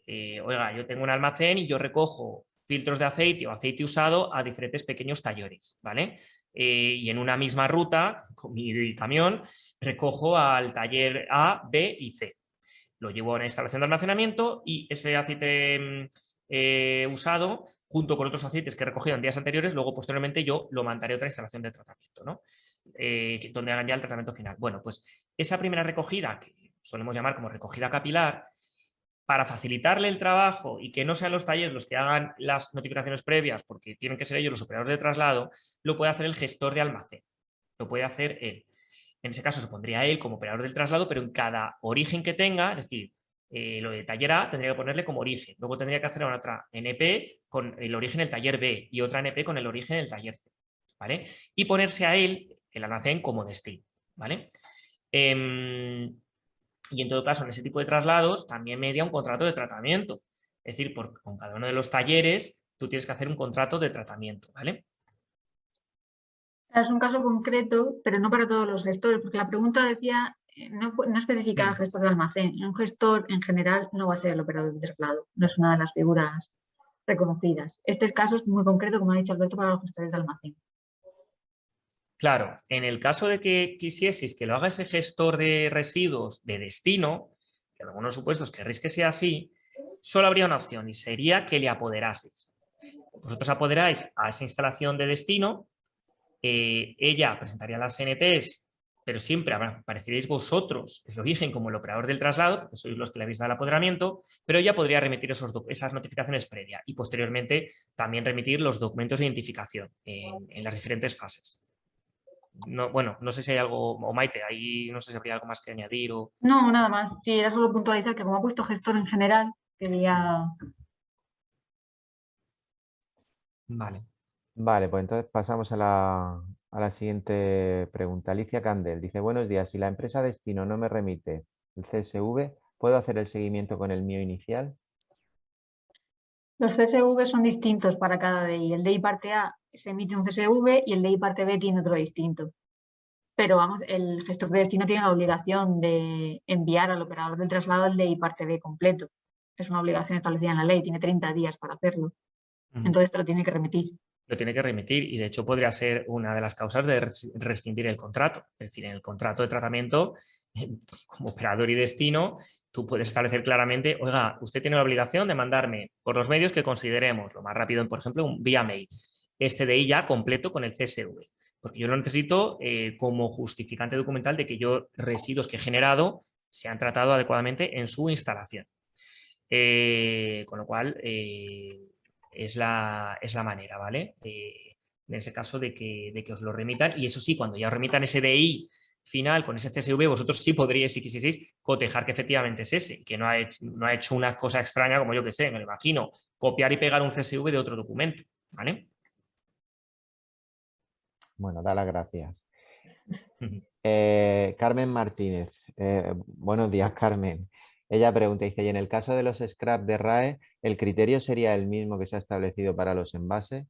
oiga, yo tengo un almacén y yo recojo filtros de aceite o aceite usado a diferentes pequeños talleres, ¿vale? Y en una misma ruta, con mi camión, recojo al taller A, B y C. Lo llevo a una instalación de almacenamiento y ese aceite usado, junto con otros aceites que he recogido en días anteriores, luego posteriormente yo lo mandaré a otra instalación de tratamiento, ¿no? Donde hagan ya el tratamiento final. Bueno, pues esa primera recogida, que solemos llamar como recogida capilar, para facilitarle el trabajo y que no sean los talleres los que hagan las notificaciones previas, porque tienen que ser ellos los operadores de traslado, lo puede hacer el gestor de almacén, lo puede hacer él. En ese caso se pondría él como operador del traslado, pero en cada origen que tenga, es decir, lo de taller A tendría que ponerle como origen, luego tendría que hacer una otra NP con el origen del taller B y otra NP con el origen del taller C, ¿vale? Y ponerse a él el almacén como destino, ¿vale? Y en todo caso, en ese tipo de traslados también media un contrato de tratamiento. Es decir, con cada uno de los talleres tú tienes que hacer un contrato de tratamiento, ¿vale? Es un caso concreto, pero no para todos los gestores, porque la pregunta decía, no especificaba gestor de almacén. Un gestor en general no va a ser el operador de traslado, no es una de las figuras reconocidas. Este caso es muy concreto, como ha dicho Alberto, para los gestores de almacén. Claro, en el caso de que quisieseis que lo haga ese gestor de residuos de destino, que en algunos supuestos querréis que sea así, solo habría una opción y sería que le apoderaseis. Vosotros apoderáis a esa instalación de destino, ella presentaría las NTs, pero siempre apareceréis vosotros el origen como el operador del traslado, porque sois los que le habéis dado el apoderamiento, pero ella podría remitir esas notificaciones previas y posteriormente también remitir los documentos de identificación en las diferentes fases. No, bueno, no sé si hay algo, o Maite, ahí no sé si habría algo más que añadir o... No, nada más. Sí, era solo puntualizar que como ha puesto gestor en general, quería... Vale. Vale, pues entonces pasamos a la siguiente pregunta. Alicia Candel dice, buenos días, si la empresa destino no me remite el CSV, ¿puedo hacer el seguimiento con el mío inicial? Los CSV son distintos para cada DI. El DI parte A se emite un CSV y el DI parte B tiene otro distinto. Pero vamos, el gestor de destino tiene la obligación de enviar al operador del traslado el DI parte B completo. Es una obligación establecida en la ley, tiene 30 días para hacerlo. Entonces te lo tiene que remitir. Lo tiene que remitir y de hecho podría ser una de las causas de rescindir el contrato. Es decir, en el contrato de tratamiento, como operador y destino, tú puedes establecer claramente, oiga, usted tiene la obligación de mandarme por los medios que consideremos, lo más rápido, por ejemplo, vía mail, este DI ya completo con el CSV. Porque yo lo necesito como justificante documental de que yo residuos que he generado se han tratado adecuadamente en su instalación. Con lo cual, es la manera, ¿vale? En ese caso de que os lo remitan. Y eso sí, cuando ya os remitan ese DI final con ese CSV, vosotros sí podríais, si quisieseis, cotejar que efectivamente es ese, que no ha hecho una cosa extraña como yo que sé, me lo imagino, copiar y pegar un CSV de otro documento, ¿vale? Bueno, da las gracias. Carmen Martínez. Buenos días, Carmen. Ella pregunta, dice, y en el caso de los scrap de RAE, ¿el criterio sería el mismo que se ha establecido para los envases?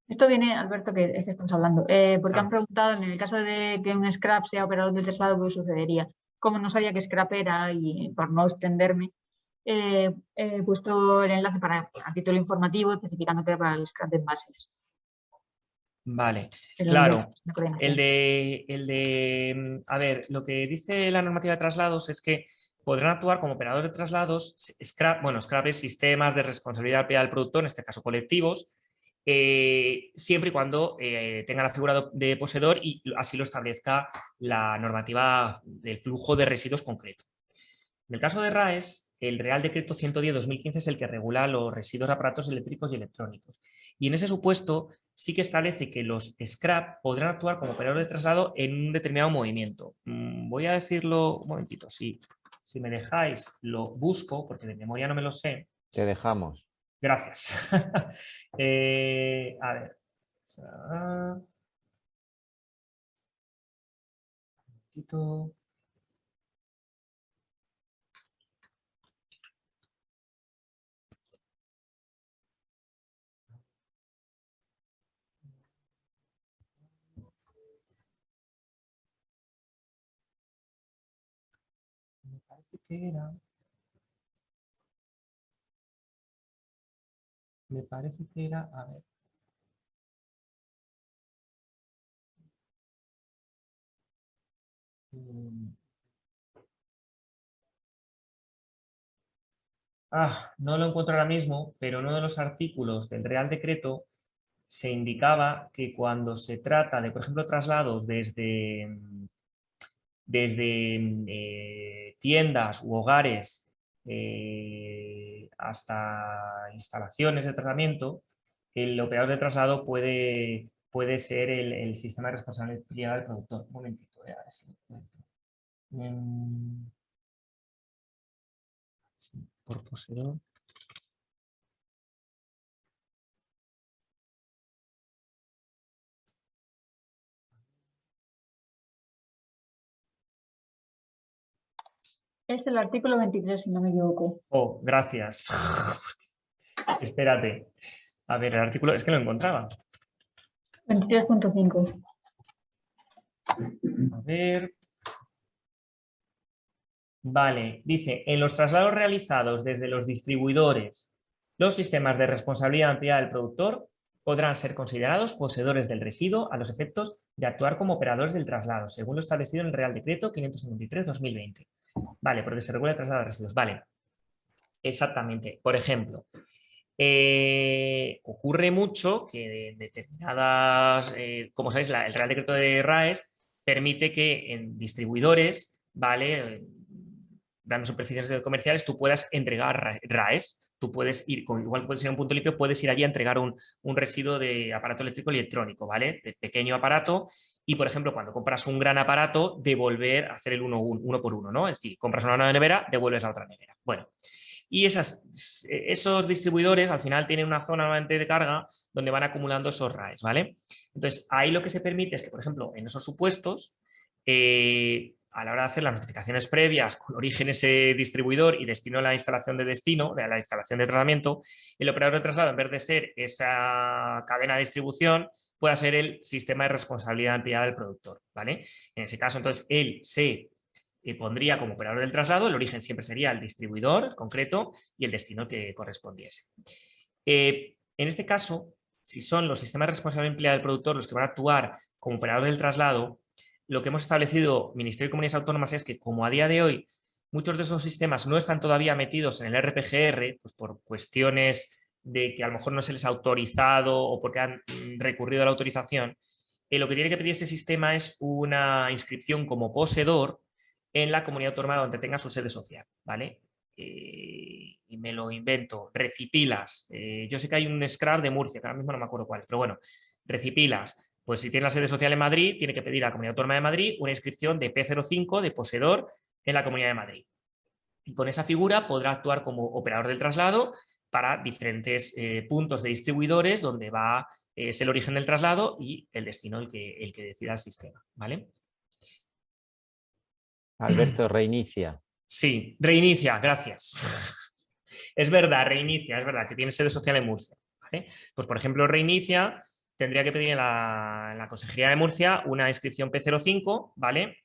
Esto viene, Alberto, que es que estamos hablando, porque han preguntado en el caso de que un scrap sea operador de traslado, ¿qué sucedería? Como no sabía qué scrap era y por no extenderme, he puesto el enlace a título informativo especificando que era para el scrap de envases. Vale, El claro. de coordinación. A ver, lo que dice la normativa de traslados es que podrán actuar como operadores de traslados, scrap es sistemas de responsabilidad del productor, en este caso colectivos, siempre y cuando tenga la figura de poseedor y así lo establezca la normativa del flujo de residuos concreto. En el caso de RAES, el Real Decreto 110/2015 es el que regula los residuos de aparatos eléctricos y electrónicos. Y en ese supuesto sí que establece que los scrap podrán actuar como operadores de traslado en un determinado movimiento. Voy a decirlo un momentito, si me dejáis lo busco, porque de memoria no me lo sé. Te dejamos. Gracias. A ver. Un momentito. Me parece que era... A ver. No lo encuentro ahora mismo, pero en uno de los artículos del Real Decreto se indicaba que cuando se trata de, por ejemplo, traslados desde tiendas u hogares hasta instalaciones de tratamiento, el operador de traslado puede ser el sistema de responsabilidad del productor. Un momentito, a ver si lo encuentro. Sí, por poseedor. Es el artículo 23, si no me equivoco. Oh, gracias. Espérate. A ver, el artículo, es que lo encontraba. 23.5. A ver. Vale, dice, en los traslados realizados desde los distribuidores, Los sistemas de responsabilidad ampliada del productor podrán ser considerados poseedores del residuo a los efectos de actuar como operadores del traslado, según lo establecido en el Real Decreto 553/2020. Vale, porque se regula el traslado de residuos. Vale, exactamente. Por ejemplo, ocurre mucho que en determinadas, como sabéis, el Real Decreto de RAES permite que en distribuidores, ¿vale? Grandes superficies comerciales, tú puedas entregar RAES. Tú puedes ir, igual puedes ir a un punto limpio, puedes ir allí a entregar un residuo de aparato eléctrico y electrónico, ¿vale? De pequeño aparato y, por ejemplo, cuando compras un gran aparato, devolver, hacer el uno por uno, ¿no? Es decir, compras una nueva nevera, devuelves la otra nevera. Bueno, y esos distribuidores al final tienen una zona normalmente de carga donde van acumulando esos RAES, ¿vale? Entonces, ahí lo que se permite es que, por ejemplo, en esos supuestos, a la hora de hacer las notificaciones previas con origen ese distribuidor y destino a la instalación de destino, de la instalación de tratamiento, el operador de traslado, en vez de ser esa cadena de distribución, pueda ser el sistema de responsabilidad ampliada del productor, ¿vale? En ese caso, entonces, él se pondría como operador del traslado, el origen siempre sería el distribuidor concreto y el destino que correspondiese. En este caso, si son los sistemas de responsabilidad ampliada del productor los que van a actuar como operador del traslado, lo que hemos establecido Ministerio de Comunidades Autónomas es que, como a día de hoy muchos de esos sistemas no están todavía metidos en el RPGR, pues por cuestiones de que a lo mejor no se les ha autorizado o porque han recurrido a la autorización, lo que tiene que pedir ese sistema es una inscripción como poseedor en la comunidad autónoma donde tenga su sede social, ¿vale? Y me lo invento, Recipilas. Yo sé que hay un Scrap de Murcia, que ahora mismo no me acuerdo cuál, pero bueno, Recipilas. Pues si tiene la sede social en Madrid, tiene que pedir a la Comunidad Autónoma de Madrid una inscripción de P05 de poseedor en la Comunidad de Madrid. Y con esa figura podrá actuar como operador del traslado para diferentes puntos de distribuidores donde va es el origen del traslado y el destino el que decida el sistema, ¿vale? Alberto, reinicia. Sí, reinicia, gracias. Es verdad, reinicia, es verdad que tiene sede social en Murcia, ¿vale? Pues por ejemplo, reinicia, tendría que pedir en la Consejería de Murcia una inscripción P05, ¿vale?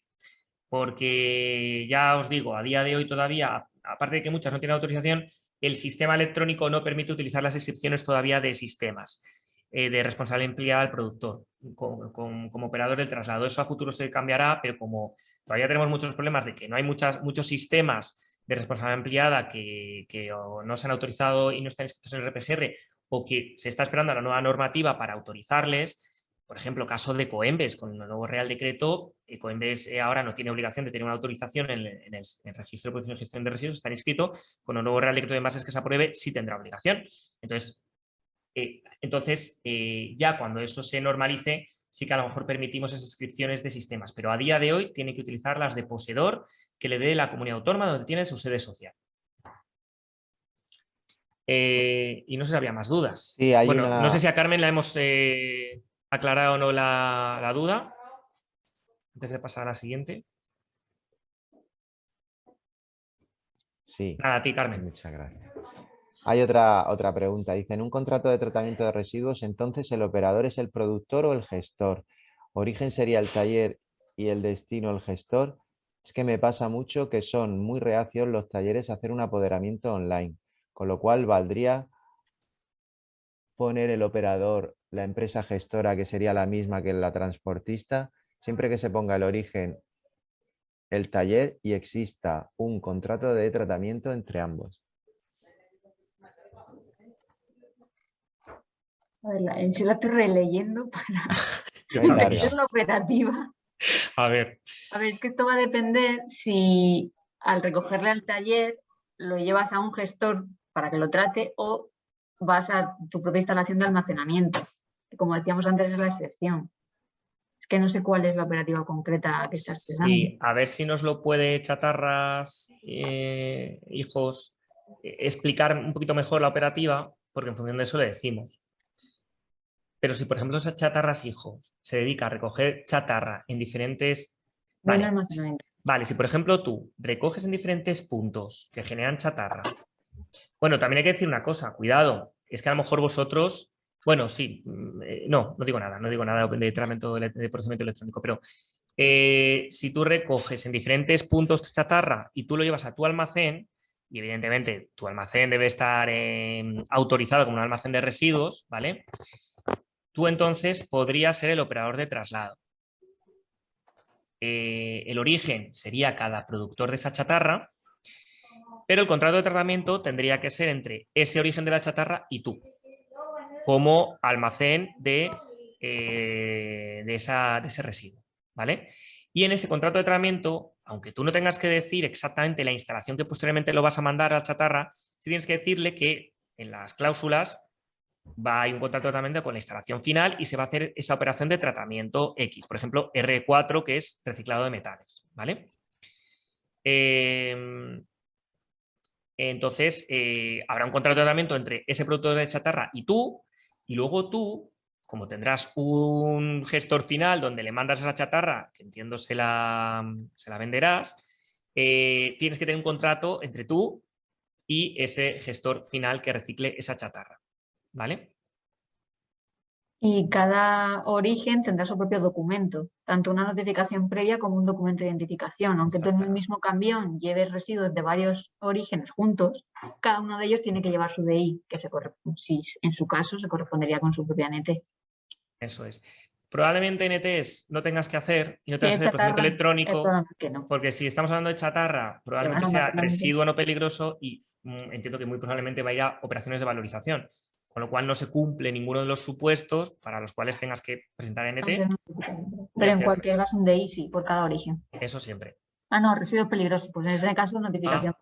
Porque ya os digo, a día de hoy todavía, aparte de que muchas no tienen autorización, el sistema electrónico no permite utilizar las inscripciones todavía de sistemas de responsabilidad ampliada al productor como operador del traslado. Eso a futuro se cambiará, pero como todavía tenemos muchos problemas de que no hay muchos sistemas de responsabilidad ampliada que o no se han autorizado y no están inscritos en el RPGR o que se está esperando a la nueva normativa para autorizarles. Por ejemplo, caso de Coembes, con el nuevo Real Decreto, Coembes ahora no tiene obligación de tener una autorización en el Registro de Producción y Gestión de Residuos, está inscrito, con el nuevo Real Decreto de Envases que se apruebe, sí tendrá obligación. Entonces, ya cuando eso se normalice, sí que a lo mejor permitimos esas inscripciones de sistemas, pero a día de hoy tiene que utilizar las de poseedor que le dé la comunidad autónoma donde tiene su sede social. Y no sé si había más dudas. Sí, hay bueno, una... no sé si a Carmen la hemos aclarado o no la duda. Antes de pasar a la siguiente. Sí. Nada, a ti, Carmen. Muchas gracias. Hay otra pregunta. Dice, en un contrato de tratamiento de residuos, entonces el operador es el productor o el gestor. Origen sería el taller y el destino el gestor. Es que me pasa mucho que son muy reacios los talleres a hacer un apoderamiento online, con lo cual valdría poner el operador, la empresa gestora, que sería la misma que la transportista, siempre que se ponga el origen, el taller y exista un contrato de tratamiento entre ambos. A ver, se la estoy releyendo para Es larga. entender la operativa. A ver. A ver, es que esto va a depender si al recogerle al taller lo llevas a un gestor para que lo trate o vas a tu propia instalación de almacenamiento, que como decíamos antes es la excepción. Es que no sé cuál es la operativa concreta que estás pensando. Sí, a ver si nos lo puede Chatarras, hijos, explicar un poquito mejor la operativa, porque en función de eso le decimos. Pero si, por ejemplo, Chatarras, hijos, se dedica a recoger chatarra en diferentes... Vale, si por ejemplo tú recoges en diferentes puntos que generan chatarra. Bueno, también hay que decir una cosa, cuidado, es que a lo mejor vosotros... Bueno, sí, no digo nada de tratamiento de procesamiento electrónico, pero si tú recoges en diferentes puntos de chatarra y tú lo llevas a tu almacén, y evidentemente tu almacén debe estar autorizado como un almacén de residuos, ¿vale? Tú entonces podrías ser el operador de traslado. El origen sería cada productor de esa chatarra, pero el contrato de tratamiento tendría que ser entre ese origen de la chatarra y tú, como almacén de ese residuo, ¿vale? Y en ese contrato de tratamiento, aunque tú no tengas que decir exactamente la instalación que posteriormente lo vas a mandar a la chatarra, sí tienes que decirle que en las cláusulas va a ir un contrato de tratamiento con la instalación final y se va a hacer esa operación de tratamiento X, por ejemplo, R4, que es reciclado de metales, ¿vale? Entonces, habrá un contrato de tratamiento entre ese productor de chatarra y tú, y luego tú, como tendrás un gestor final donde le mandas esa chatarra, que entiendo se la venderás, tienes que tener un contrato entre tú y ese gestor final que recicle esa chatarra, ¿vale? Y cada origen tendrá su propio documento, tanto una notificación previa como un documento de identificación. Aunque tú en el mismo camión lleves residuos de varios orígenes juntos, cada uno de ellos tiene que llevar su DI, que si en su caso se correspondería con su propia NT. Eso es. Probablemente NTs no tengas que hacer y no tengas que hacer procedimiento electrónico, no. porque si estamos hablando de chatarra, probablemente sea residuo no peligroso y entiendo que muy probablemente va a ir a operaciones de valorización, con lo cual no se cumple ninguno de los supuestos para los cuales tengas que presentar NT. Pero en cualquier caso un DI sí, por cada origen. Eso siempre. Ah, no, residuos peligrosos, pues en ese caso notificación.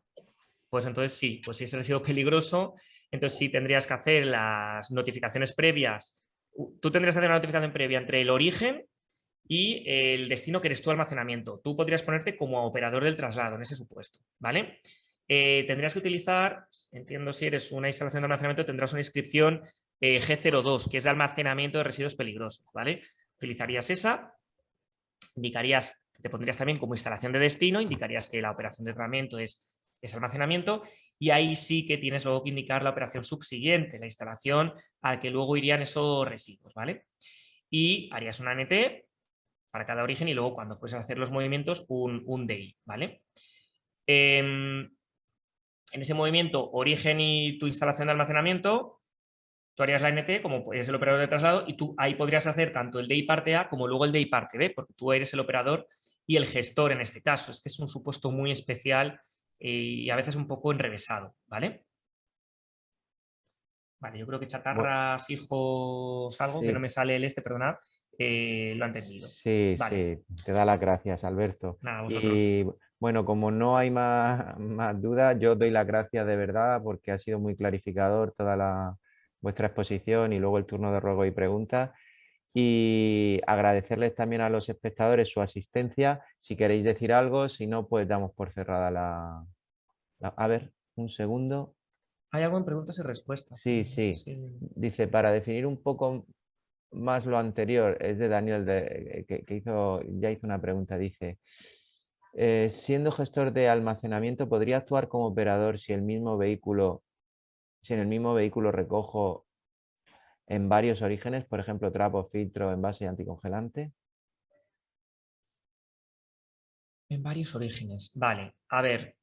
Pues entonces sí, pues si es residuo peligroso, entonces sí tendrías que hacer las notificaciones previas. Tú tendrías que hacer una notificación previa entre el origen y el destino que eres tu almacenamiento. Tú podrías ponerte como operador del traslado en ese supuesto, ¿vale? Tendrías que utilizar, entiendo si eres una instalación de almacenamiento, tendrás una inscripción G02, que es de almacenamiento de residuos peligrosos, ¿vale? Utilizarías esa, indicarías, te pondrías también como instalación de destino, indicarías que la operación de tratamiento es almacenamiento, y ahí sí que tienes luego que indicar la operación subsiguiente, la instalación a la que luego irían esos residuos, ¿vale? Y harías una NT para cada origen y luego cuando fueses a hacer los movimientos un DI, ¿vale? En ese movimiento origen y tu instalación de almacenamiento, tú harías la NT como eres el operador de traslado y tú ahí podrías hacer tanto el DI parte A como luego el DI parte B, porque tú eres el operador y el gestor en este caso. Es que es un supuesto muy especial y a veces un poco enrevesado, ¿vale? Vale, yo creo que chatarras, hijos, algo, sí. que no me sale el perdonad, lo ha entendido. Sí, vale. sí, te da las gracias, Alberto. Nada, vosotros. Y bueno, como no hay más dudas, yo doy las gracias de verdad porque ha sido muy clarificador toda vuestra exposición y luego el turno de ruego y preguntas. Y agradecerles también a los espectadores su asistencia. Si queréis decir algo, si no, pues damos por cerrada A ver, un segundo. Hay algo en preguntas y respuestas. Sí, No sé sí. si... Dice, para definir un poco más lo anterior, es de Daniel, que ya hizo una pregunta. Dice, siendo gestor de almacenamiento, ¿podría actuar como operador si en el mismo vehículo recojo en varios orígenes, por ejemplo, trapo, filtro, envase y anticongelante? En varios orígenes. Vale, a ver.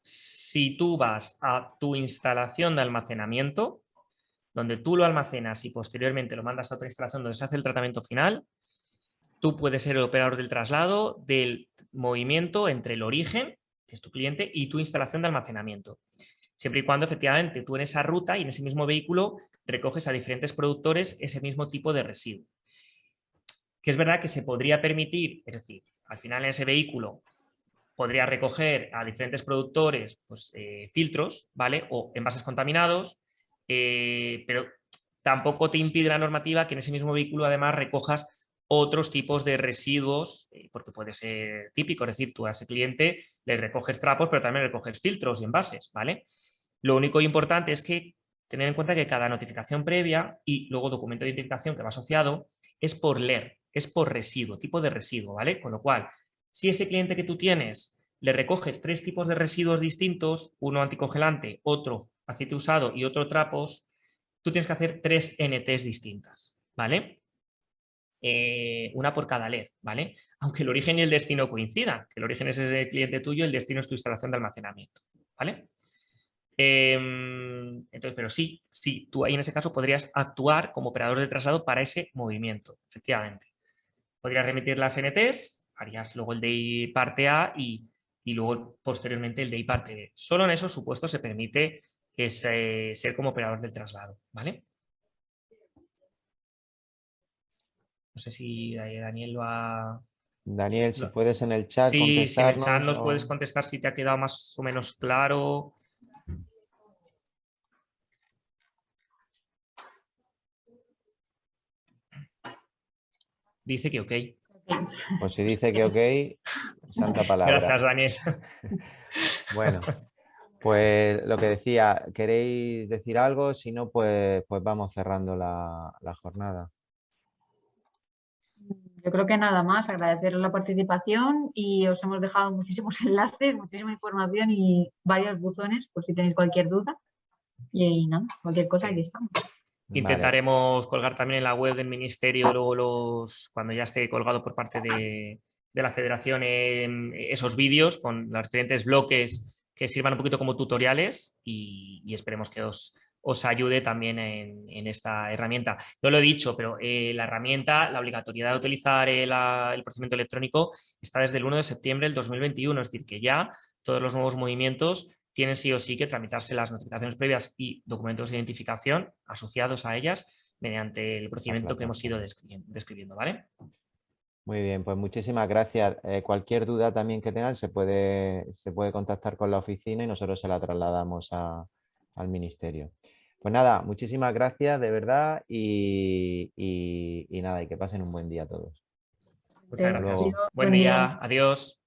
Si tú vas a tu instalación de almacenamiento, donde tú lo almacenas y posteriormente lo mandas a otra instalación donde se hace el tratamiento final, tú puedes ser el operador del traslado del movimiento entre el origen, que es tu cliente, y tu instalación de almacenamiento. Siempre y cuando efectivamente tú en esa ruta y en ese mismo vehículo recoges a diferentes productores ese mismo tipo de residuo. Que es verdad que se podría permitir, es decir, al final en ese vehículo podría recoger a diferentes productores pues, filtros, ¿vale? O envases contaminados, pero tampoco te impide la normativa que en ese mismo vehículo además recojas otros tipos de residuos, porque puede ser típico, es decir, tú a ese cliente le recoges trapos, pero también recoges filtros y envases, ¿vale? Lo único importante es que tener en cuenta que cada notificación previa y luego documento de identificación que va asociado es por LER, es por residuo, tipo de residuo, ¿vale? Con lo cual, si ese cliente que tú tienes le recoges 3 tipos de residuos distintos, uno anticongelante, otro aceite usado y otro trapos, tú tienes que hacer 3 NTs distintas, ¿vale? una por cada LED, ¿vale? Aunque el origen y el destino coincidan, que el origen es ese cliente tuyo, el destino es tu instalación de almacenamiento, ¿vale? Entonces, pero sí, tú ahí en ese caso podrías actuar como operador de traslado para ese movimiento, efectivamente. Podrías remitir las NTs, harías luego el DI parte A y luego posteriormente el DI parte B. Solo en esos supuestos se permite ser como operador del traslado, ¿vale? No sé si Daniel lo ha... Daniel, si puedes en el chat Sí, si en el chat contestarnos. nos puedes contestar si te ha quedado más o menos claro. Dice que ok. Pues si dice que ok, santa palabra. Gracias, Daniel. Bueno, pues lo que decía, ¿queréis decir algo? Si no, pues vamos cerrando la jornada. Yo creo que nada más, agradeceros la participación y os hemos dejado muchísimos enlaces, muchísima información y varios buzones por si tenéis cualquier duda. Y nada, cualquier cosa, aquí estamos. Intentaremos colgar también en la web del Ministerio luego cuando ya esté colgado por parte de la Federación esos vídeos con los diferentes bloques que sirvan un poquito como tutoriales y esperemos que os ayude también en esta herramienta. No lo he dicho, pero la herramienta, la obligatoriedad de utilizar el procedimiento electrónico está desde el 1 de septiembre del 2021, es decir, que ya todos los nuevos movimientos tienen sí o sí que tramitarse las notificaciones previas y documentos de identificación asociados a ellas mediante el procedimiento que hemos ido describiendo, ¿vale? Muy bien, pues muchísimas gracias. Cualquier duda también que tengan se puede contactar con la oficina y nosotros se la trasladamos al ministerio. Pues nada, muchísimas gracias de verdad y nada, y que pasen un buen día a todos. Muchas gracias. Luego. Buen día. Adiós.